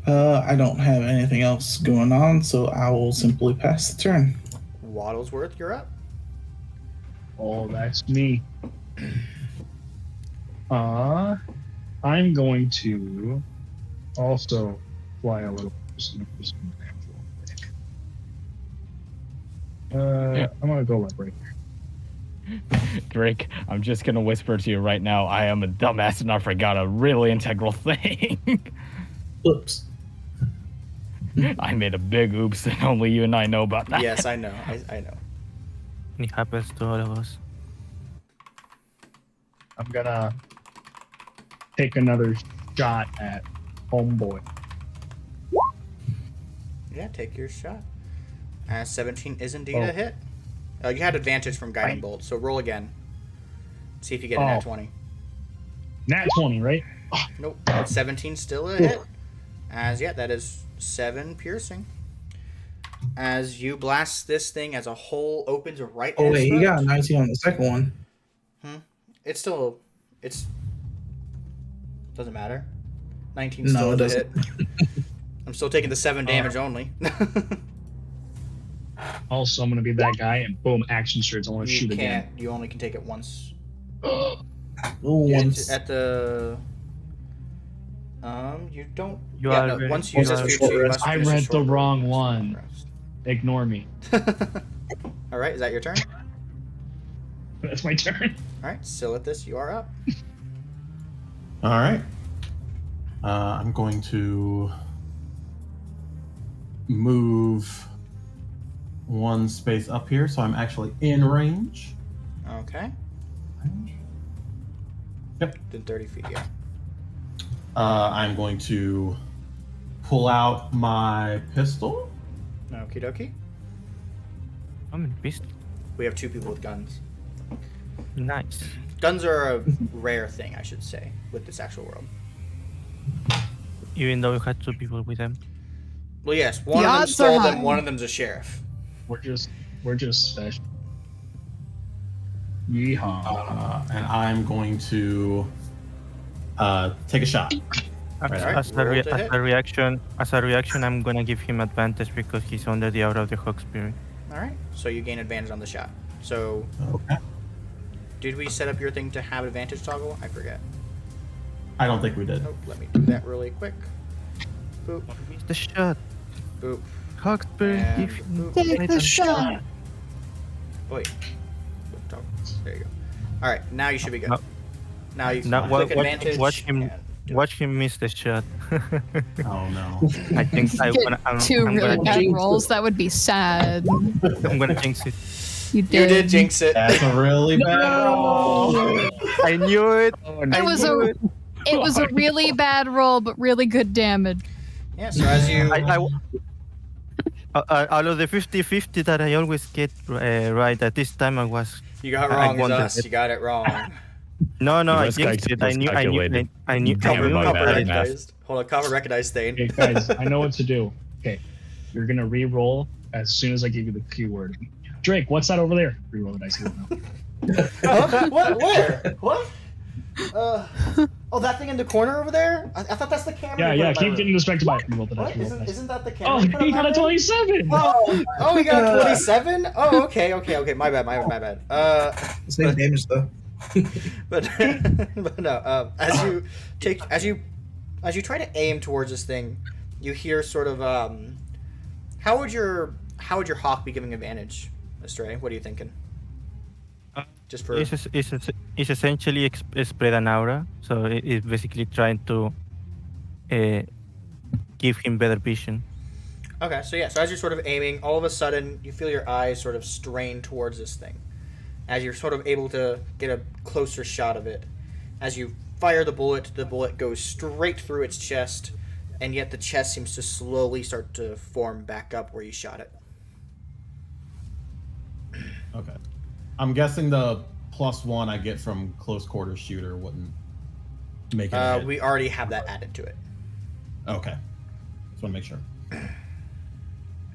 I don't have anything else going on, so I will simply pass the turn. Waddlesworth, you're up. Oh, that's me. I'm going to also fly a little. I'm gonna go right here. Drake, I'm just gonna whisper to you right now. I am a dumbass and I forgot a really integral thing. Oops. I made a big oops, and only you and I know about that. Yes, I know. I know. It happens to all of us. I'm gonna take another shot at homeboy. Yeah, take your shot. 17 is indeed a hit. You had advantage from guiding bolt, so roll again. See if you get a nat 20. Nat 20, right? Nope. 17 still a hit. That is 7 piercing. As you blast this thing as a hole opens right in Oh, its wait, he throat. got a 19 on the second one. It's doesn't matter. 19 No, still it is a hit. doesn't. I'm still taking the 7 damage only. Also, I'm gonna be that guy, and boom, action surge. I want to You shoot can't. again. You only can take it once. Oh, once. At the. You don't. You yeah, are no, very- once you use you this are for short your 2, you rest. must I finish a read the short wrong rest. one. Ignore me. All right, is that your turn? That's my turn. All right, still at this, you are up. All right. I'm going to move one space up here, so I'm actually in range. Okay. Yep. Then 30 feet, yeah. I'm going to pull out my pistol. Okie dokie. I'm in pistol. We have 2 people with guns. Nice. Guns are a rare thing, I should say, with this actual world. Even though you had 2 people with them. Well, yes, one The of them odds are stole them, high. one of them's a sheriff. We're just special. Yeehaw. And I'm going to take a shot. As, Alright, as, a roll rea- to hit. as a reaction, I'm gonna give him advantage because he's under the aura of the Hawk Spirit. All right, so you gain advantage on the shot. So, Okay. did we set up your thing to have advantage toggle? I forget. I don't think we did. Nope, let me do that really quick. Boop, Miss the shot. boop. Hawk Spirit, And give boop. Take the shot. Wait. Boop, toggle. There you go. All right, now you should be good. No. Now you Now, click watch advantage. him. and do it. Watch him miss the shot. Oh no. I think I'm Get 2 really gonna, bad jinx rolls. it. That would be sad. I'm gonna jinx it. You You did. did jinx it. That's a really bad roll. I knew it. It was a really bad roll, but really good damage. Yeah, so as you. Out of the 50-50 that I always get right, at this time I was. You got I wrong as won us. that. You got it wrong. No, I This jinxed guy it. I was knew. calculated. I knew. Damn, I knew my how bad. bad it was. recognized. Hold on, cover recognized Thane. Okay, guys, I know what to do. Okay, you're gonna re-roll as soon as I give you the keyword. Drake, what's that over there? Re-roll the dice. Huh? What? Where? What? Oh, that thing in the corner over there? I thought that's the camera. Yeah, you put yeah. in my Keep room. getting distracted by it. Re-roll the dice. What? Re-roll the dice. Isn't that the camera? Oh, you put in he my got a room? 27. Oh, he got a 27? Oh, okay. My bad. Same damage though. But but no. As you try to aim towards this thing, you hear sort of how would your hawk be giving advantage, Astray? What are you thinking? Just for It's essentially spread an aura, so it's basically trying to give him better vision. okay. So yeah. So as you're sort of aiming, all of a sudden you feel your eyes sort of strain towards this thing. As you're sort of able to get a closer shot of it, as you fire the bullet goes straight through its chest, and yet the chest seems to slowly start to form back up where you shot it. Okay. I'm guessing the +1 I get from close quarter shooter wouldn't make it. A hit. We already have that added to it. Okay. Just want to make sure.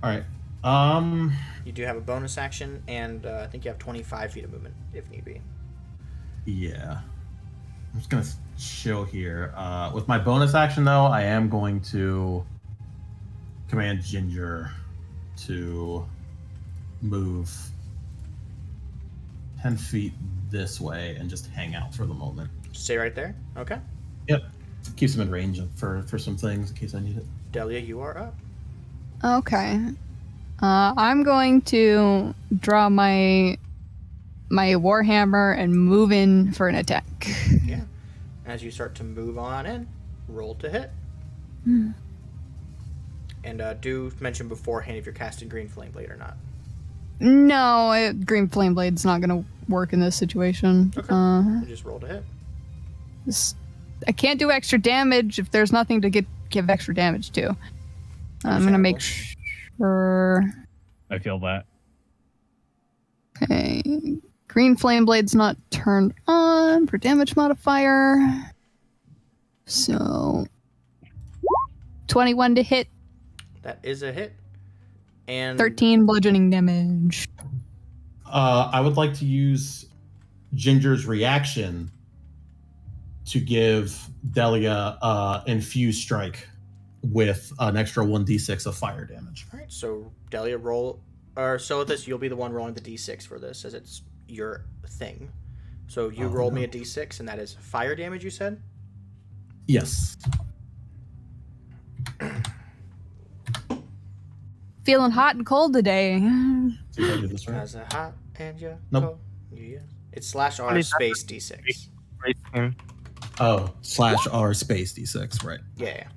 All right. You do have a bonus action, and I think you have 25 feet of movement if need be. Yeah. I'm just gonna chill here. With my bonus action, though, I am going to command Ginger to move 10 feet this way and just hang out for the moment. Stay right there. Okay. Yep. Keeps him in range for some things in case I need it. Delia, you are up. Okay. I'm going to draw my warhammer and move in for an attack. Yeah. As you start to move on in, roll to hit. And do mention beforehand if you're casting Green Flame Blade or not. No, Green Flame Blade's not going to work in this situation. Okay. You just roll to hit. I can't do extra damage if there's nothing to give extra damage to. I'm going to make sure. I feel that. Okay. Green Flame Blade's not turned on for damage modifier. So 21 to hit. That is a hit. And 13 bludgeoning damage. I would like to use Ginger's reaction to give Delia infused strike with an extra 1d6 of fire damage. All right, so Delia roll, or Silithus, you'll be the one rolling the d6 for this, as it's your thing. So you roll me a d6, and that is fire damage, you said? Yes. Feeling hot and cold today. See if I do this right. As a hot and you Nope. cold. Yeah. It's /R space d6. Right him. Oh, /R space d6, right. Yeah.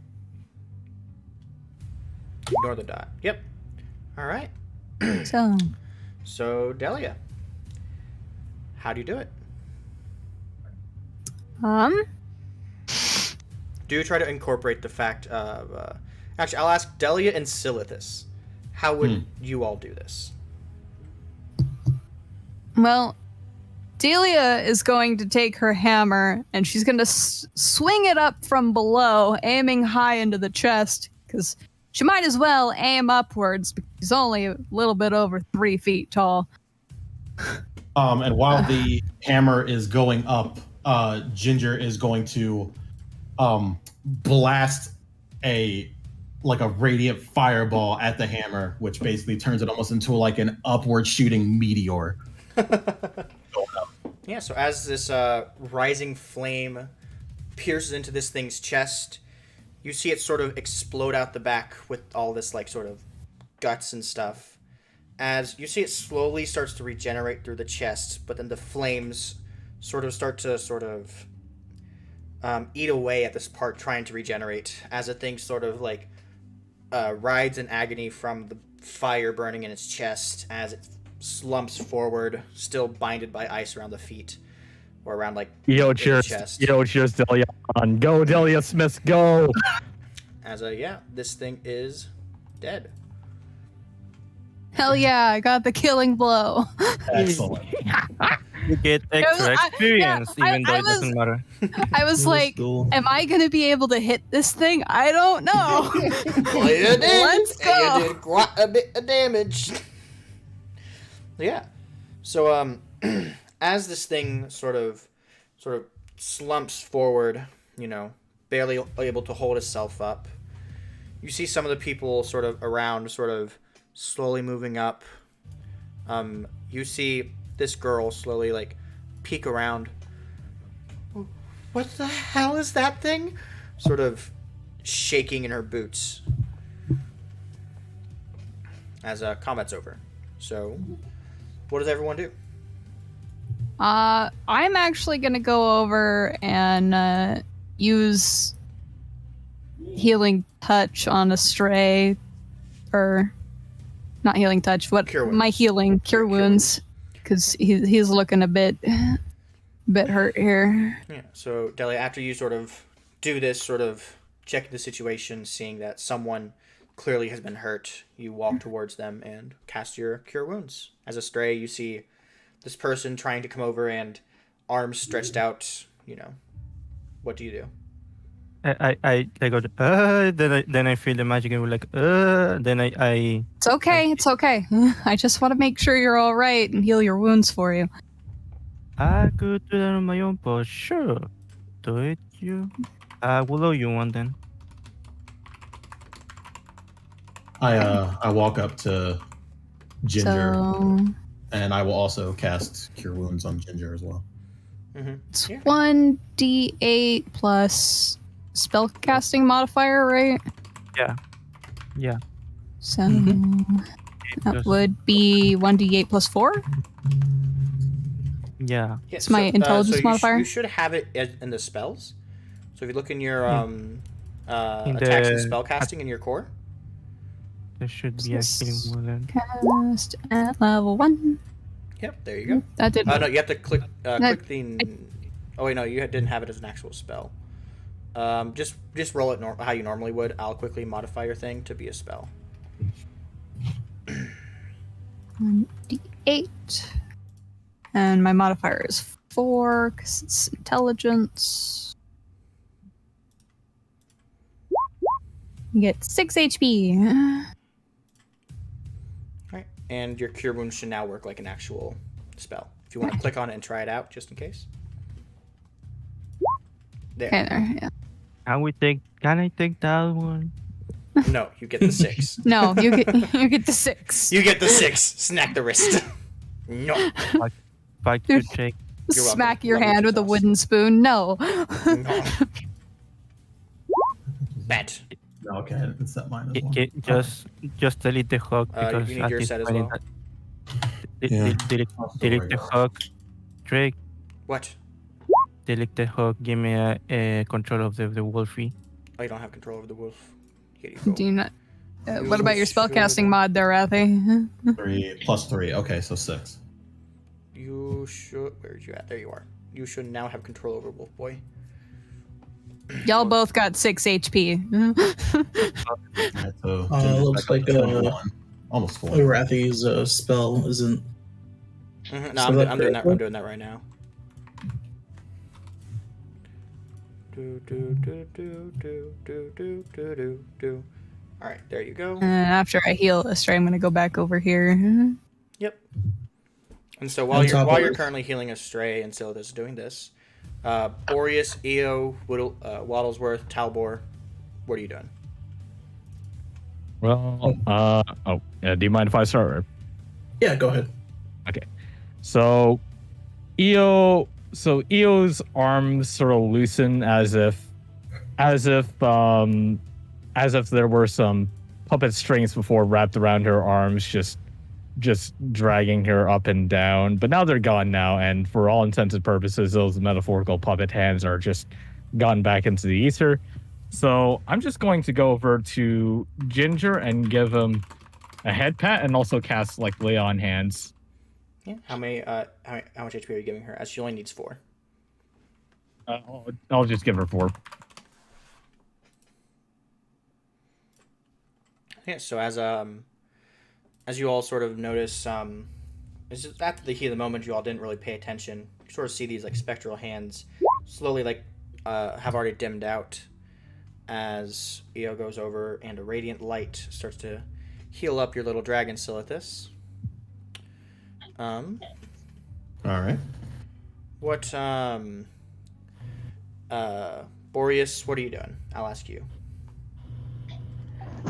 Ignore the dot. Yep. All right. So Delia, how do you do it? Do try to incorporate the fact of. Actually, I'll ask Delia and Silithus. How would you all do this? Well, Delia is going to take her hammer and she's going to swing it up from below, aiming high into the chest, because she might as well aim upwards because she's only a little bit over 3 feet tall. And while the hammer is going up, Ginger is going to blast a radiant fireball at the hammer, which basically turns it almost into like an upward shooting meteor. Yeah, so as this rising flame pierces into this thing's chest, you see it sort of explode out the back with all this like sort of guts and stuff. As you see it slowly starts to regenerate through the chest, but then the flames sort of start to eat away at this part trying to regenerate as the thing sort of like rides in agony from the fire burning in its chest as it slumps forward, still binded by ice around the feet or around like Yo, the cheers. chest. Yo, cheers, Delia. On. Go, Delia Smith, go. As this thing is dead. Hell yeah, I got the killing blow. Excellent. You get extra experience, I even though it doesn't matter. I was like, am I going to be able to hit this thing? I don't know. Well, you did. Let's go. You did quite a bit of damage. Yeah. So as this thing sort of slumps forward, barely able to hold itself up, you see some of the people sort of around slowly moving up. You see this girl slowly peek around. What the hell is that thing? Sort of shaking in her boots. As combat's over. So, what does everyone do? I'm actually gonna go over and use healing touch on a stray, or not healing touch. What Cure wounds. my healing cure wounds, because he's looking a bit bit hurt here. Yeah. So Delia, after you sort of do this, sort of check the situation, seeing that someone clearly has been hurt, you walk towards them and cast your Cure Wounds. As a stray, you see this person trying to come over and arms stretched out. What do you do? I go, then I feel the magic and we're like, then I It's okay. It's okay. I just want to make sure you're all right and heal your wounds for you. I could do that on my own, but sure. Do it, you. I will owe you one then. I walk up to Ginger, So and I will also cast Cure Wounds on Ginger as well. Mm-hmm. it's 1d8 plus spellcasting modifier, right? Yeah. So that Plus- would be 1d8 plus 4. Yeah. It's my intelligence modifier. You should have it in the spells. So if you look in your In attacks and the- spellcasting in your core. There should be a healing word. Cast at level 1. Yep, there you go. That did. No, you have to click No, click the. Oh wait, no, you didn't have it as an actual spell. Just roll it how you normally would. I'll quickly modify your thing to be a spell. 1d8. And my modifier is 4 because it's intelligence. You get 6 HP. All right, and your Cure Wounds should now work like an actual spell. If you want to click on it and try it out, just in case. There. Okay, there. Yeah. Can I take that one? No, you get the 6. No, you get the 6. You get the 6. Snack the wrist. No. Fuck you, Jake. You're welcome. Smack your Let me hand do with a this. wooden spoon. No. No. Bad. No, okay, I didn't set mine as well. Just delete the hook because you need at your this set as point well. Yeah. Delete I'll still the worry about it. hook. Drake, What? delete the hook. Give me a control of the wolfie. Oh, you don't have control over the wolf. Here you go. Do you not? What about your spellcasting mod there, Rathi? 3 plus 3. Okay, so 6. You should. Where's you at? There you are. You should now have control over Wolf Boy. Y'all both got 6 HP. Alright, so Looks back up like, to 21. Almost 4. Rathy's spell isn't. No, So I'm that doing that. I'm critical? doing that right now. Do. All right, there you go. And after I heal Astray, I'm gonna go back over here. Yep. And so On while top of you're it. currently healing Astray and Silith is doing this, Boreas, Eo, Wattlesworth, Talbor, what are you doing? Well, do you mind if I start? Yeah, go ahead. So, Eo's arms sort of loosen as if there were some puppet strings before wrapped around her arms, just dragging her up and down. But now they're gone now, and for all intents and purposes, those metaphorical puppet hands are just gone back into the ether. So I'm just going to go over to Ginger and give him a head pat and also cast like lay on hands. Yeah. How much HP are you giving her? As she only needs 4. I'll just give her 4. Yeah. So as you all sort of notice, it's just after the heat of the moment, you all didn't really pay attention. You sort of see these like spectral hands slowly have already dimmed out as Eo goes over and a radiant light starts to heal up your little dragon Silithus. All right. What Boreas, what are you doing? I'll ask you.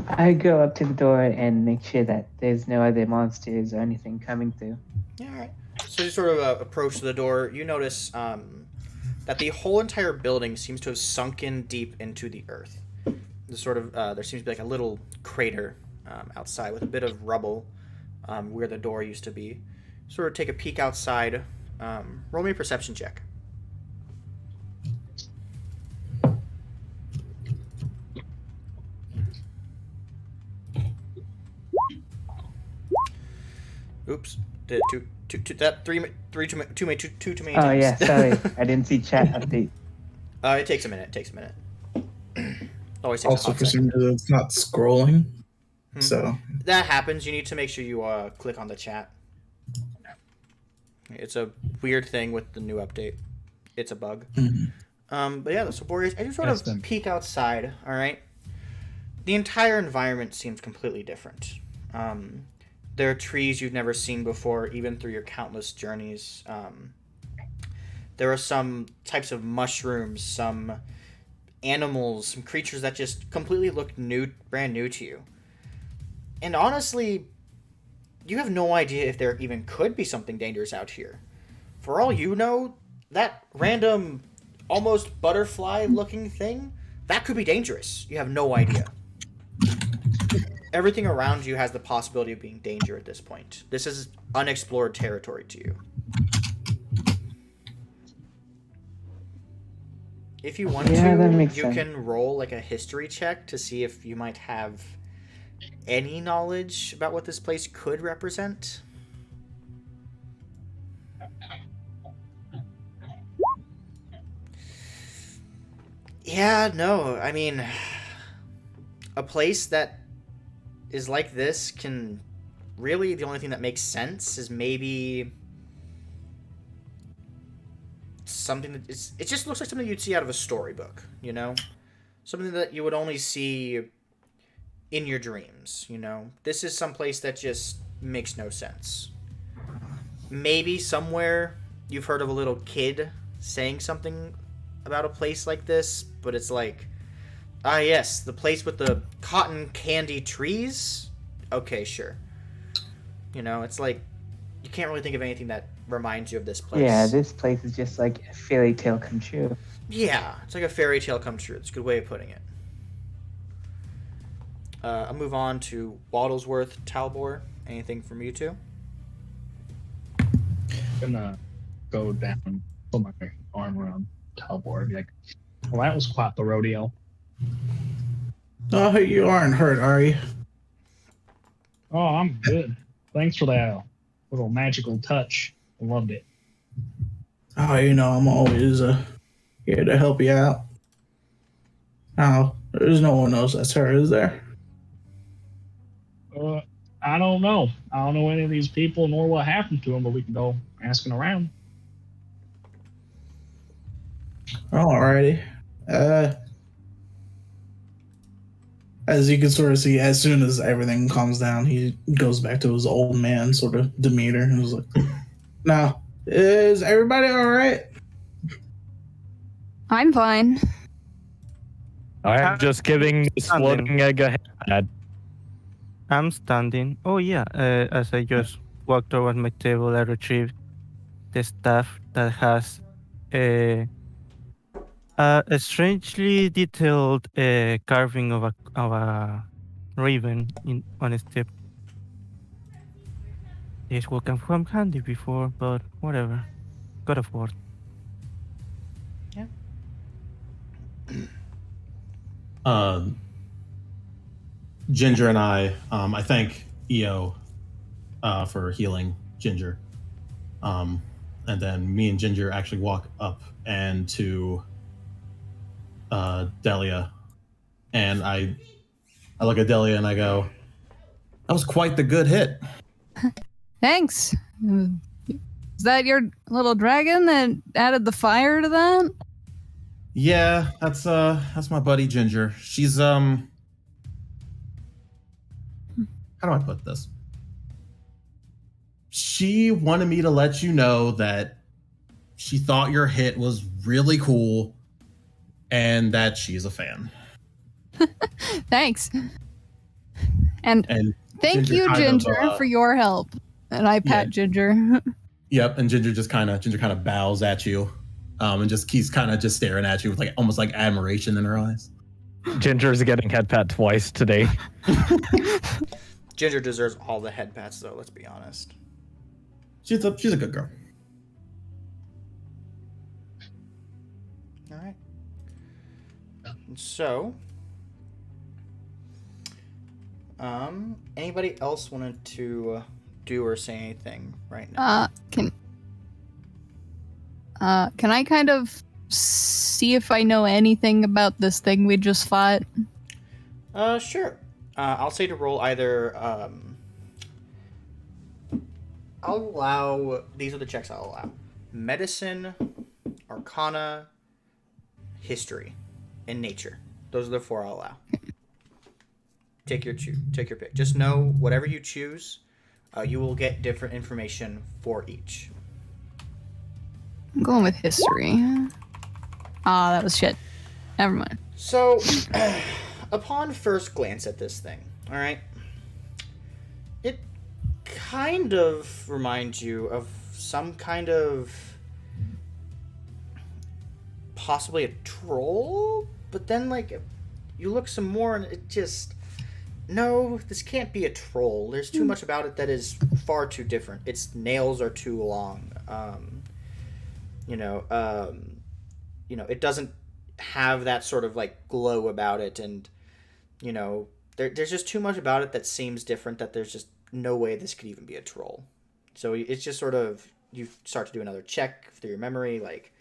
I go up to the door and make sure that there's no other monsters or anything coming through. Yeah, all right. So you sort of approach the door. You notice that the whole entire building seems to have sunken deep into the earth. There seems to be like a little crater outside with a bit of rubble where the door used to be. Sort of take a peek outside. Roll me a perception check. Oops. Did it Too many Oh times. yeah, sorry, I didn't see chat update. It takes a minute. Always takes Also, a hot for some second. reason, it's not scrolling. So, That happens. You need to make sure you click on the chat. It's a weird thing with the new update. It's a bug. But yeah, so Boreas, I just sort of peek outside. All right. The entire environment seems completely different. There are trees you've never seen before, even through your countless journeys. There are some types of mushrooms, some animals, some creatures that just completely look brand new to you. And honestly, you have no idea if there even could be something dangerous out here. For all you know, that random, almost butterfly-looking thing, that could be dangerous. You have no idea. Everything around you has the possibility of being danger at this point. This is unexplored territory to you. If you want Yeah, that to, makes you sense. can roll like a history check to see if you might have any knowledge about what this place could represent. Yeah, no, I mean, a place that is like this can really, the only thing that makes sense is maybe something that it just looks like something you'd see out of a storybook, you know? Something that you would only see in your dreams, you know? This is some place that just makes no sense. Maybe somewhere you've heard of a little kid saying something about a place like this, but it's like, ah, yes, the place with the cotton candy trees? Okay, sure. You know, it's like, you can't really think of anything that reminds you of this place. Yeah, this place is just like a fairy tale come true. Yeah, it's like a fairy tale come true. It's a good way of putting it. I'll move on to Waddlesworth, Talbor. Anything from you two? Gonna go down, put my arm around Talbor and be like, well, that was quite the rodeo. oh, you aren't hurt, are you? Oh, I'm good. Thanks for that little magical touch. I loved it. Oh, I'm always here to help you out. Oh, there's no one else that's hurt, is there? I don't know. I don't know any of these people nor what happened to them, but we can go asking around. Alrighty. As you can sort of see, as soon as everything calms down, he goes back to his old man sort of demeanor and was like, now, is everybody alright? I'm fine. I'm just giving this floating egg a head. I'm standing. Oh yeah. As I just walked towards my table, I retrieved the staff that has a strangely detailed carving of a raven on its tip. This will come from handy before, but whatever. Got afford. Ginger and I thank EO for healing Ginger. And then me and Ginger actually walk up and to Delia. And I look at Delia and I go, that was quite the good hit. Thanks. Is that your little dragon that added the fire to that? Yeah, that's my buddy Ginger. She's how do I put this? She wanted me to let you know that she thought your hit was really cool and that she's a fan. Thanks. And thank Ginger you, kind Ginger, of, for your help. And I pat Ginger. Yep, and Ginger kind of bows at you, and just keeps kind of just staring at you with like almost like admiration in her eyes. Ginger's getting head pat twice today. Ginger deserves all the head pats, though. Let's be honest. She's a good girl. All right. So, anybody else wanted to do or say anything right now. Can I kind of see if I know anything about this thing we just fought? Sure. I'll say to roll either. I'll allow. These are the checks I'll allow: medicine, arcana, history, and nature. Those are the 4 I'll allow. Take your pick. Just know whatever you choose, you will get different information for each. I'm going with history. Ah, that was shit. Never mind. So, upon first glance at this thing, all right, it kind of reminds you of some kind of possibly a troll, but then like you look some more and it just no, this can't be a troll. There's too much about it that is far too different. Its nails are too long. It doesn't have that sort of like glow about it, and there's just too much about it that seems different that there's just no way this could even be a troll. So it's just sort of, you start to do another check through your memory, like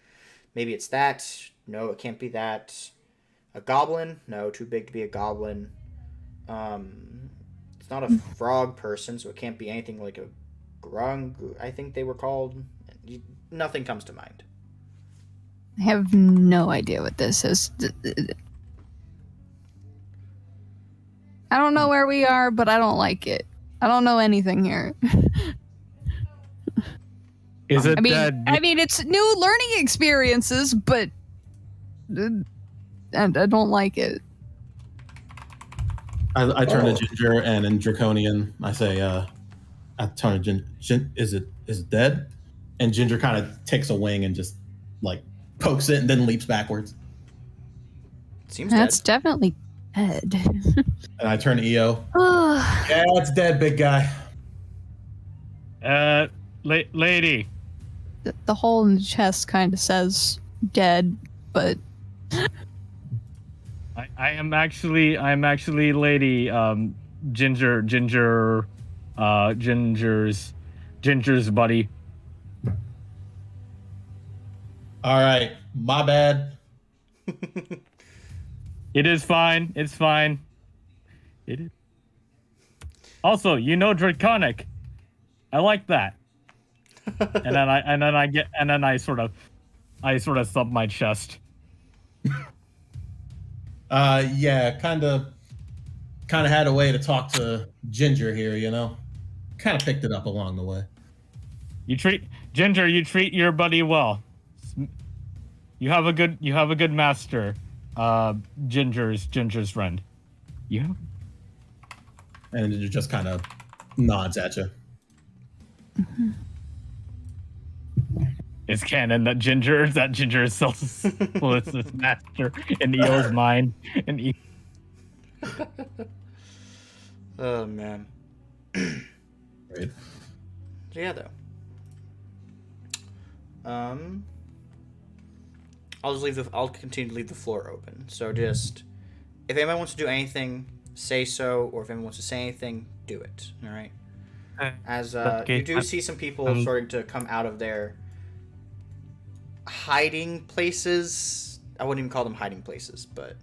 maybe it's that. No, it can't be that. A goblin? No, too big to be a goblin. It's not a frog person, so it can't be anything like a grung, I think they were called. Nothing comes to mind. I have no idea what this is. I don't know where we are, but I don't like it. I don't know anything here. Is it? I mean, it's new learning experiences, but and I don't like it. I turn to Ginger, and in Draconian, I say, I turn to is it dead? And Ginger kind of takes a wing and just like pokes it and then leaps backwards. Seems That's dead. definitely dead. And I turn to EO. Yeah, it's dead, big guy. Lady. The hole in the chest kind of says dead, but I'm actually Lady Ginger's buddy. All right, my bad. It is fine. It's fine. It is. Also, Draconic. I like that. and then I sort of thump my chest. Yeah, kind of had a way to talk to Ginger here, Kind of picked it up along the way. You treat your buddy well. You have a good master, Ginger's friend. Yeah. And it just kind of nods at you. Mm-hmm. It's canon that Ginger is Solstice's master in Eo's mind. And Oh man. Right. So yeah, though. I'll continue to leave the floor open. So just, if anyone wants to do anything, say so, or if anyone wants to say anything, do it. All right. As Okay, you do see some people starting to come out of their hiding places. I wouldn't even call them hiding places, but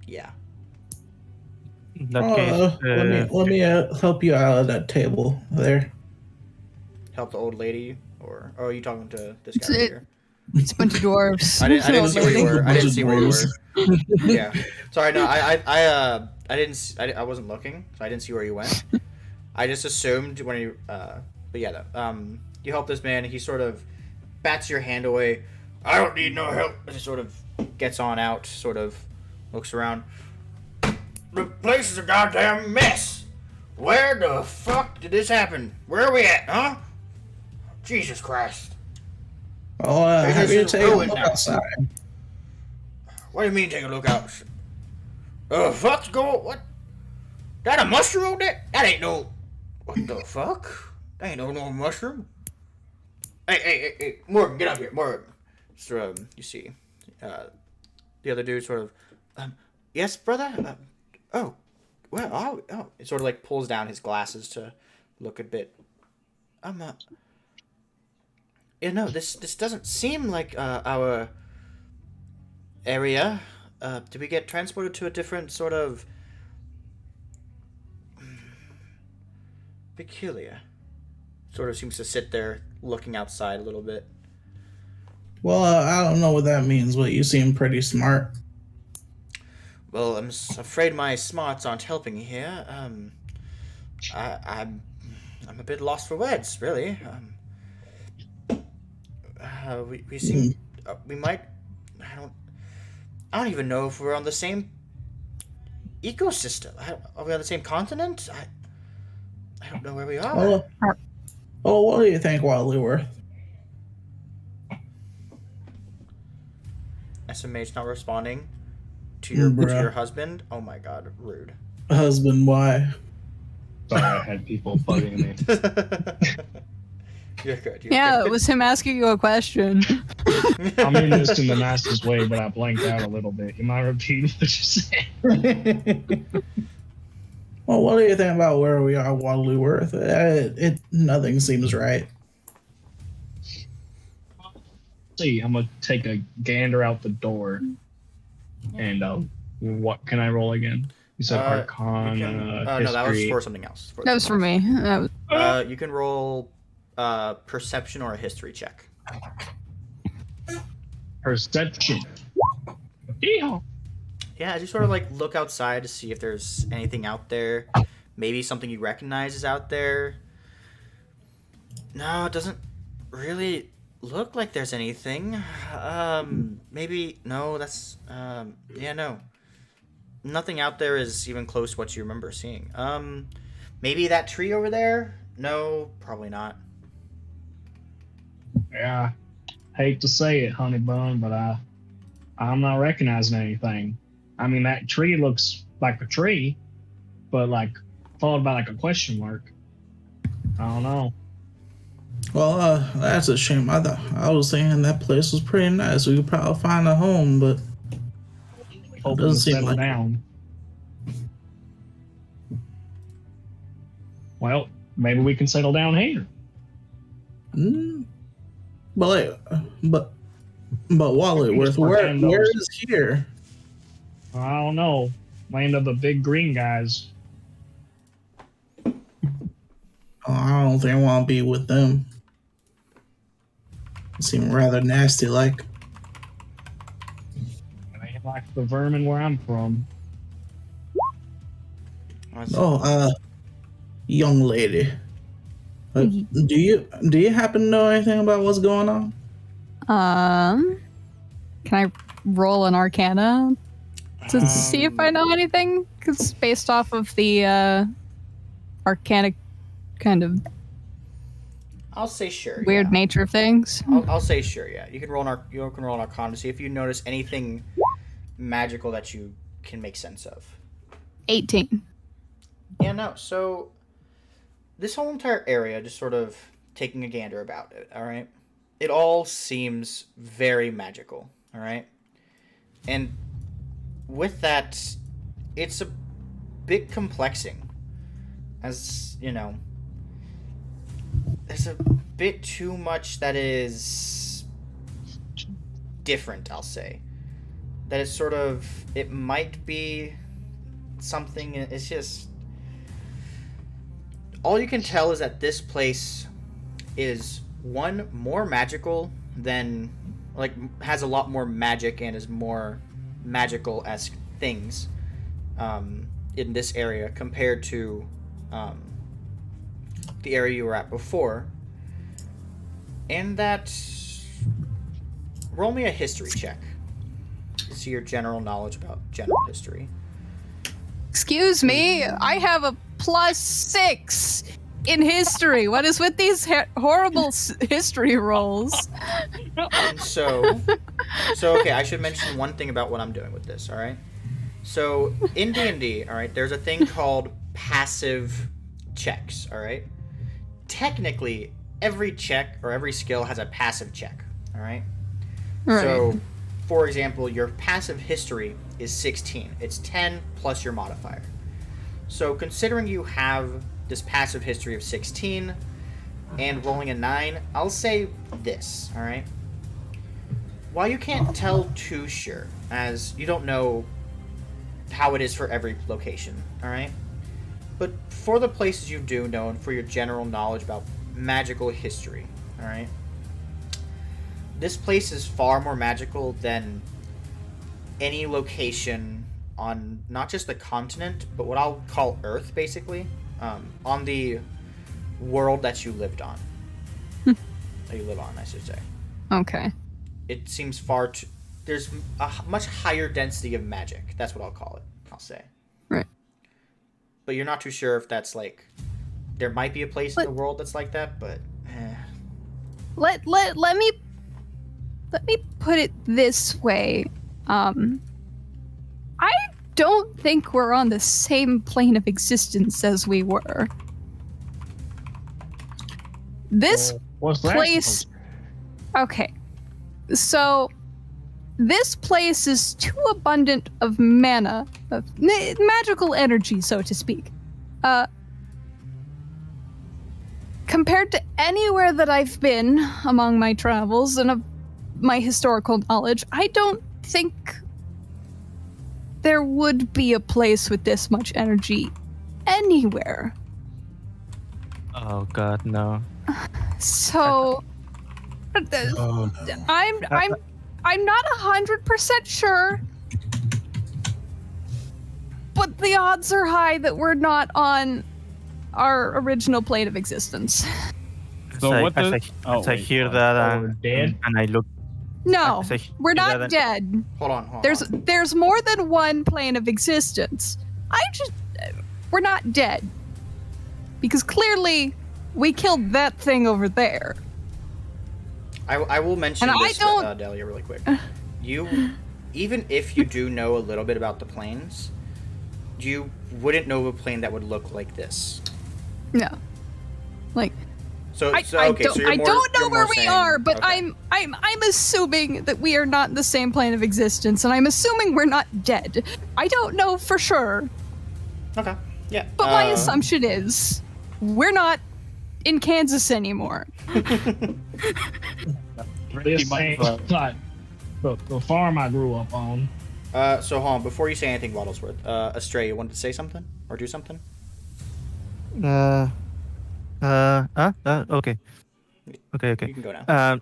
yeah. In that case, let me help you out of that table there. Help the old lady, or are you talking to this guy right here? It's a bunch of dwarves. I didn't see where you were. I didn't see where you Dwarves. were. Yeah. Sorry, no, I wasn't looking, so I didn't see where you went. I just assumed when you, but yeah, you help this man. He sort of bats your hand away. I don't need no help. He sort of gets on out. Sort of looks around. The place is a goddamn mess. Where the fuck did this happen? Where are we at, huh? Jesus Christ. Oh, have you taken a look now. outside? What do you mean take a look out? Fuck's going? What? That a mushroom over there? That ain't no. What the fuck? That ain't no mushroom. Hey, Morgan, get up here, Morgan. So, you see, the other dude sort of, yes, brother. Oh, well, oh. It sort of like pulls down his glasses to look a bit This doesn't seem like our area. Did we get transported to a different sort of peculiar? Sort of seems to sit there looking outside a little bit. Well, I don't know what that means, but you seem pretty smart. Well, I'm afraid my smarts aren't helping here. I'm a bit lost for words, really. We seem we might. I don't even know if we're on the same ecosystem. Are we on the same continent? I don't know where we are. Oh, what do you think, Wildlyworth? SMH's not responding to your husband. Oh my god, rude. Husband, why? Sorry, I had people bugging me. You're good. It was him asking you a question. I mean this in the nicest way, but I blanked out a little bit. You mind repeating what you said? Well, what do you think about where we are, Wildlyworth? Nothing seems right. See, I'm gonna take a gander out the door, and what can I roll again? You said Arcana. No, that was for something else. That was for me. You can roll perception or a history check. Perception. Yeehaw. Yeah, I just sort of like look outside to see if there's anything out there. Maybe something you recognize is out there. No, it doesn't really look like there's anything. Maybe no. That's no. Nothing out there is even close to what you remember seeing. Maybe that tree over there. No, probably not. Yeah, hate to say it, honey bun, but I'm not recognizing anything. I mean, that tree looks like a tree, but like followed by like a question mark. I don't know. Well, that's a shame. I was thinking that place was pretty nice. We could probably find a home, but Hoping to doesn't seem settle like it. down. Well, maybe we can settle down here. But Wildlyworth, where is here? I don't know. Land of the big green guys. Oh, I don't think I want to be with them. They seem rather nasty like. It ain't like the vermin where I'm from. Young lady. Do you happen to know anything about what's going on? Can I roll an Arcana to see if I know anything? Because based off of the Arcana kind of I'll say sure. weird nature of things. I'll say sure. Yeah, you can roll an Arcana to see if you notice anything magical that you can make sense of. 18. Yeah, no. So this whole entire area, just sort of taking a gander about it. All right, it all seems very magical. All right, and with that, it's a bit complexing. As you know, there's a bit too much that is different, I'll say. That is sort of, it might be something, it's just, all you can tell is that this place is, one, more magical than, like, has a lot more magic and is more magical-esque things in this area compared to the area you were at before. And that, roll me a history check to see your general knowledge about general history. Excuse me, I have a +6 in history. What is with these horrible history rolls? And so okay, I should mention one thing about what I'm doing with this, all right? So in D&D, all right, there's a thing called passive checks, all right? Technically, every check or every skill has a passive check, all right? Right. So, for example, your passive history is 16. It's 10 plus your modifier. So, considering you have this passive history of 16, and rolling a 9, I'll say this, alright? While you can't tell too sure, as you don't know how it is for every location, alright? But for the places you do know and for your general knowledge about magical history, alright? This place is far more magical than any location on not just the continent, but what I'll call Earth, basically. On the world that you lived on. That you live on, I should say. Okay. It seems far too... There's a much higher density of magic. That's what I'll call it, I'll say. Right. But you're not too sure if that's like... There might be a place in the world that's like that, but... Let me put it this way. I don't think we're on the same plane of existence as we were. This What's that? place... Okay. So, this place is too abundant of mana, of magical energy, so to speak. Compared to anywhere that I've been among my travels and of my historical knowledge, I don't think there would be a place with this much energy anywhere. Oh God, no. So, Oh no. I'm not 100% sure, but the odds are high that we're not on our original plane of existence. So As what I, the- as I, oh, as I wait, hear what? that, Oh, we're dead? and I look. No, as I we're hear not that, dead. Hold on. There's more than one plane of existence. We're not dead. Because clearly, we killed that thing over there. I will mention And I this, don't- Delia, really quick. You, even if you do know a little bit about the planes, you wouldn't know of a plane that would look like this. No. Like, So, I so okay, don't, so you're I more, don't know you're where more we saying- are, but okay. I'm assuming that we are not in the same plane of existence, and I'm assuming we're not dead. I don't know for sure, Okay, yeah. but my assumption is we're not in Kansas anymore. This ain't like the farm I grew up on. So hold on, before you say anything, Waddlesworth, Astray, you wanted to say something? Or do something? Okay. Okay. You can go now.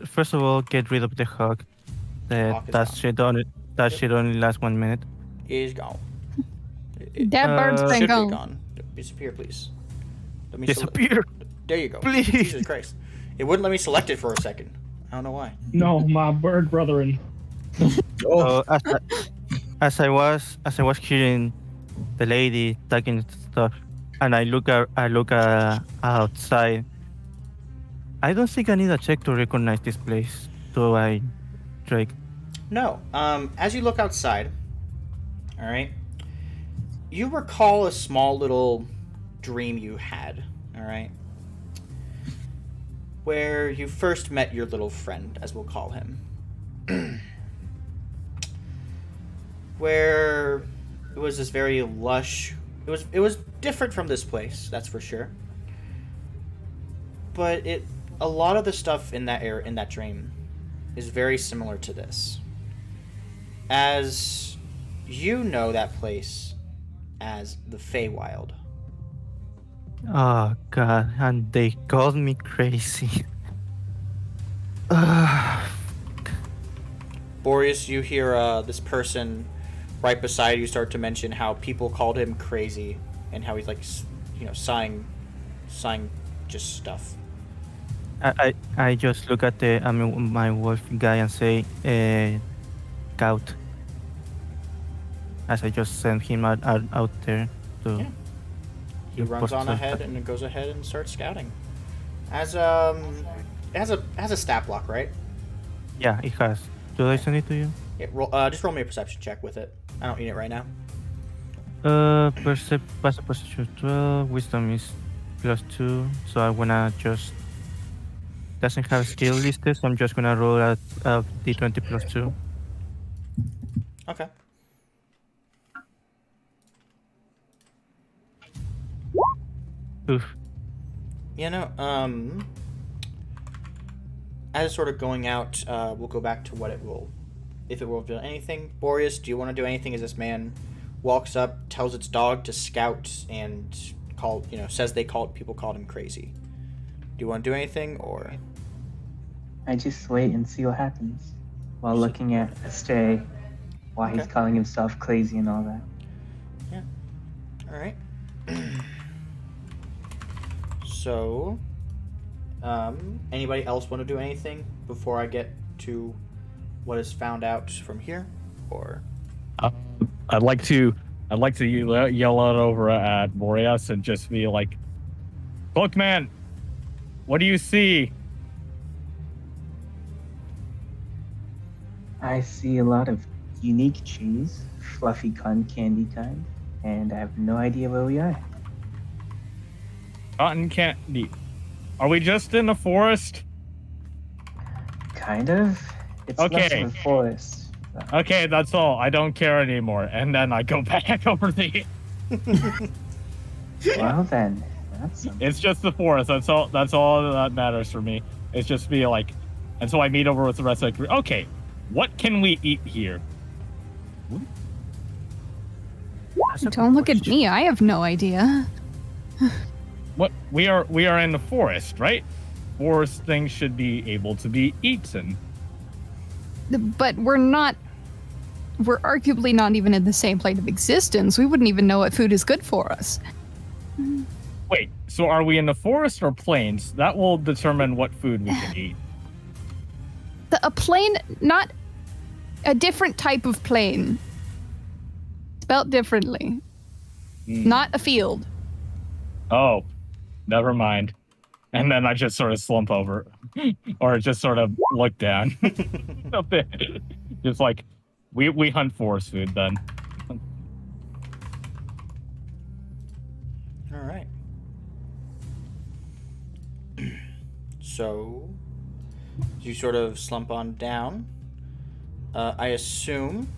First of all, get rid of the hog. Hawk is That gone. shit only lasts 1 minute. Is gone. That bird's been Should gone. be gone. Disappear, please. Let me Disappear. There you go. Please. Jesus Christ. It wouldn't let me select it for a second. I don't know why. No, my bird brethren. Oh, So as I was hearing the lady talking stuff, and I look outside. I don't think I need a check to recognize this place. Do I, Drake? No. As you look outside, all right, you recall a small little dream you had, all right, where you first met your little friend, as we'll call him. Where it was this very lush. It was different from this place, that's for sure. But a lot of the stuff in that dream is very similar to this. As you know that place as the Feywild. Oh God! And they called me crazy. Boreas, you hear this person right beside you start to mention how people called him crazy and how he's like, sighing just stuff. I just look at my wolf guy and say, "Scout." As I just send him out there to. Yeah. He look runs for on stuff. ahead and goes ahead and starts scouting. It has a stat block, right? Yeah, it has. Should I send it to you? Yeah, just roll me a perception check with it. I don't need it right now. Passive perception 12, wisdom is +2, so I'm gonna just doesn't have skill listed, so I'm just gonna roll a d20 +2. Okay. Oof. As sort of going out, we'll go back to what it will, if it will do anything. Boreas, do you want to do anything as this man walks up, tells its dog to scout, and says people called him crazy? Do you want to do anything, or? I just wait and see what happens while looking at Astray while he's calling himself crazy and all that. Yeah. All right. So, anybody else want to do anything before I get to what is found out from here, or? I'd like to yell out over at Boreas and just be like, "Cloakman, what do you see?" I see a lot of unique cheese, fluffy cotton candy kind, and I have no idea where we are. Cotton candy. Are we just in the forest? Kind of. It's less Okay. of a forest. So. Okay, that's all. I don't care anymore. And then I go back over the. Well then, that's something. It's just the forest. That's all that matters for me. It's just be like, and so I meet over with the rest of the group. Okay, what can we eat here? Don't look at me. I have no idea. What we are in the forest, right? Forest things should be able to be eaten. But we're not. We're arguably not even in the same plane of existence. We wouldn't even know what food is good for us. Wait, so are we in the forest or plains? That will determine what food we can eat. A plane, not a different type of plane. Spelt differently. Not a field. Oh, never mind. And then I just sort of slump over, or just sort of look down. A bit. Just like, we hunt forest food then. All right. So, you sort of slump on down. I assume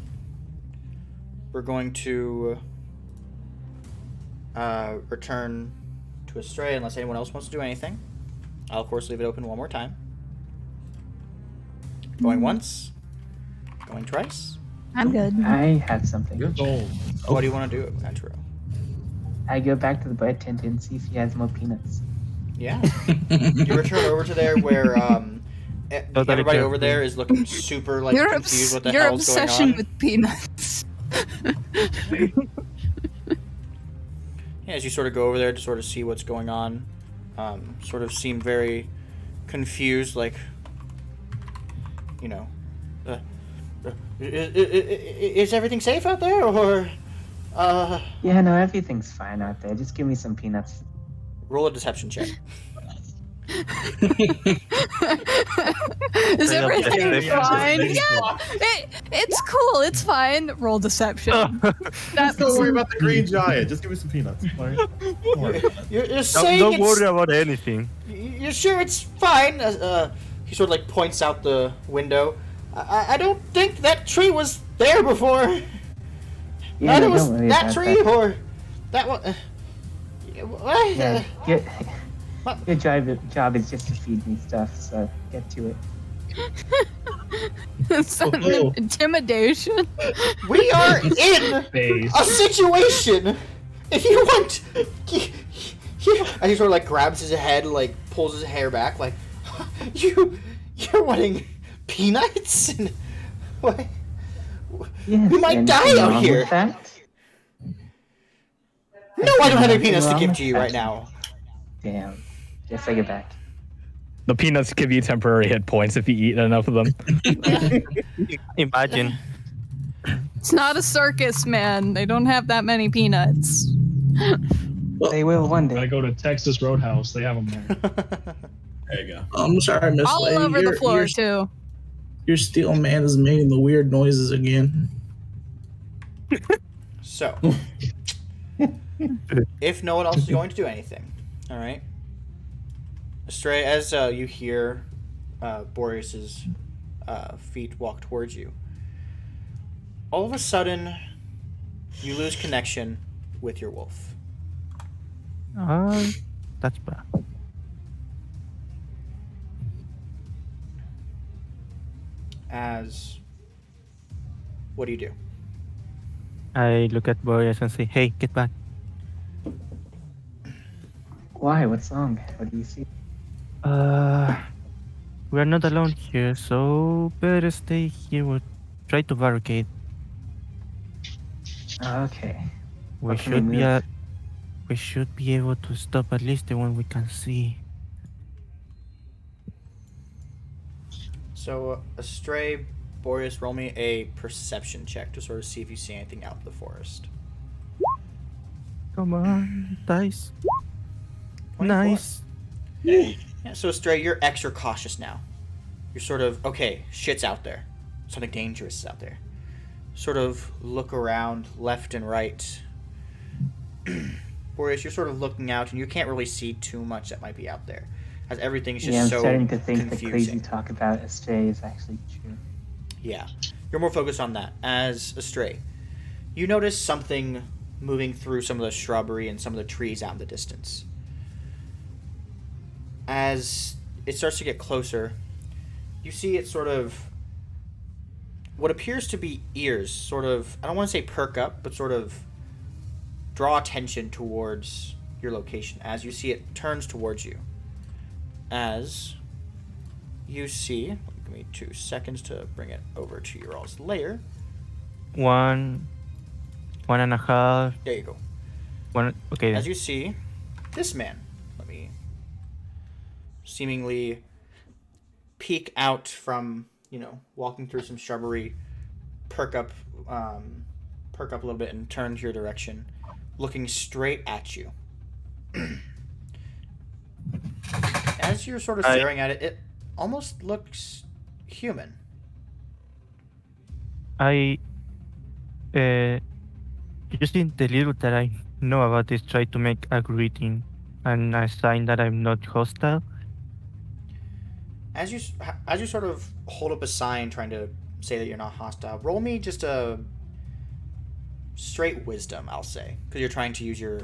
we're going to return to Astray unless anyone else wants to do anything. I'll of course leave it open one more time. Going once. Going twice. I'm good. I have something. Gold. What do you want to do, Antero? I go back to the bartender and see if he has more peanuts. Yeah. You return over to there where everybody over there is looking super like Your confused what the your hell's going obsession on. with peanuts. Yeah, as you sort of go over there to sort of see what's going on, sort of seem very confused, like, you know, is everything safe out there, or, Yeah, no, everything's fine out there. Just give me some peanuts. roll a deception check. Is everything deception. fine? Yeah, it's cool. It's fine. Roll deception. That Don't worry was, about the green giant. Just give me some peanuts. All right? Don't worry about it. You're saying Don't it's, worry about anything. you're sure it's fine? He sort of like points out the window. I don't think that tree was there before. Yeah, Either no, was don't worry that about tree that. or that one. What? Yeah, What? your job is just to feed me stuff, so get to it. it's an Oh. intimidation. We are in Face. a situation. If you want, and he sort of like grabs his head, like pulls his hair back, like you're wanting peanuts and what? Yes, We might die anything out wrong here. with that? No, I don't have any Nothing peanuts to wrong give with to you that. right now. Damn. Guess I get back. The peanuts give you temporary hit points if you eat enough of them. Imagine. It's not a circus, man. They don't have that many peanuts. They will one I day. go to Texas Roadhouse. They have them there. There you go. I'm sorry, Miss All Lady. over the Your- floor your, too. your steel man is making the weird noises again. So, if no one else is going to do anything, all right. Astray, as you hear Boreas's feet walk towards you, all of a sudden, you lose connection with your wolf. That's bad. as what do you do? I look at Boreas and say, "Hey, get back." Why? What's wrong? What do you see? We are not alone here, so better stay here or try to barricade. Okay. We What can we should be move? we should be able to stop at least the one we can see. So, Astray, Boreas, roll me a perception check to sort of see if you see anything out in the forest. Come on, dice. 24. Nice. Yeah, so Astray, you're extra cautious now. You're sort of, okay, shit's out there. Something dangerous is out there. Sort of look around left and right. Boreas, you're sort of looking out and you can't really see too much that might be out there. As everything's just Yeah, I'm so starting to think the confusing. crazy talk about Astray is actually true. Yeah, you're more focused on that. As Astray, you notice something moving through some of the shrubbery and some of the trees out in the distance. As it starts to get closer, you see it sort of, what appears to be ears, sort of, I don't want to say perk up, but sort of draw attention towards your location as you see it turns towards you. As you see, give me 2 seconds to bring it over to your all's layer. 1.5. There you go. One. Okay. As you see, this man, let me seemingly peek out from, walking through some shrubbery, perk up a little bit and turn to your direction, looking straight at you. As you're sort of staring at it, it almost looks human. Using the little that I know about this, try to make a greeting and a sign that I'm not hostile. As you sort of hold up a sign trying to say that you're not hostile, roll me just a straight wisdom, I'll say, because you're trying to use your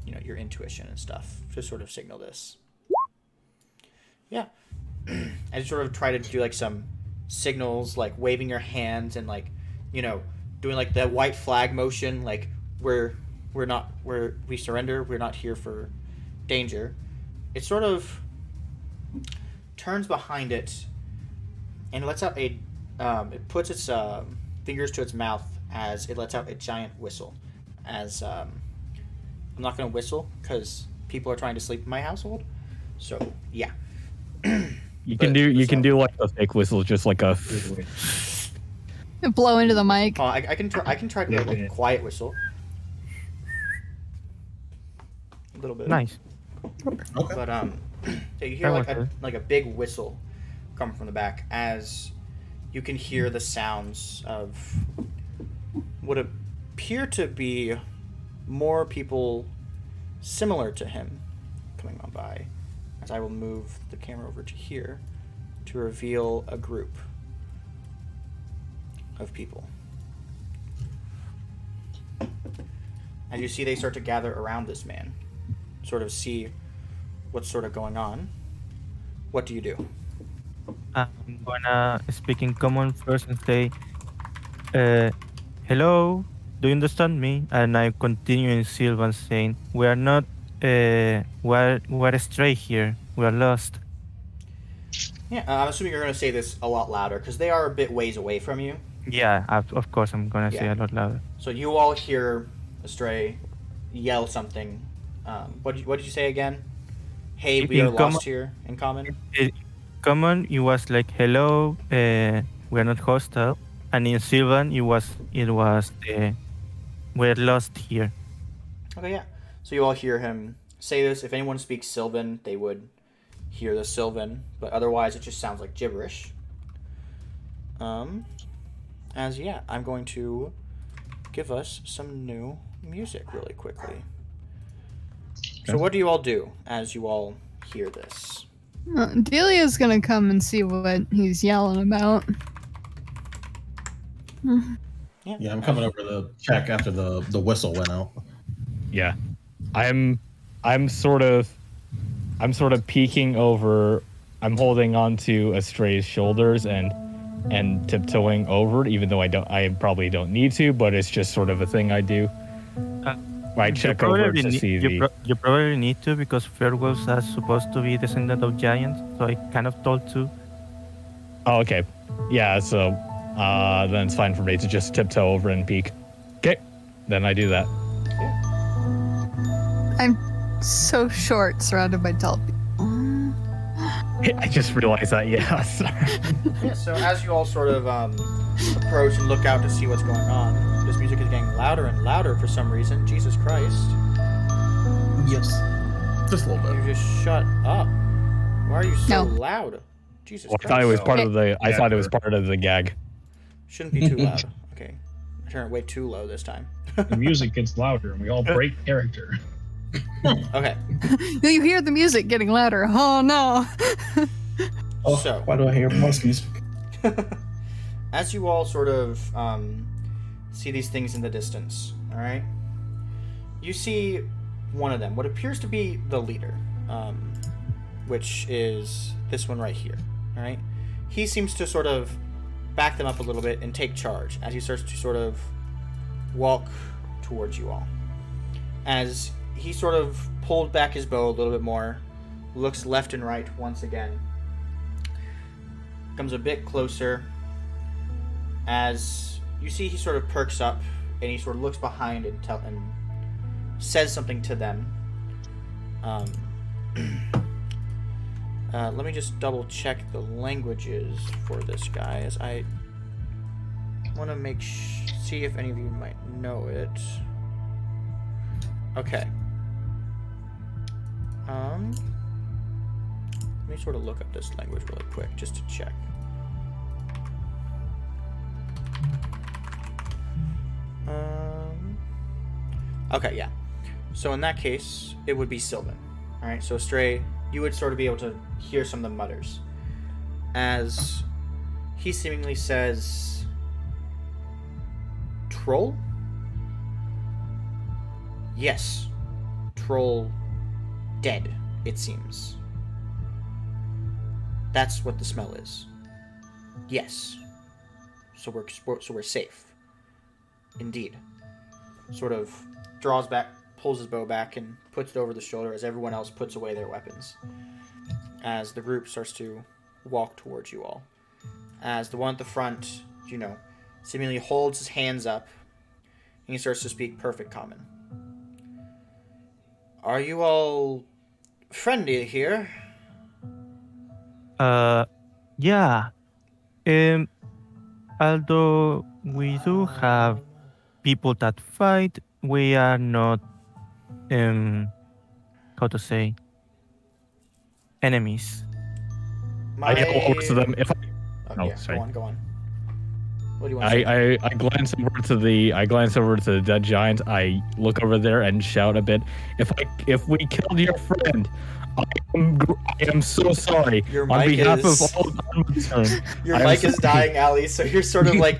intuition and stuff to sort of signal this. Yeah. As you sort of try to do like some signals, like waving your hands and like, doing like the white flag motion, like we surrender, we're not here for danger. It sort of turns behind it and lets out it puts its fingers to its mouth as it lets out a giant whistle. As I'm not gonna whistle because people are trying to sleep in my household, so yeah. You can do like a fake whistle, just like a. Blow into the mic. Oh, I can try to do like a quiet whistle. A little bit. Nice. Okay. But you hear like a big whistle come from the back as you can hear the sounds of what appear to be more people similar to him coming on by. As I will move the camera over to here to reveal a group of people. As you see, they start to gather around this man, sort of see what's sort of going on. What do you do? I'm gonna speak in common first and say, "Hello, do you understand me?" And I continue in Sylvan saying, "We are not, we're astray here. We are lost." Yeah, I'm assuming you're going to say this a lot louder because they are a bit ways away from you. Yeah, of course I'm gonna say a lot louder. So you all hear Astray yell something. What did you say again? Hey, we are lost here in common. Common, it was like, "Hello, we are not hostile," and in Sylvan, it was we're lost here. Okay, yeah. So you all hear him say this. If anyone speaks Sylvan, they would hear the Sylvan, but otherwise it just sounds like gibberish. I'm going to give us some new music really quickly. So what do you all do as you all hear this? Delia's gonna come and see what he's yelling about. Yeah, I'm coming over to check after the whistle went out. Yeah, I'm sort of peeking over. I'm holding onto Astray's shoulders, and and tiptoeing over, even though I probably don't need to, but it's just sort of a thing I do. I check over to see the. You probably need to because Feywild are supposed to be descendant of giants, so I kind of told to. Oh, okay. Yeah, so then it's fine for me to just tiptoe over and peek. Okay, then I do that. I'm so short, surrounded by tall people. I just realized that. Yeah, sorry. Yeah, so as you all sort of approach and look out to see what's going on, this music is getting louder and louder for some reason. Jesus Christ. Yes. Just a little bit. You just shut up. Why are you so No. loud? Jesus Well, I Christ. thought it was part of the. I Yeah, thought it was sure. part of the gag. Shouldn't be too loud. Okay. I turned it way too low this time. The music gets louder and we all break character. Okay. You hear the music getting louder. Oh no. Oh, So. why do I hear most music? As you all sort of see these things in the distance, all right, you see one of them, what appears to be the leader, which is this one right here, all right? He seems to sort of back them up a little bit and take charge as he starts to sort of walk towards you all. As he sort of pulled back his bow a little bit more, looks left and right once again, comes a bit closer. As you see, he sort of perks up and he sort of looks behind and says something to them. Let me just double check the languages for this guy, as I want to see if any of you might know it. Okay. Let me sort of look up this language really quick just to check. Okay, yeah. So in that case, it would be Sylvan. Alright, so Stray, you would sort of be able to hear some of the mutters. As he seemingly says, Troll? Yes. Troll dead, it seems. That's what the smell is. Yes. So we're safe. Indeed. Sort of draws back, pulls his bow back, and puts it over the shoulder as everyone else puts away their weapons. As the group starts to walk towards you all. As the one at the front, seemingly holds his hands up, and he starts to speak perfect common. Are you all friendly here? Yeah. Although we do have people that fight, we are not, how to say, enemies. I go over to them. If I, Oh, yeah, sorry. go on. What do you want to say? I glance over to the dead giant. I look over there and shout a bit. If we killed your friend, I am so sorry. Your On mic behalf is- of all unreturned. Your I'm mic is sorry. dying, Ali, so you're sort of like...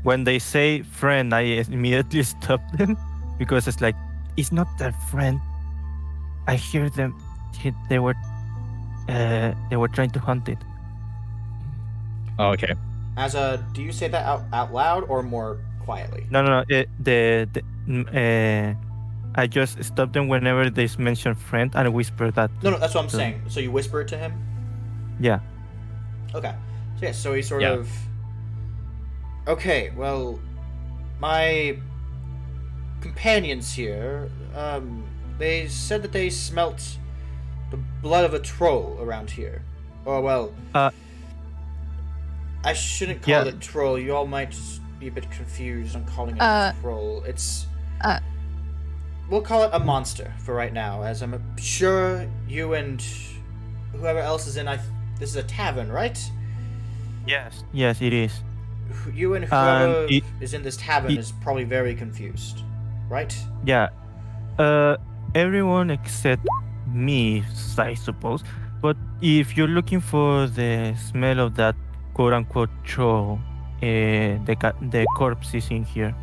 When they say friend, I immediately stop them because it's like it's not their friend. I hear them. They were trying to hunt it. Oh, okay. Do you say that out loud or more quietly? No. I just stop them whenever they mention friend and whisper that. No, that's what I'm So- saying. So you whisper it to him? Yeah. Okay. So yeah, so he sort Yeah. of... Okay, well, my companions here, they said that they smelt the blood of a troll around here. Or, well... I shouldn't call Yeah. it a troll. You all might just be a bit confused on calling it a troll. It's... We'll call it a monster for right now, as I'm sure you and whoever else is in... This is a tavern, right? Yes, it is. You and whoever it- is in this tavern it- is probably very confused, right? Yeah. Everyone except me, I suppose. But if you're looking for the smell of that quote-unquote troll, the corpse is in here.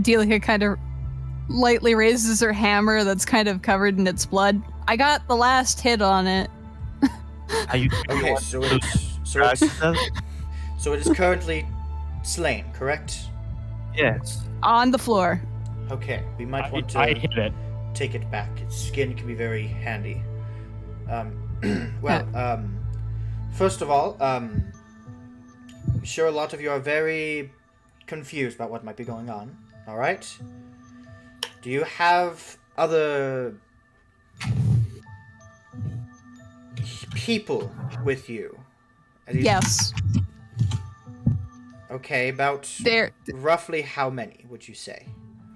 Delia kind of lightly raises her hammer that's kind of covered in its blood. I got the last hit on it. Are you Okay, so it is currently slain, correct? Yes. On the floor. Okay, we might want I to hit it. take it back. Its skin can be very handy. First of all, I'm sure a lot of you are very confused about what might be going on. All right. Do you have other people with you? Yes. Okay, about There. roughly how many would you say?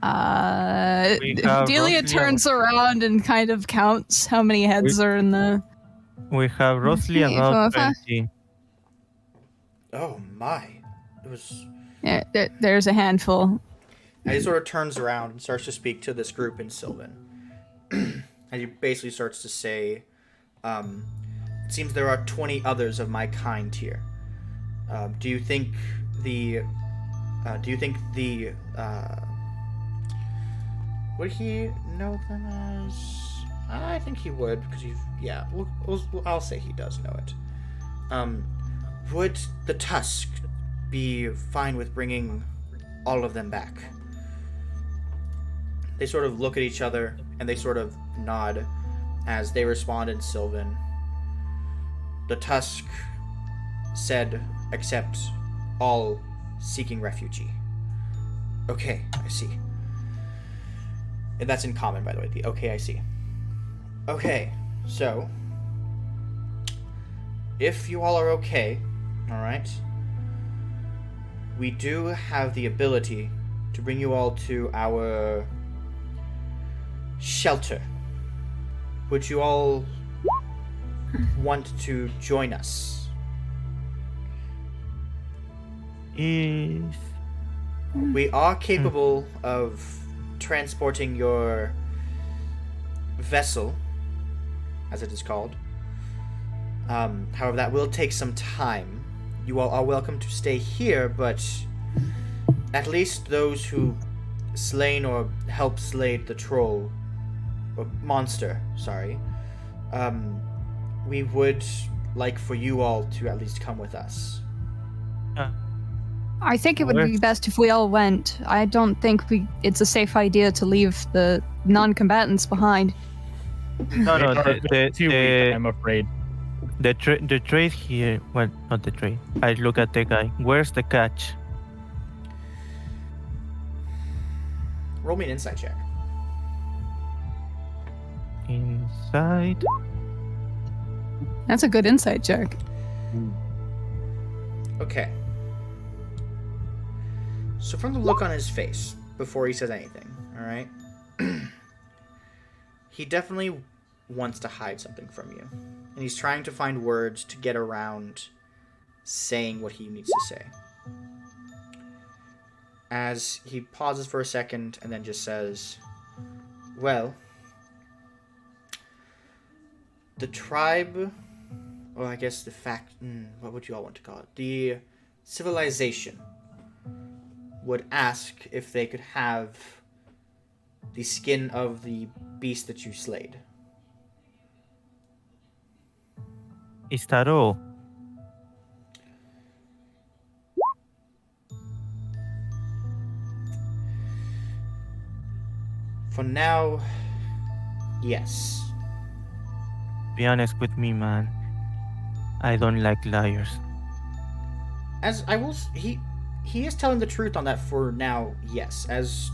We have Delia roughly turns around and kind of counts how many heads are in the. We have roughly Okay, about 4, 5. 20. Oh my! It was. Yeah, there's a handful. And he sort of turns around and starts to speak to this group in Sylvan. And he basically starts to say, it seems there are 20 others of my kind here. Do you think the would he know them as? I think he would, because I'll say he does know it. Would the Tusk be fine with bringing all of them back? They sort of look at each other and they sort of nod as they respond in Sylvan. The Tusk said, accept all seeking refugee. Okay, I see. And that's in common, by the way, the okay, I see. Okay, so if you all are okay, alright, we do have the ability to bring you all to our shelter. Would you all want to join us? Is We are capable of transporting your vessel, as it is called. However, that will take some time. You all are welcome to stay here, but at least those who slain or helped slay the troll, or monster, sorry, we would like for you all to at least come with us. I think it would be Where's- best if we all went. I don't think it's a safe idea to leave the non-combatants behind. no, no. They are too weak, The I'm afraid. the trade here. Well, not the trade. I look at the guy. Where's the catch? Roll me an insight check. Inside. That's a good insight check. Okay. So from the look on his face, before he says anything, alright? He definitely wants to hide something from you. And he's trying to find words to get around saying what he needs to say. As he pauses for a second and then just says, well, the tribe, or I guess the what would you all want to call it? The civilization would ask if they could have the skin of the beast that you slayed. Is that all? For now, yes. Be honest with me, man. I don't like liars. As I will, he is telling the truth on that for now, yes. As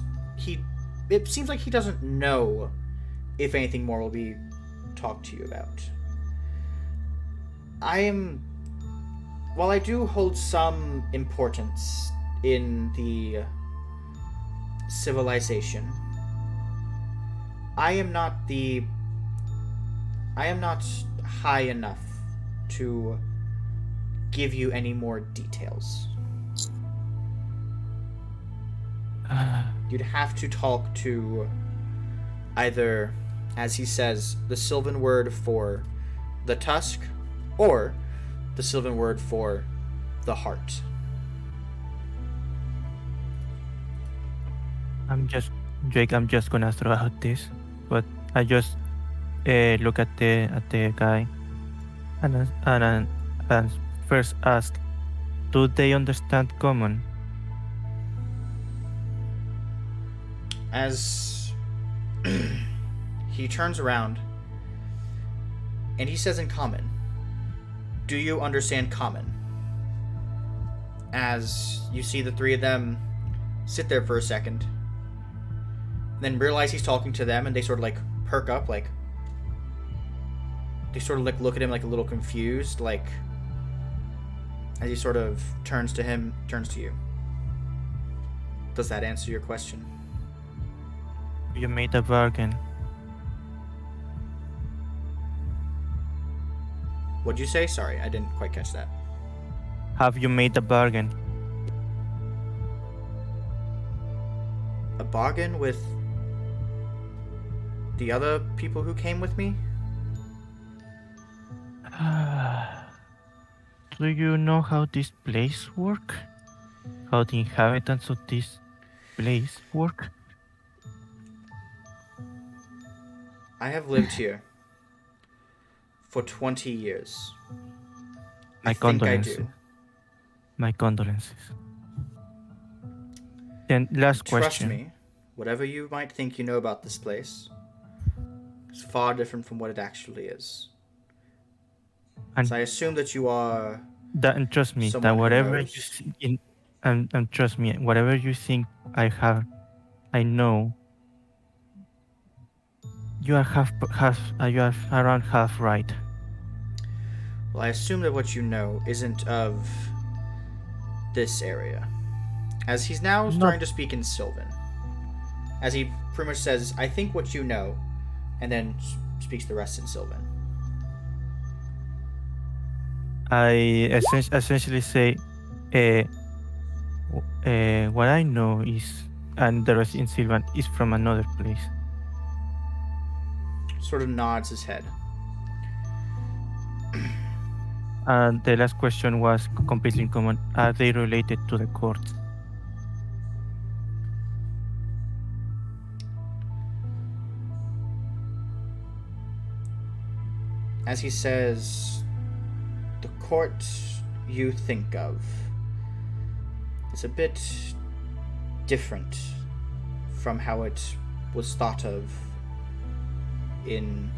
it seems like he doesn't know if anything more will be talked to you about. While I do hold some importance in the civilization, I am not high enough to give you any more details. You'd have to talk to either, as he says, the Sylvan word for the tusk, or the Sylvan word for the heart. Jake, I'm just gonna throw out this, but I just look at the guy and first ask, do they understand common? As he turns around and he says in common, do you understand common? As you see the three of them sit there for a second, then realize he's talking to them, and they sort of like perk up, like they sort of like look at him like a little confused, like as he sort of turns to you. Does that answer your question? You made a bargain. What'd you say? Sorry, I didn't quite catch that. Have you made a bargain? A bargain with the other people who came with me? Do you know how this place work? How the inhabitants of this place work? I have lived here for 20 years. My I think I condolences. do. My condolences. Then last Trust question. me, whatever you might think you know about this place is far different from what it actually is. And So I assume that you are and trust me, someone that who whatever knows. you see and trust me, whatever you think I know, you are you are around half right. Well, I assume that what you know isn't of this area. As he's now starting to speak in Sylvan. As he pretty much says, I think what you know, and then speaks the rest in Sylvan. I essentially say, what I know is, and the rest in Sylvan is from another place. Sort of nods his head. And the last question was completely in common. Are they related to the courts? As he says, the court you think of is a bit different from how it was thought of in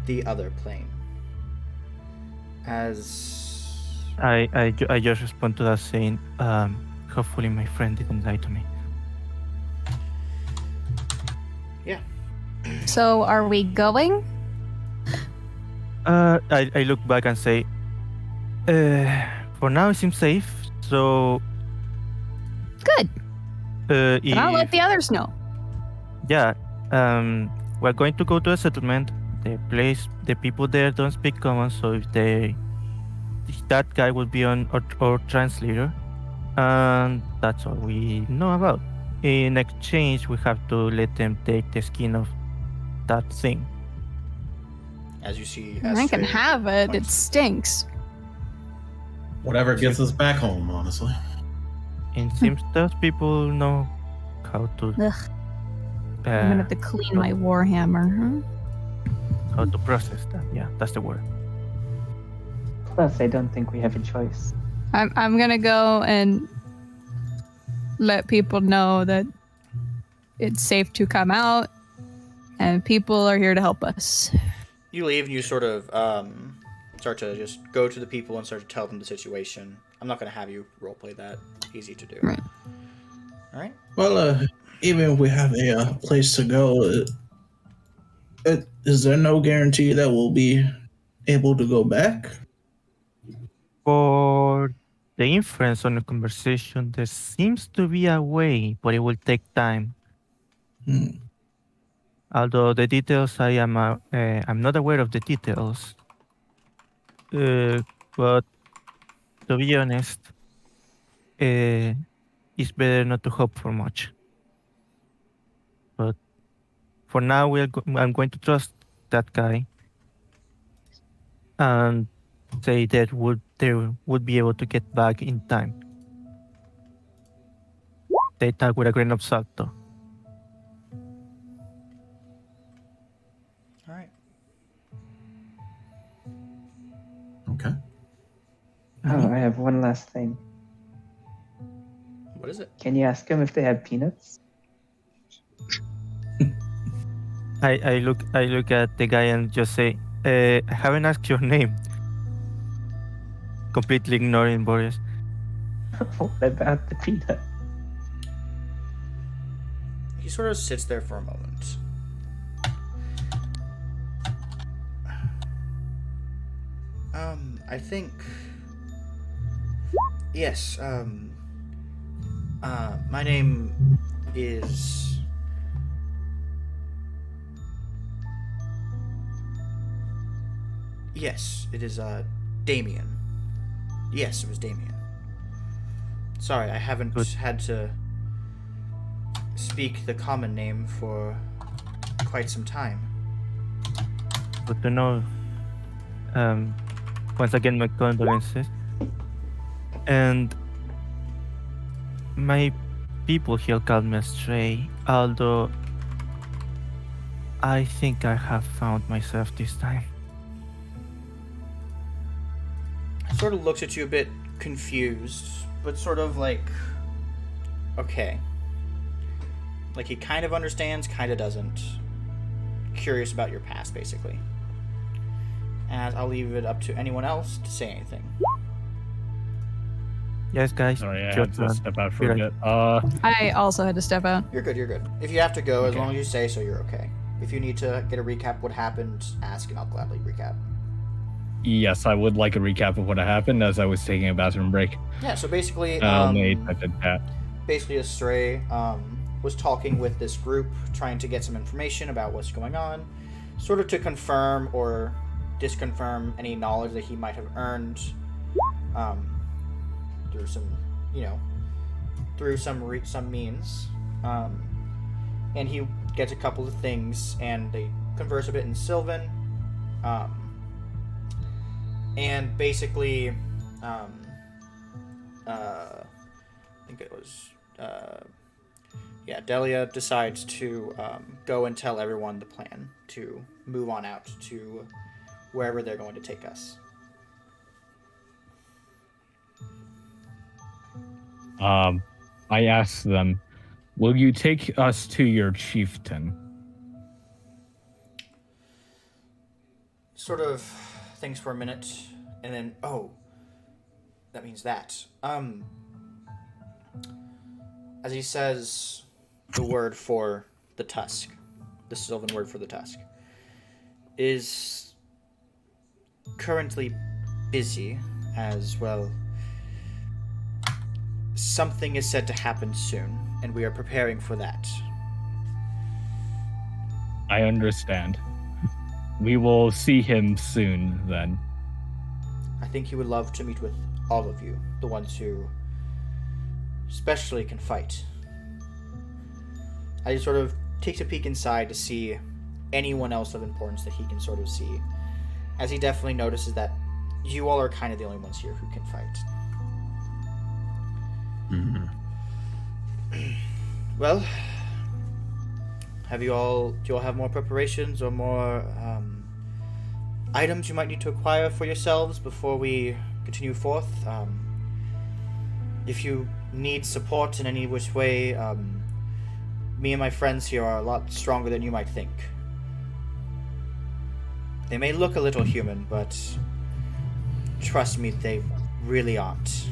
the other plane. As I just respond to that saying, hopefully my friend didn't lie to me. yeah, So are we going? I look back and say, for now it seems safe. So, Good. Then I'll let the others know. yeah, we're going to go to a settlement. The people there don't speak common, so if that guy would be on our translator, and that's all we know about. In exchange, we have to let them take the skin of that thing. as you see, I can Astrid have it. It points. stinks. Whatever gets us back home, honestly. It seems those people know how to Ugh. I'm gonna have to clean my warhammer. how to process that. Yeah, that's the word. Plus, I don't think we have a choice. I'm gonna go and let people know that it's safe to come out, and people are here to help us. You leave and you sort of start to just go to the people and start to tell them the situation. I'm not going to have you roleplay that. Easy to do. Right. All right. Well, even if we have a place to go, is there no guarantee that we'll be able to go back? For the inference on the conversation, there seems to be a way, but it will take time. Although the details, I'm not aware of the details. But to be honest, it's better not to hope for much. But for now, I'm going to trust that guy and say that they would be able to get back in time. They talk with a grain of salt, though. All right. Okay. Oh, I have one last thing. What is it? Can you ask them if they have peanuts? I look at the guy and just say, I haven't asked your name. Completely ignoring Boris. What about the peanut? He sort of sits there for a moment. I think. Yes. My name is. Yes, it is Damien. Yes, it was Damien. Sorry, I haven't Good. had to speak the common name for quite some time. Good to know. Once again, my condolences. And my people here called me astray, although I think I have found myself this time. Sort of looks at you a bit confused, but sort of like, okay. Like he kind of understands, kind of doesn't. Curious about your past, basically. As I'll leave it up to anyone else to say anything. Yes, guys. Sorry, I your had to turn. step out for Be a right- bit. I also had to step out. You're good, you're good. If you have to go, as Okay. long as you say so, you're okay. If you need to get a recap of what happened, ask and I'll gladly recap. Yes, I would like a recap of what happened as I was taking a bathroom break. Yeah, so basically, Only I did that. basically Astray was talking with this group, trying to get some information about what's going on, sort of to confirm or disconfirm any knowledge that he might have earned through some, through some means. And he gets a couple of things, and they converse a bit in Sylvan. And basically, I think it was, Delia decides to go and tell everyone the plan to move on out to wherever they're going to take us. I asked them, will you take us to your chieftain? Sort of thinks for a minute, and then, oh, that means that. As he says the word for the tusk, the Sylvan word for the tusk, is currently busy as well. Something is said to happen soon, and we are preparing for that. I understand. We will see him soon, then. I think he would love to meet with all of you, the ones who especially can fight. He sort of takes a peek inside to see anyone else of importance that he can sort of see, as he definitely notices that you all are kind of the only ones here who can fight. Mm-hmm. Well, do you all have more preparations or more items you might need to acquire for yourselves before we continue forth? If you need support in any which way, me and my friends here are a lot stronger than you might think. They may look a little human, but trust me, they really aren't.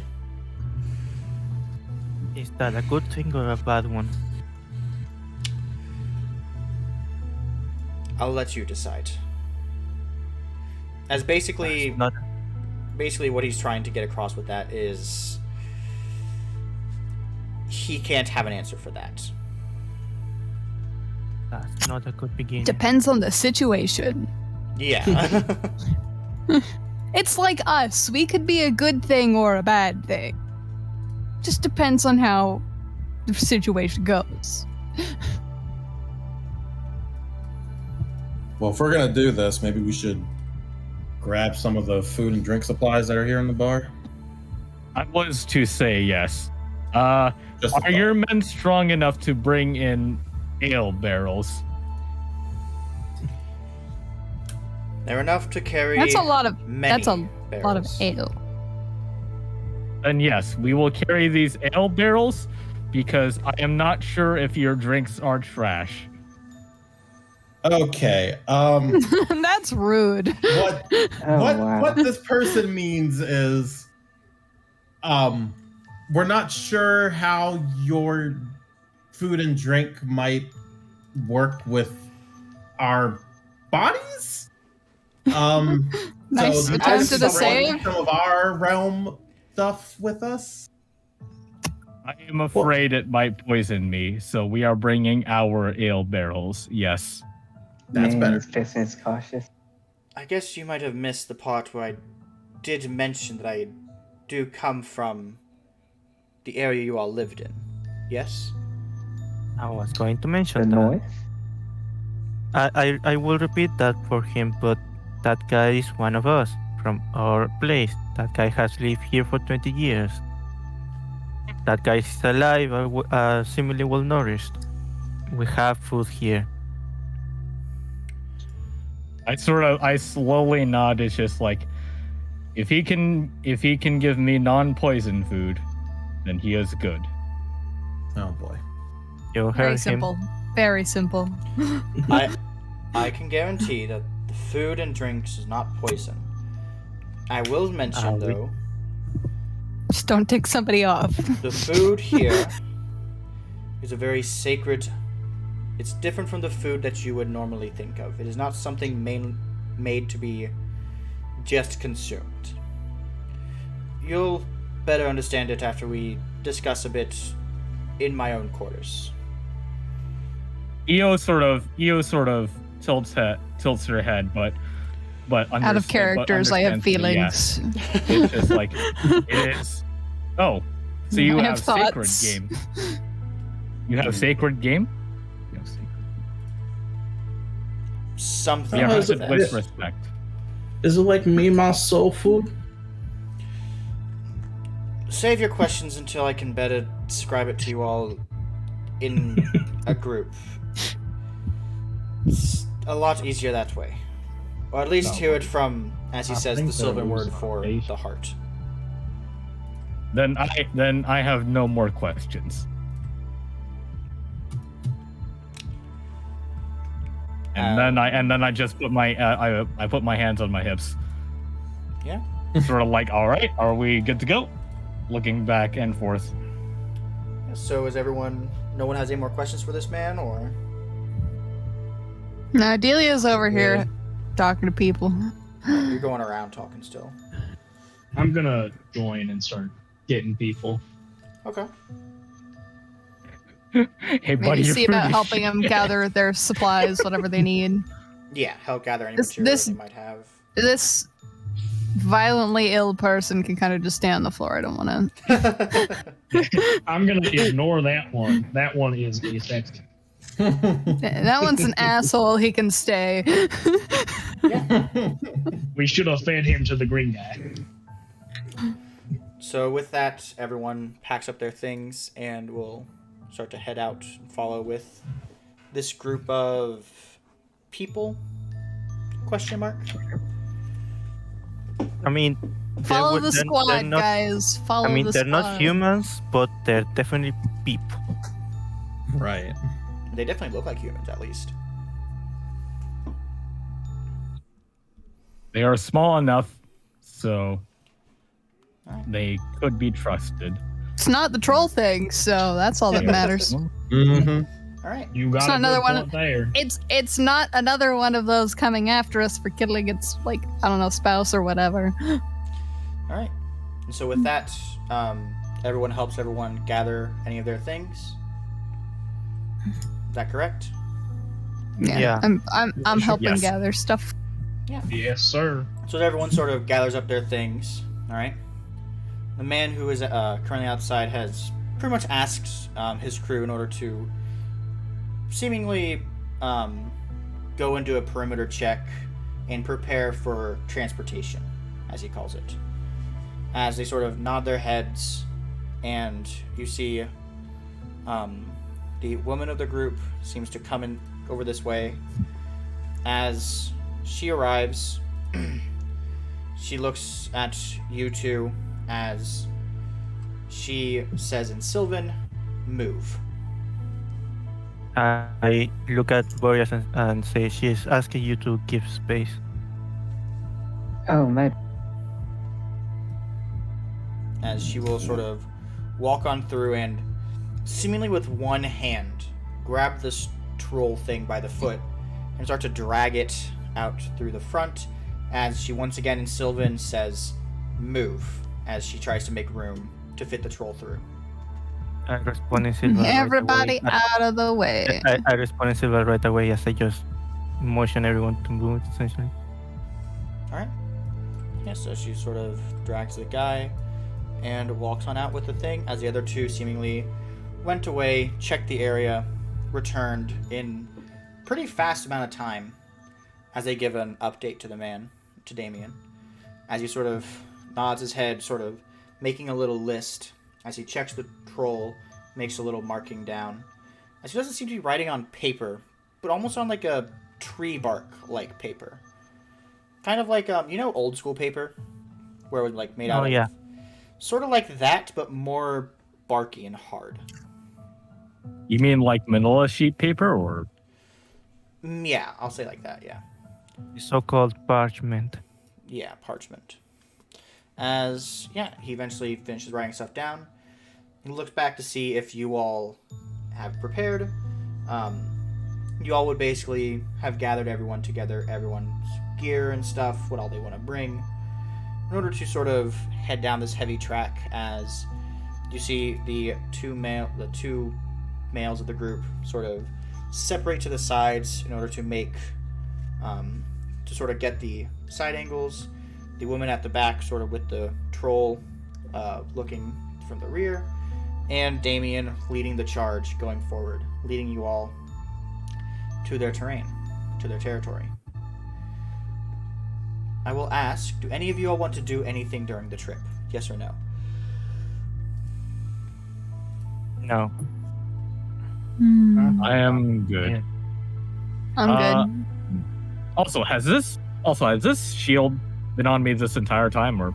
Is that a good thing or a bad one? I'll let you decide. As basically Not, what he's trying to get across with that is he can't have an answer for that. that's not a good beginning. Depends on the situation. Yeah. It's like us. We could be a good thing or a bad thing. Just depends on how the situation goes. Well, if we're gonna do this, maybe we should grab some of the food and drink supplies that are here in the bar. I was to say yes. Just a Are thought. your men strong enough to bring in ale barrels? They're enough to carry. That's a lot of. Many That's a lot of barrels. ale. Then yes, we will carry these ale barrels because I am not sure if your drinks are trash. Okay. That's rude. What Oh, wow. what this person means is we're not sure how your food and drink might work with our bodies. Nice so attempt just at a bring save. some of our realm stuff with us. I am afraid it might poison me, so we are bringing our ale barrels. Yes. That's better. This person is cautious. I guess you might have missed the part where I did mention that I do come from the area you all lived in. Yes? I was going to mention The that. noise? I will repeat that for him, but that guy is one of us from our place. That guy has lived here for 20 years. That guy is alive, seemingly well nourished. We have food here. I slowly nod. It's just like, if he can give me non-poison food, then he is good. Oh boy. You Very heard him. simple. Very simple. I can guarantee that the food and drinks is not poison. I will mention, though, Just don't take somebody off. the food here is a very sacred. It's different from the food that you would normally think of. It is not something made to be just consumed. You'll better understand it after we discuss a bit in my own quarters. Io sort of tilts her head, but Out of characters, I have understands that, feelings. yeah, it's just like it is. Oh, so you I have have sacred thoughts. game. You have sacred game. You have sacred. Something Yeah, Oh, like is it- that. with respect. Is it like me, my soul food? Save your questions until I can better describe it to you all in a group. It's a lot easier that way. Or at least hear it from, as he I says, think the Sylvan those word for are based- the heart. Then I have no more questions. And then I just put my I put my hands on my hips. Yeah. Sort of like, all right, are we good to go? Looking back and forth. So is everyone... No one has any more questions for this man, or... Now Delia's over here talking to people. You're going around talking still. I'm gonna join and start getting people. Okay. Hey, buddy, Maybe you're see about pretty helping shit. them gather their supplies, whatever they need. Yeah, help gather any This- materials this- they might have. This violently ill person can kind of just stay on the floor. I don't want to. I'm gonna ignore that one. That one is asexual. That one's an asshole. He can stay. We should have fed him to the green guy. So with that, everyone packs up their things and will start to head out and follow with this group of people? Question mark? I mean, Follow would- the they're squad, not- guys. Follow I mean, the they're squad. not humans, but they're definitely people. Right. They definitely look like humans, at least. They are small enough, so they could be trusted. It's not the troll thing, so that's all that matters. Mm-hmm. All right. You got It's not a another good one point there. It's not another one of those coming after us for killing its, like, I don't know, spouse or whatever. All right. And so with that, everyone helps everyone gather any of their things. Is that correct? Yeah. I'm helping Yes. gather stuff. Yes, sir. So everyone sort of gathers up their things. All right. The man who is currently outside has pretty much asked his crew in order to seemingly go into a perimeter check and prepare for transportation, as he calls it. As they sort of nod their heads, and you see the woman of the group seems to come in over this way as she arrives. She looks at you two as she says in Sylvan, move. I look at Boreas and say she is asking you to give space. Oh, my. As she will sort of walk on through and, seemingly with one hand, grab this troll thing by the foot and start to drag it out through the front as she once again in Sylvan says, move, as she tries to make room to fit the troll through. I respond in Silver Everybody right away. out of the way. I respond in Silver right away as I just motion everyone to move, essentially. Alright. Yeah, so she sort of drags the guy and walks on out with the thing as the other two seemingly went away, checked the area, returned in pretty fast amount of time as they give an update to the man, to Damien, as he sort of nods his head, sort of making a little list as he checks the troll, makes a little marking down. As he doesn't seem to be writing on paper, but almost on like a tree bark like paper. Kind of like old school paper, where it was like made out of sort of like that, but more barky and hard. You mean like manila sheet paper, or? Yeah, I'll say like that, yeah. So-called parchment. Yeah, parchment. As, he eventually finishes writing stuff down. He looks back to see if you all have prepared. You all would basically have gathered everyone together, everyone's gear and stuff, what all they want to bring, in order to sort of head down this heavy track as you see the two males of the group sort of separate to the sides in order to make to sort of get the side angles. The woman at the back sort of with the troll looking from the rear, and Damien leading the charge going forward, leading you all to their terrain, to their territory. I will ask, do any of you all want to do anything during the trip? Yes or no? No. I am good. Yeah. I'm good. Also, has this shield been on me this entire time, or?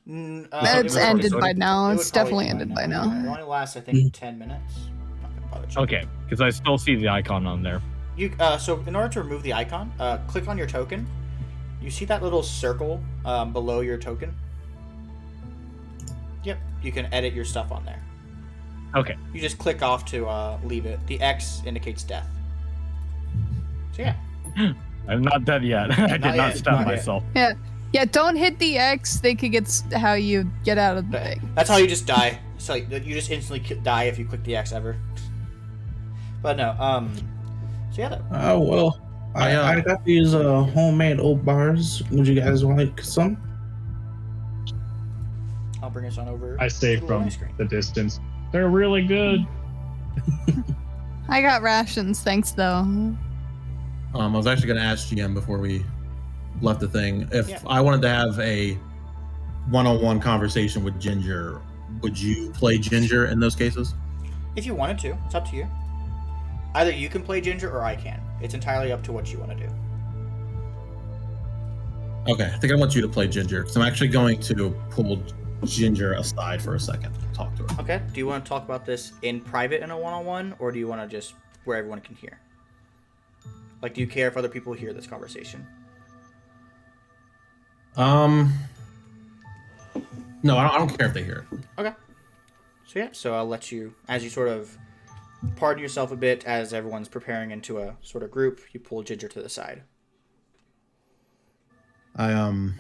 It's ended by now. It's definitely ended by now. It only lasts, I think, 10 minutes. Not gonna bother checking. Okay, because I still see the icon on there. You so in order to remove the icon, click on your token. You see that little circle below your token? Yep, you can edit your stuff on there. Okay. You just click off to leave it. The X indicates death. So yeah. I'm not dead yet. I did not yet, stab not yet. myself. Yeah, don't hit the X. They could get how you get out of the thing. That's how you just die. So like, you just instantly die if you click the X ever. But no, so yeah. Oh well, I got these homemade oat bars. Would you guys like some? I'll bring us on over. I say to the from loading screen. the distance, they're really good. I got rations, thanks though. I was actually going to ask GM before we left the thing if Yeah. I wanted to have a one-on-one conversation with Ginger. Would you play Ginger in those cases? If you wanted to, it's up to you. Either you can play Ginger or I can. It's entirely up to what you want to do. Okay, I think I want you to play Ginger because I'm actually going to pull Ginger aside for a second and talk to her. Okay. Do you want to talk about this in private in a one-on-one, or do you want to just where everyone can hear? Like, do you care if other people hear this conversation? No, I don't care if they hear it. Okay. So yeah, so I'll let you, as you sort of pardon yourself a bit as everyone's preparing into a sort of group, you pull Ginger to the side. I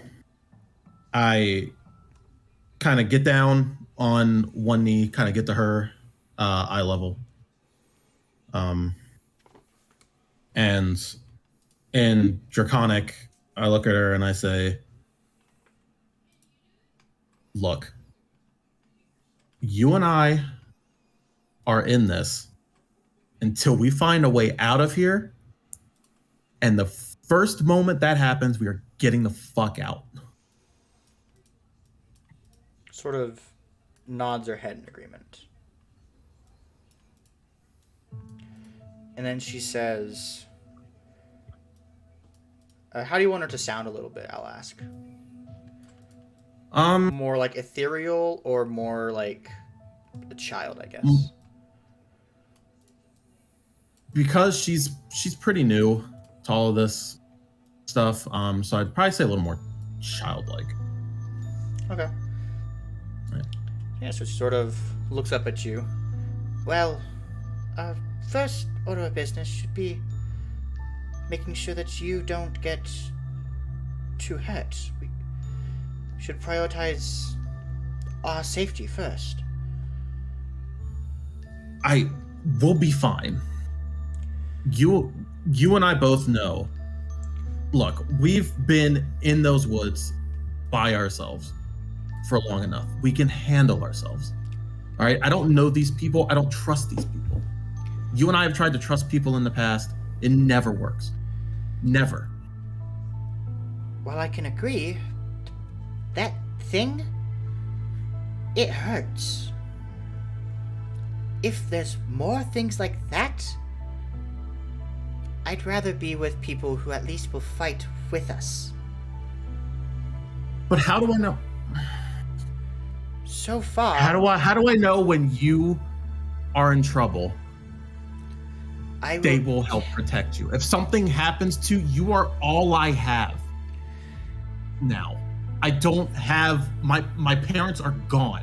kind of get down on one knee, kind of get to her eye level. And in Draconic, I look at her and I say, look, you and I are in this until we find a way out of here. And the first moment that happens, we are getting the fuck out. Sort of nods her head in agreement. And then she says, How do you want her to sound a little bit? I'll ask. Um, More like ethereal or more like a child, I guess. because she's pretty new to all of this stuff. So I'd probably say a little more childlike. Okay. Right. Yeah, so she sort of looks up at you. Well, our first order of business should be making sure that you don't get too hurt. We should prioritize our safety first. I will be fine. You and I both know. Look, we've been in those woods by ourselves for long enough. We can handle ourselves. All right? I don't know these people. I don't trust these people. You and I have tried to trust people in the past. It never works. Never. While I can agree, that thing, it hurts. If there's more things like that, I'd rather be with people who at least will fight with us. But how do I know? So far, How do I know when you are in trouble? They will help protect you. If something happens to you, you are all I have. Now, I don't have my parents are gone.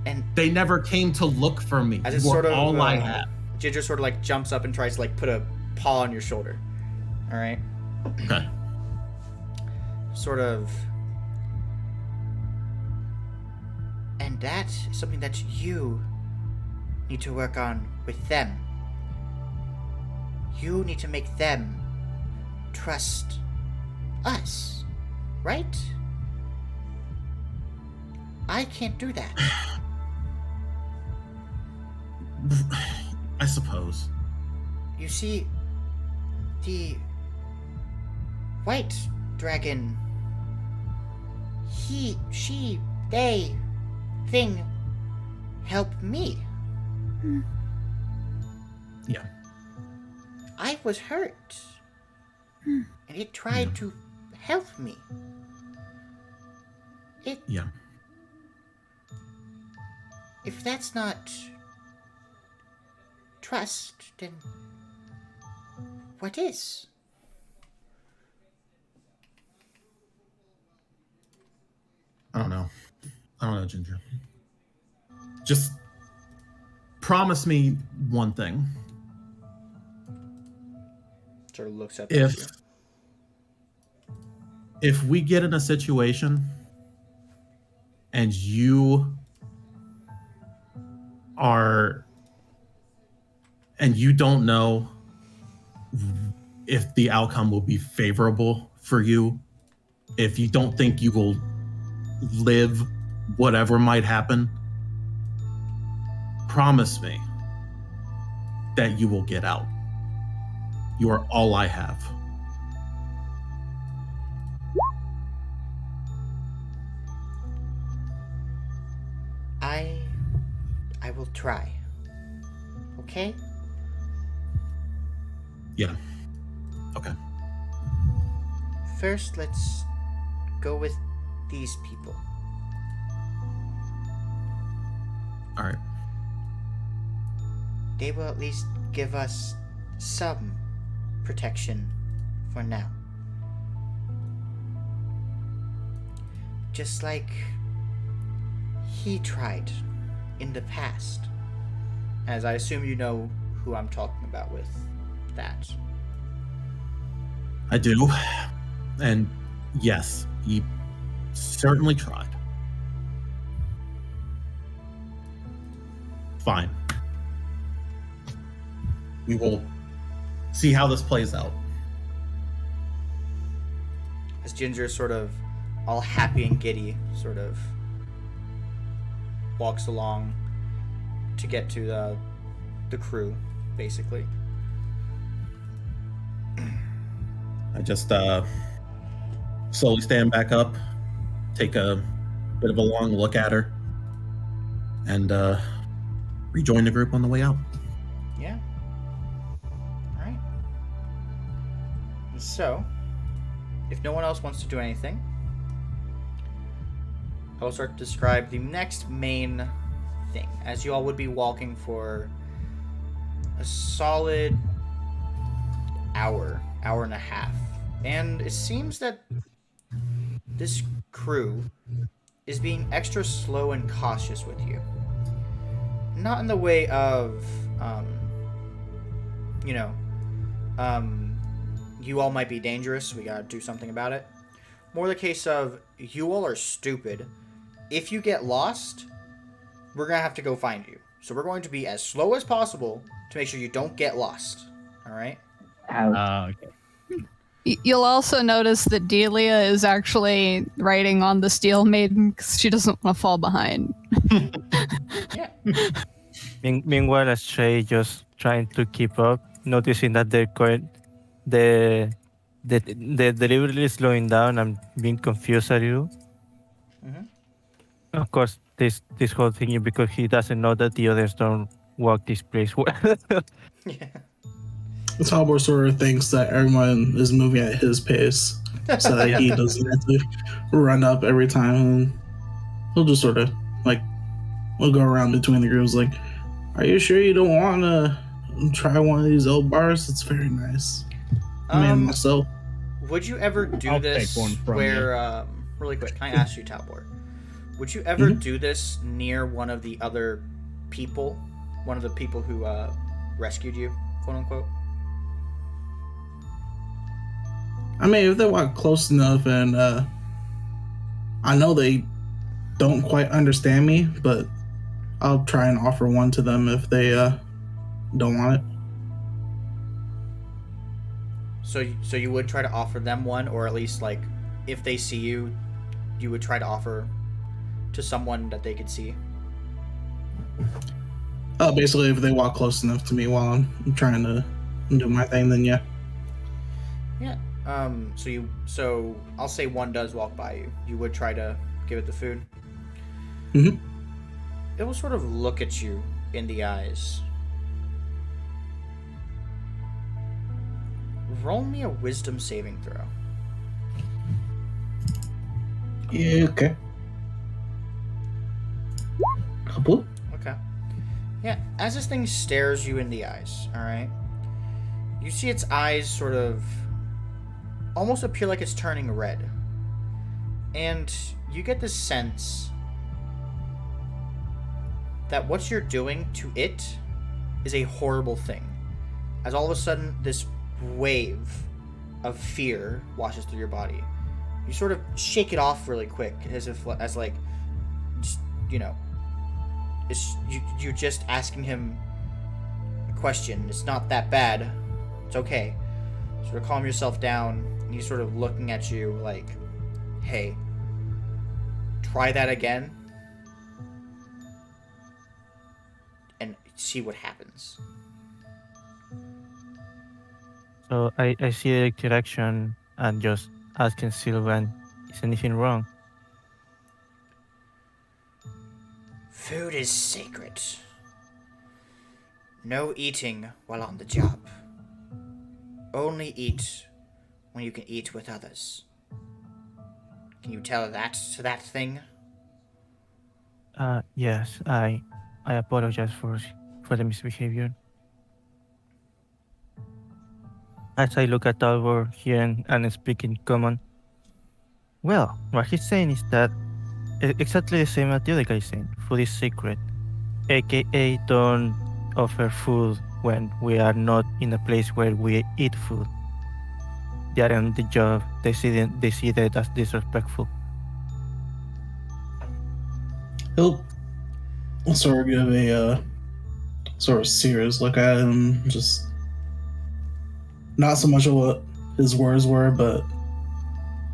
And They never came to look for me. as it You are sort of all I have. Ginger sort of like jumps up and tries to like put a paw on your shoulder. All right. Okay. Sort of. And that is something that you need to work on with them. You need to make them trust us, right? I can't do that. I suppose. You see, the white dragon, they thing helped me. Yeah. I was hurt. And it tried to help me. Yeah. If that's not trust, then what is? I don't know, Ginger. Just promise me one thing. Sort of looks up at you. If we get in a situation and you don't know if the outcome will be favorable for you, if you don't think you will live whatever might happen, promise me that you will get out. You are all I have. I will try. Okay? Yeah. Okay. First, let's go with these people. All right. They will at least give us some protection for now. Just like he tried in the past. As I assume you know who I'm talking about with that. I do. And yes, he certainly tried. Fine. We will see how this plays out. As Ginger sort of all happy and giddy sort of walks along to get to the crew, basically. I just slowly stand back up, take a bit of a long look at her, and rejoin the group on the way out. Yeah. Alright. So, if no one else wants to do anything, I will start to describe the next main thing, as you all would be walking for a solid hour and a half. And it seems that this crew is being extra slow and cautious with you. Not in the way of, you all might be dangerous, we gotta do something about it. More the case of, you all are stupid. If you get lost, we're gonna have to go find you. So we're going to be as slow as possible to make sure you don't get lost. Alright? Out. Okay. You'll also notice that Delia is actually riding on the Steel Maiden because she doesn't want to fall behind. Yeah. Meanwhile, Astray just trying to keep up, noticing that the deliberately slowing down and being confused at you. Mhm. Of course, this whole thing is because he doesn't know that the others don't walk this place well. Yeah. Talbot sort of thinks that everyone is moving at his pace, so that he doesn't have to run up every time. And he'll just sort of we'll go around between the groups like, "Are you sure you don't want to try one of these old bars? It's very nice." Myself. Would you ever do I'll this take one from where, really quick, can I ask you, Talbot? Would you ever do this near one of the other people? One of the people who rescued you, quote unquote? I mean, if they walk close enough, and I know they don't quite understand me, but I'll try and offer one to them if they don't want it. So you would try to offer them one, or at least if they see you, you would try to offer to someone that they could see. Basically, if they walk close enough to me while I'm trying to do my thing, then yeah. Yeah. So I'll say one does walk by you. You would try to give it the food. Mhm. It will sort of look at you in the eyes. Roll me a wisdom saving throw. Yeah. Okay. Couple. Okay. Yeah, as this thing stares you in the eyes, alright? You see its eyes sort of almost appear like it's turning red. And you get the sense that what you're doing to it is a horrible thing. As all of a sudden, this wave of fear washes through your body. You sort of shake it off really quick, you're just asking him a question. It's not that bad. It's okay. Sort of calm yourself down, and he's sort of looking at you like, hey, try that again and see what happens. So I see the direction and just asking Sylvan, is anything wrong? Food is sacred. No eating while on the job. Only eat when you can eat with others. Can you tell that to that thing? Yes, I apologize for the misbehavior. As I look at Talbot here and speak in common, well, what he's saying is that exactly the same as the other guy saying, food is sacred, aka don't offer food when we are not in a place where we eat food. They are on the job, they see that as disrespectful. He'll sort of give a sort of serious look at him, just not so much of what his words were, but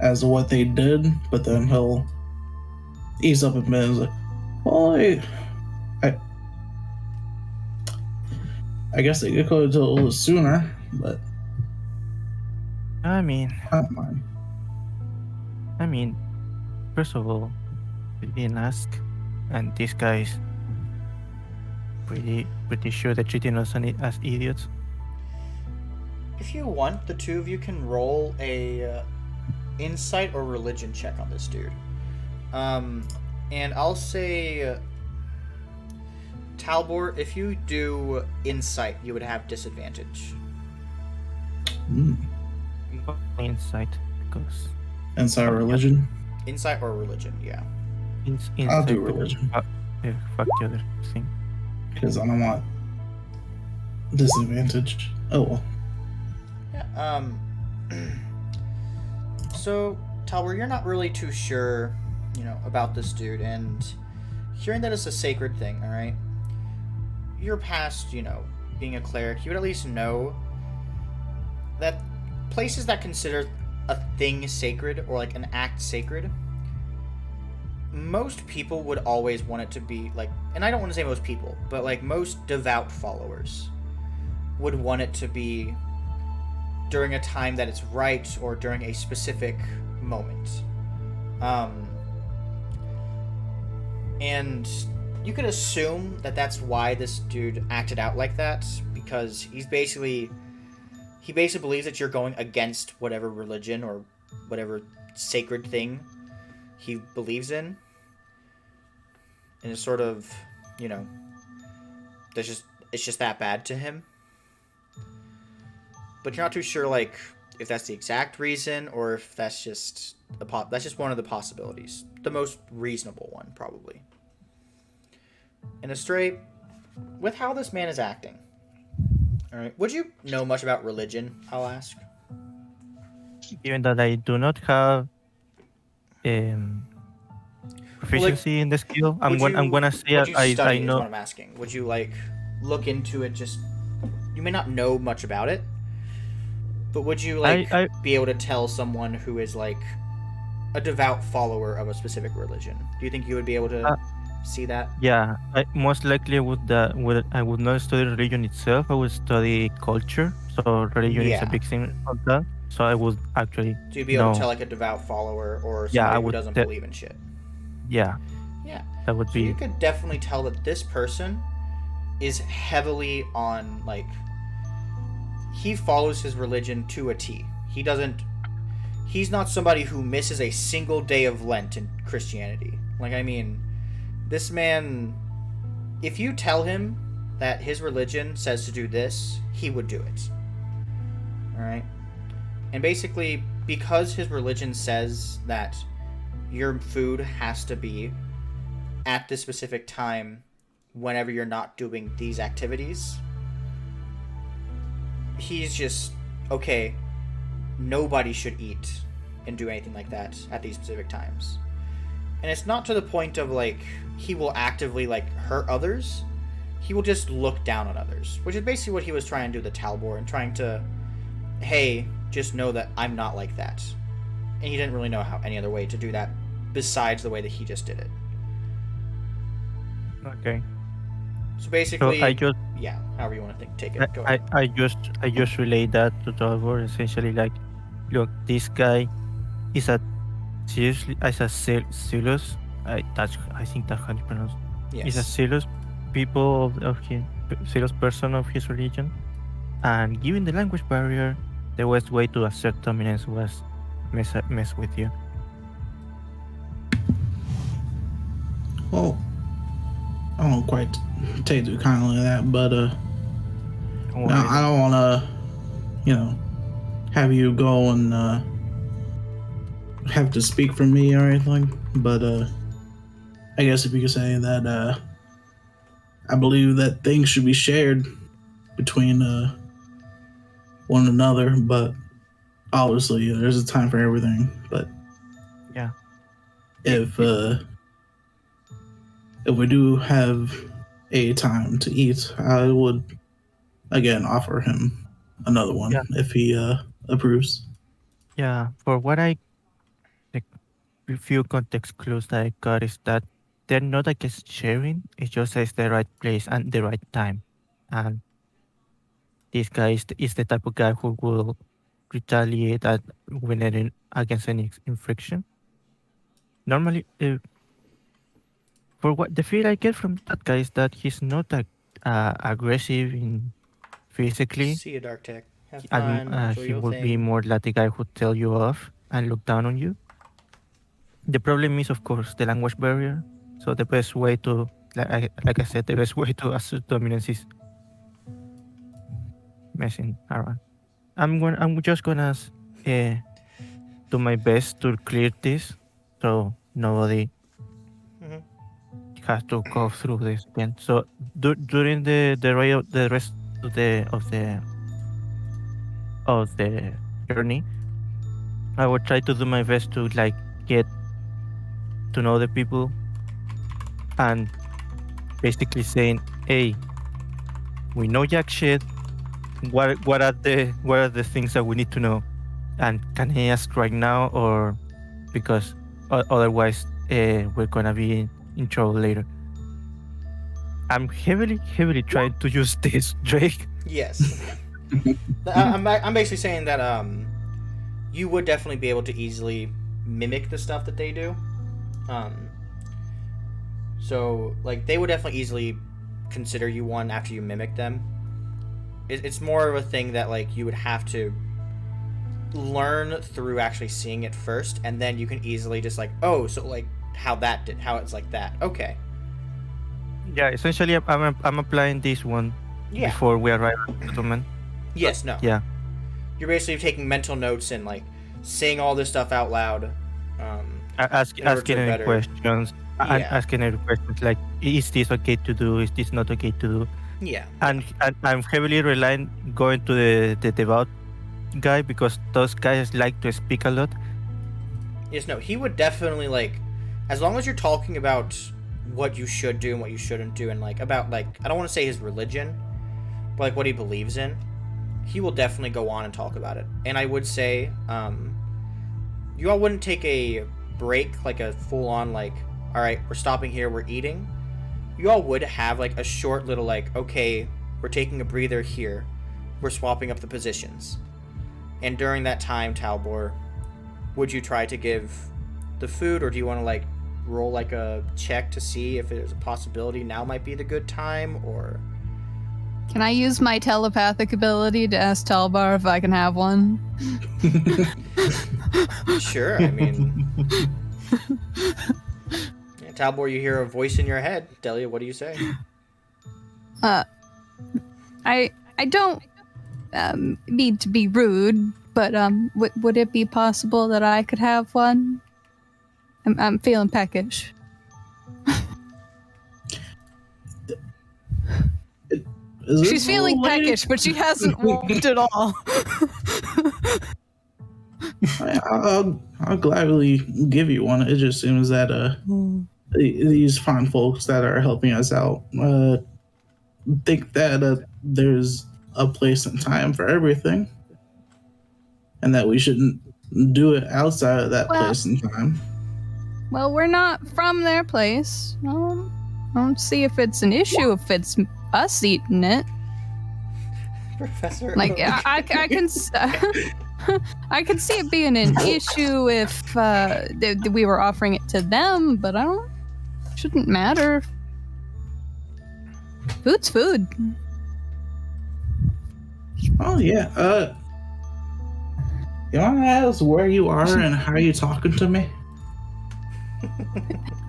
as to what they did. But then he'll ease up a bit and like, well, I guess they could go a little sooner, but I mean, I don't mind. first of all, we didn't ask, and these guys pretty sure they're treating us as idiots. If you want, the two of you can roll a insight or religion check on this dude. And I'll say, Talbor, if you do insight, you would have disadvantage. Insight, because Inside religion. Insight or religion, yeah. I'll do because- religion. yeah, fuck the other thing. Because I don't want disadvantage. Oh well. Yeah. So, Talbor, you're not really too sure, about this dude, and hearing that it's a sacred thing, all right? You're past, being a cleric. You would at least know that places that consider a thing sacred or like an act sacred, most people would always want it to be like, and I don't want to say most people, but like most devout followers would want it to be during a time that it's right or during a specific moment. And you could assume that that's why this dude acted out like that, because he basically believes that you're going against whatever religion or whatever sacred thing he believes in. And it's sort of, it's just that bad to him. But you're not too sure, like, if that's the exact reason or if that's just one of the possibilities. The most reasonable one, probably. And Astray, with how this man is acting, all right, would you know much about religion, I'll ask? Even that I do not have proficiency in the skill, I'm gonna say would you study I is know. what I'm asking. Would you, like, look into it just... You may not know much about it, but would you, like, be able to tell someone who is, like, a devout follower of a specific religion? Do you think you would be able to see that? Yeah, I most likely I would not study religion itself. I would study culture. So religion is Yeah. a big thing of that. So I would actually So you'd be able know. to tell, like, a devout follower or somebody Yeah, I who would doesn't te- believe in shit. Yeah, Yeah. that would So be. you could definitely tell that this person is heavily on, like, he follows his religion to a T. He's not somebody who misses a single day of Lent in Christianity. Like, I mean, this man, if you tell him that his religion says to do this, he would do it. Alright? And basically, because his religion says that your food has to be at this specific time whenever you're not doing these activities, he's just, okay, nobody should eat and do anything like that at these specific times. And it's not to the point of, like, he will actively, like, hurt others. He will just look down on others, which is basically what he was trying to do to Talbor, and trying to, hey, just know that I'm not like that. And he didn't really know how any other way to do that besides the way that he just did it. Okay. So So basically, I just yeah, however you want to take it. Go ahead. I just relate that to Talbot, essentially, like, look, this guy is a zealous. I think that's how you pronounce. He's a Yes. zealous zealous person of his religion, and given the language barrier, the best way to assert dominance was mess with you. Well, I don't quite take too kindly to that, but Don't no, worry. I don't want to, have you go and have to speak for me or anything. But I guess if you could say that, I believe that things should be shared between one another, but obviously there's a time for everything. But Yeah. if we do have a time to eat, I would again offer him another one Yeah. if he approves. Yeah, for what I like, a few context clues that I got is that they're not against sharing. It's just it's the right place and the right time. And this guy is the type of guy who will retaliate against any infraction. Normally, for what the feel I get from that guy is that he's not aggressive in physically. See you, Dark Tech. Have And fun. Enjoy he your will be thing. more like the guy who tell you off. and look down on you. The problem is, of course, the language barrier. So the best way to, like I said, the best way to assert dominance is messing around. I'm just gonna do my best to clear this, so nobody Mhm. has to go through this again. So during the rest of the journey, I will try to do my best to like get to know the people and basically saying, "Hey, we know jack shit. What are the things that we need to know? And can I ask right now, or because otherwise we're gonna be in trouble later." I'm heavily trying to use this, Drake. Yes. I'm basically saying that you would definitely be able to easily mimic the stuff that they do. So like they would definitely easily consider you one after you mimic them. It's more of a thing that like you would have to learn through actually seeing it first, and then you can easily just like, oh, so like how it's like that. Okay. Yeah, essentially, I'm applying this one Yeah. before we arrive at the settlement. Yes. No. Yeah. You're basically taking mental notes and like saying all this stuff out loud. Asking to any better- questions. Yeah. Asking any questions like, is this okay to do? Is this not okay to do? Yeah. And I'm heavily relying going to the devout guy, because those guys like to speak a lot. Yes. No. He would definitely like, as long as you're talking about what you should do and what you shouldn't do, and like about like I don't want to say his religion, but like what he believes in, he will definitely go on and talk about it. And I would say, you all wouldn't take a break, like a full on like, all right, we're stopping here, we're eating. You all would have like a short little like, okay, we're taking a breather here, we're swapping up the positions. And during that time, Talbor, would you try to give the food, or do you want to like roll like a check to see if there's a possibility now might be the good time? Or Can I use my telepathic ability to ask Talbar if I can have one? sure, I mean, yeah, Talbor, you hear a voice in your head. Delia, what do you say? I don't mean to be rude, but would it be possible that I could have one? I'm feeling peckish. Is She's this feeling old lady? peckish, but she hasn't walked at all. I'll gladly give you one. It just seems that these fine folks that are helping us out think that there's a place and time for everything, and that we shouldn't do it outside of that place and time. Well, we're not from their place. I don't see if it's an issue if it's us eating it. Professor Like, Oak. I can I can see it being an issue if we were offering it to them, but shouldn't matter. Food's food. Oh yeah. You wanna ask where you are and how you talking to me?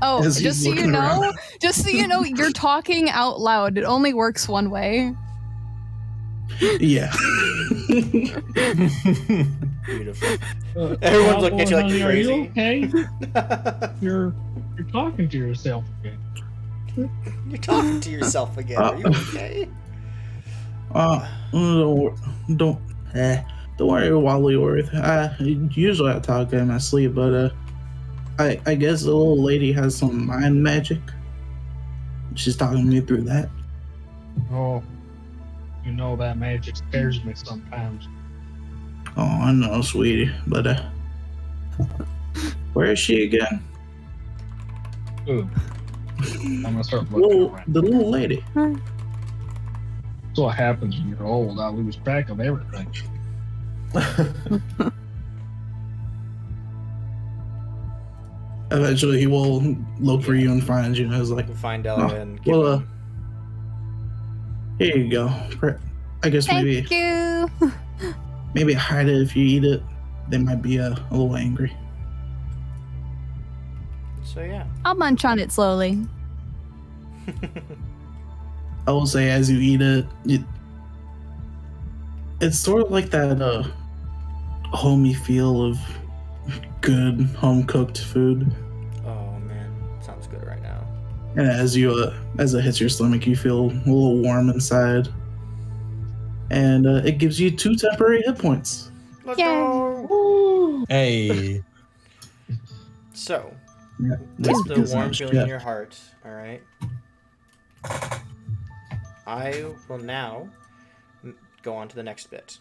Oh, As he's just so you looking know, around. you're talking out loud. It only works one way. Yeah. Beautiful. Everyone's looking at you like you're Are you crazy. okay? You're talking to yourself again. You're talking to yourself again. Are you okay? Don't worry, Wallyworth. Usually I talk in my sleep, but I guess the little lady has some mind magic. She's talking me through that. Oh, you know that magic scares me sometimes. Oh, I know, sweetie, but where is she again? Ooh. I'm gonna start looking around. The little lady. That's what happens when you're old. I lose track of everything. Eventually, he will look for you and find you. And I was like, We'll find Delia and give well, him. here you go. I guess Thank you. maybe hide it if you eat it. they might be a little angry. So yeah. I'll munch on it slowly. I will say, as you eat it, it's sort of like that homey feel of good home cooked food. Oh man, sounds good right now. And as it hits your stomach, you feel a little warm inside, and it gives you 2 temporary hit points. Let's Yay. go. Hey. So, Yeah, with the because warm I'm feeling in chef. your heart, all right. I will now go on to the next bit.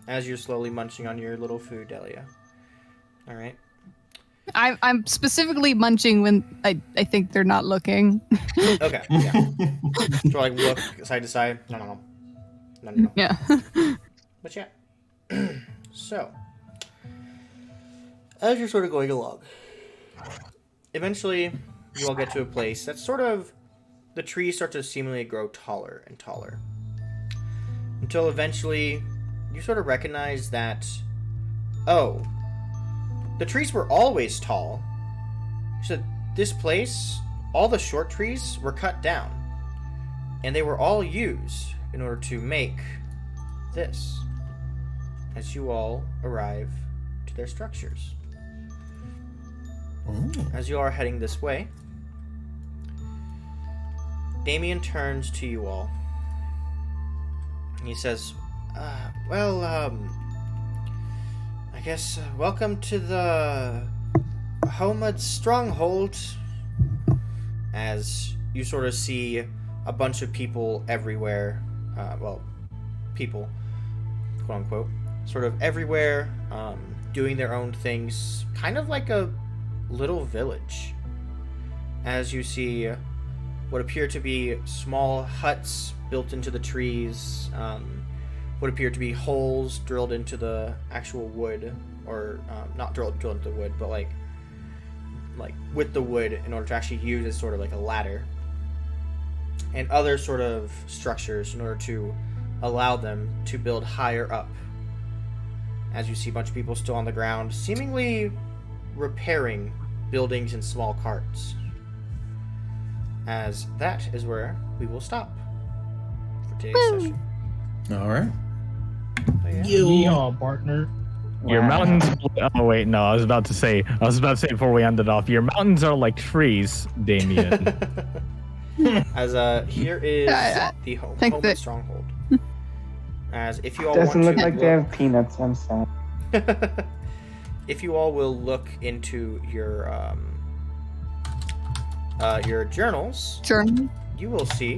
As you're slowly munching on your little food, Delia. All right. I'm specifically munching when I think they're not looking. Okay. Yeah. So like look side to side. No. Yeah. But yeah. So, as you're sort of going along, eventually you all get to a place that's sort of the trees start to seemingly grow taller and taller. Until eventually you sort of recognize that, oh, the trees were always tall. So this place, all the short trees were cut down. And they were all used in order to make this. As you all arrive to their structures. As you are heading this way, Damien turns to you all. And he says, I guess welcome to the Homad Stronghold. As you sort of see a bunch of people everywhere, people, quote unquote, sort of everywhere, doing their own things, kind of like a little village. As you see what appear to be small huts built into the trees, what appear to be holes drilled into the actual wood, or not drilled into the wood, but like with the wood in order to actually use as sort of like a ladder, and other sort of structures in order to allow them to build higher up. As you see a bunch of people still on the ground, seemingly repairing buildings in small carts. As that is where we will stop for today's session. All right. So, yeah. Yeehaw, partner. Your Wow. mountains. Oh wait, no. I was about to say before we ended off. Your mountains are like trees, Damien. As here is I the home think of that- Stronghold. As if you all Doesn't want look to like they have peanuts. I'm sad. if you all will look into your journals, Journal. you will see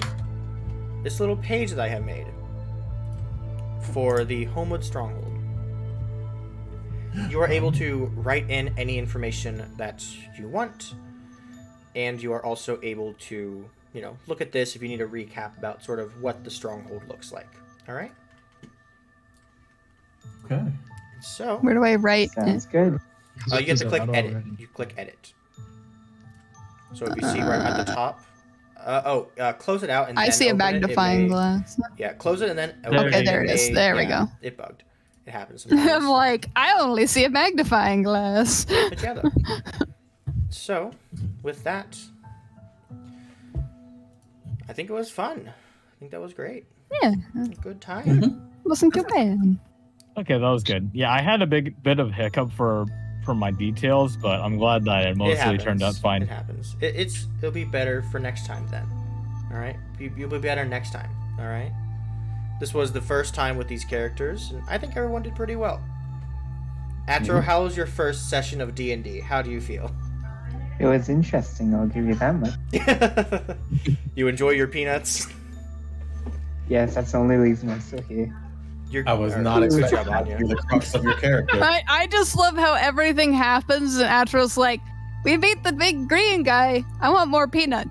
this little page that I have made for the Homewood Stronghold. You are able to write in any information that you want, and you are also able to, look at this if you need a recap about sort of what the Stronghold looks like. All right? Okay. So, Where do I write? Sounds good. you have to click Alright. edit. You click edit. So if you see right at the top, close it out and I then see a open it. It magnifying may- glass. Yeah, close it and then There open Okay, it. there it is. There we go. It bugged. It happens sometimes. I'm like, I only see a magnifying glass. But yeah, though. So, with that, I think it was fun. I think that was great. Yeah, Good time. wasn't too bad. Okay, that was good. Yeah, I had a big bit of hiccup for my details, but I'm glad that it mostly happens. turned out fine. It happens. It'll be better for next time then. All right, you'll be better next time. All right. This was the first time with these characters, and I think everyone did pretty well. Atro, how was your first session of D&D? How do you feel? It was interesting. I'll give you that much. You enjoy your peanuts? Yes, that's the only reason I'm still here. I was Good not job, expecting that to Anya. be the crux of your character. I just love how everything happens and Atro's like, we beat the big green guy. I want more peanut.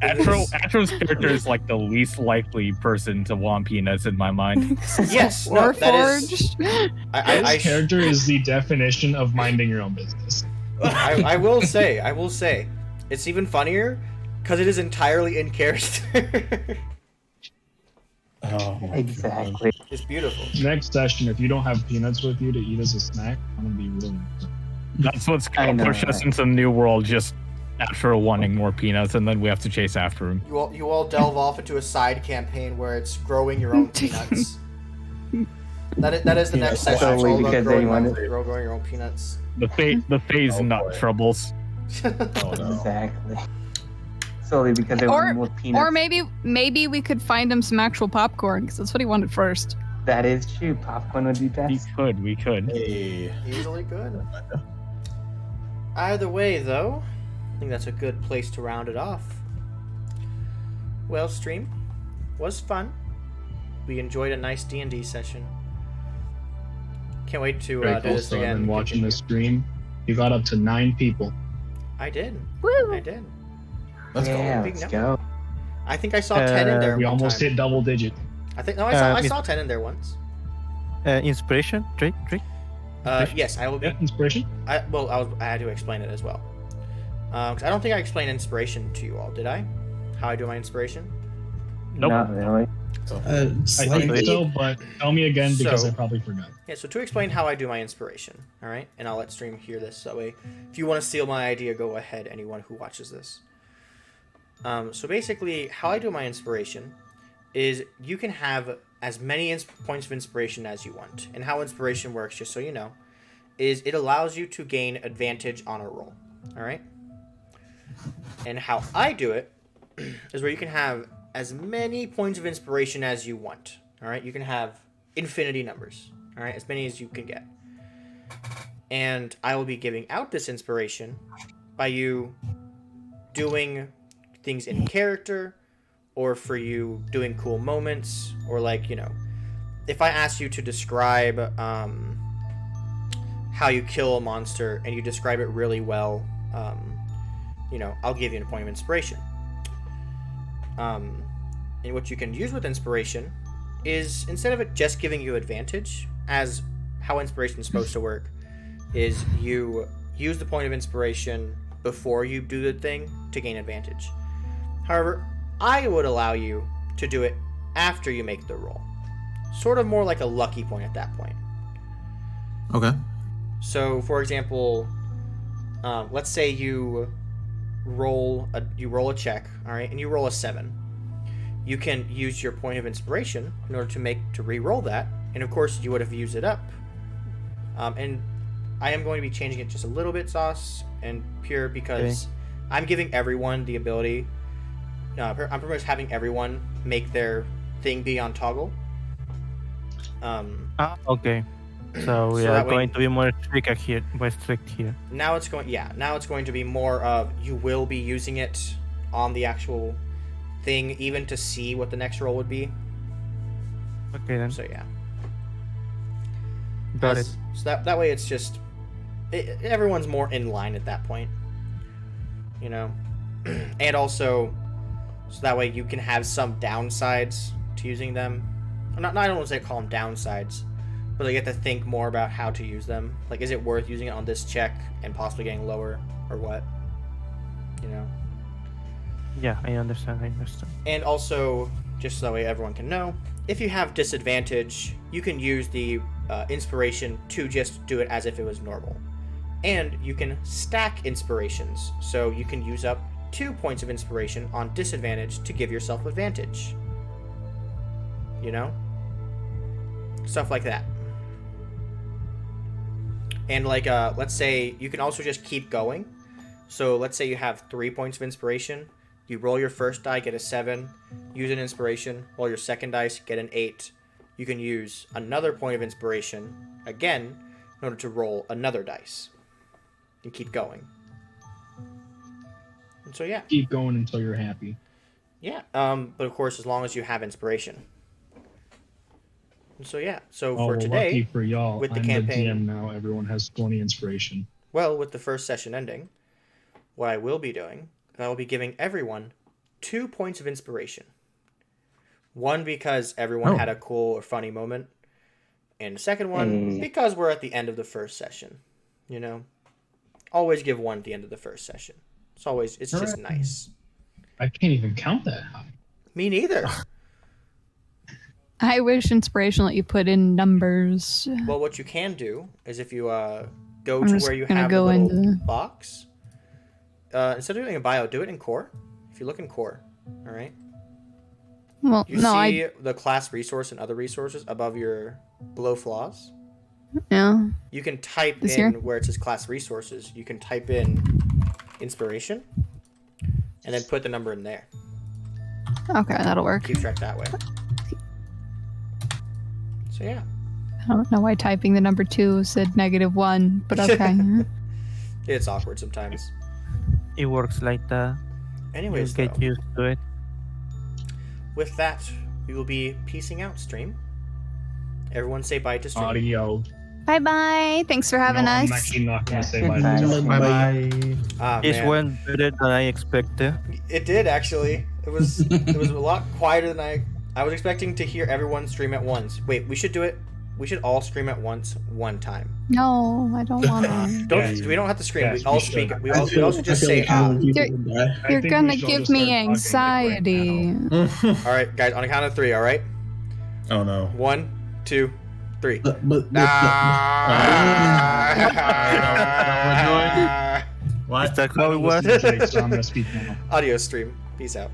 Atro's character is like the least likely person to want peanuts in my mind. Yes, no, that is- Warforged. His character is the definition of minding your own business. I will say, it's even funnier because it is entirely in character. Oh. Oh my Exactly. It's beautiful. gosh. Next session, if you don't have peanuts with you to eat as a snack, I'm gonna be really. That's what's I going to know, push us right? into the new world, just natural wanting more peanuts, and then we have to chase after him. You all delve off into a side campaign where it's growing your own peanuts. That is the next session. It's Solely all about because growing, anyone- growing your own peanuts. The phase Oh, nut boy. troubles. Oh no. Exactly. Solely because they Or- want more peanuts. Or maybe we could find him some actual popcorn because that's what he wanted first. That is true. Popcorn would be We best. could. Hey. Easily good. Either way, though, I think that's a good place to round it off. Well, stream was fun. We enjoyed a nice D&D session. Can't wait to Very do cool. this So I've again. been watching continue. the stream. You got up to 9 people. I did. Woo! I did. Let's Yeah, go. Big let's number. go. I think I saw 10 in there We one almost time. hit double digit. I think no, I Miss- saw 10 in there once. Inspiration, Drake. Yes, I will be. Yeah, inspiration. I had to explain it as well. 'Cause I don't think I explained inspiration to you all, did I? How I do my inspiration? Nope. Not really. I think Slightly. so, but tell me again because So- I probably forgot. Yeah, so to explain how I do my inspiration, all right? And I'll let stream hear this. That way, if you want to steal my idea, go ahead, anyone who watches this. So basically, how I do my inspiration is you can have as many points of inspiration as you want. And how inspiration works, just so you know, is it allows you to gain advantage on a roll, all right? And how I do it is where you can have as many points of inspiration as you want, all right? You can have infinity numbers. All right, as many as you can get. And I will be giving out this inspiration by you doing things in character, or for you doing cool moments, or like, you know, if I ask you to describe how you kill a monster and you describe it really well, you know, I'll give you a point of inspiration. And what you can use with inspiration is, instead of it just giving you advantage, as how inspiration is supposed to work, is you use the point of inspiration before you do the thing to gain advantage. However, I would allow you to do it after you make the roll. Sort of more like a lucky point at that point. Okay. So, for example, let's say you roll a check, all right, and you roll a 7. You can use your point of inspiration in order to re-roll that, and of course you would have used it up. And I am going to be changing it just a little bit, Sauce and Pure, because I'm giving everyone the ability. I'm pretty much having everyone make their thing be on toggle. Okay. So we So are that way- going to be more strict here. Now it's going to be more of, you will be using it on the actual thing, even to see what the next roll would be. Okay then. So yeah. Got it. So that way it's just everyone's more in line at that point, you know. And also, so that way you can have some downsides to using them. I don't want to say call them downsides, but they get to think more about how to use them. Like, is it worth using it on this check and possibly getting lower, or what? You know. Yeah, I understand. And also, just so that way everyone can know, if you have disadvantage, you can use the inspiration to just do it as if it was normal. And you can stack inspirations, so you can use up 2 points of inspiration on disadvantage to give yourself advantage. You know? Stuff like that. And like, let's say you can also just keep going. So let's say you have 3 points of inspiration. You roll your first die, get a 7, use an inspiration, roll your second dice, get an 8. You can use another point of inspiration, again, in order to roll another dice. And keep going. And so, yeah. Keep going until you're happy. Yeah, but of course, as long as you have inspiration. And so, yeah. So, Oh, for well, today, lucky for y'all, with the I'm campaign- the GM now. Everyone has 20 inspiration. well, with the first session ending, what I will be doing, I will be giving everyone 2 points of inspiration. 1 because everyone had a cool or funny moment, and the second one because we're at the end of the first session. You know, always give 1 at the end of the first session. It's just nice. I can't even count that high. Me neither. I wish inspiration let you put in numbers. Well, what you can do is if you go I'm to just where you gonna have the go little into- box, instead of doing a bio, do it in core. If you look in core, all right. Well, You no, see the class resource and other resources above your below flaws. yeah. You can type This in here? where it says class resources. You can type in inspiration, and then put the number in there. Okay, that'll work. Keep track that way. So yeah. I don't know why typing the number 2 said -1, but okay. It's awkward sometimes. It works like that. Anyways, You get though, used to it. with that, we will be peacing out, stream. Everyone say bye to stream. Audio. Bye bye. Thanks for having No, I'm us. actually not going Yeah, to say bye. goodbye. to you. Bye-bye. Ah, This man. went better than I expected. It did actually. It was a lot quieter than I was expecting to hear everyone stream at once. Wait, we should do it. We should all stream at once, one time. No, I don't want to. We don't have to scream. Yes, we all we speak. should. We all should just say ah. people You're- would die. I You're think gonna we should give just me start talking, like, right anxiety. now. All right, guys. On a count of 3. All right. Oh no. 1, 2, 3. But Ah. What? Is that how it was? Listen to Jake, so I'm going to speak now. Audio stream. Peace out.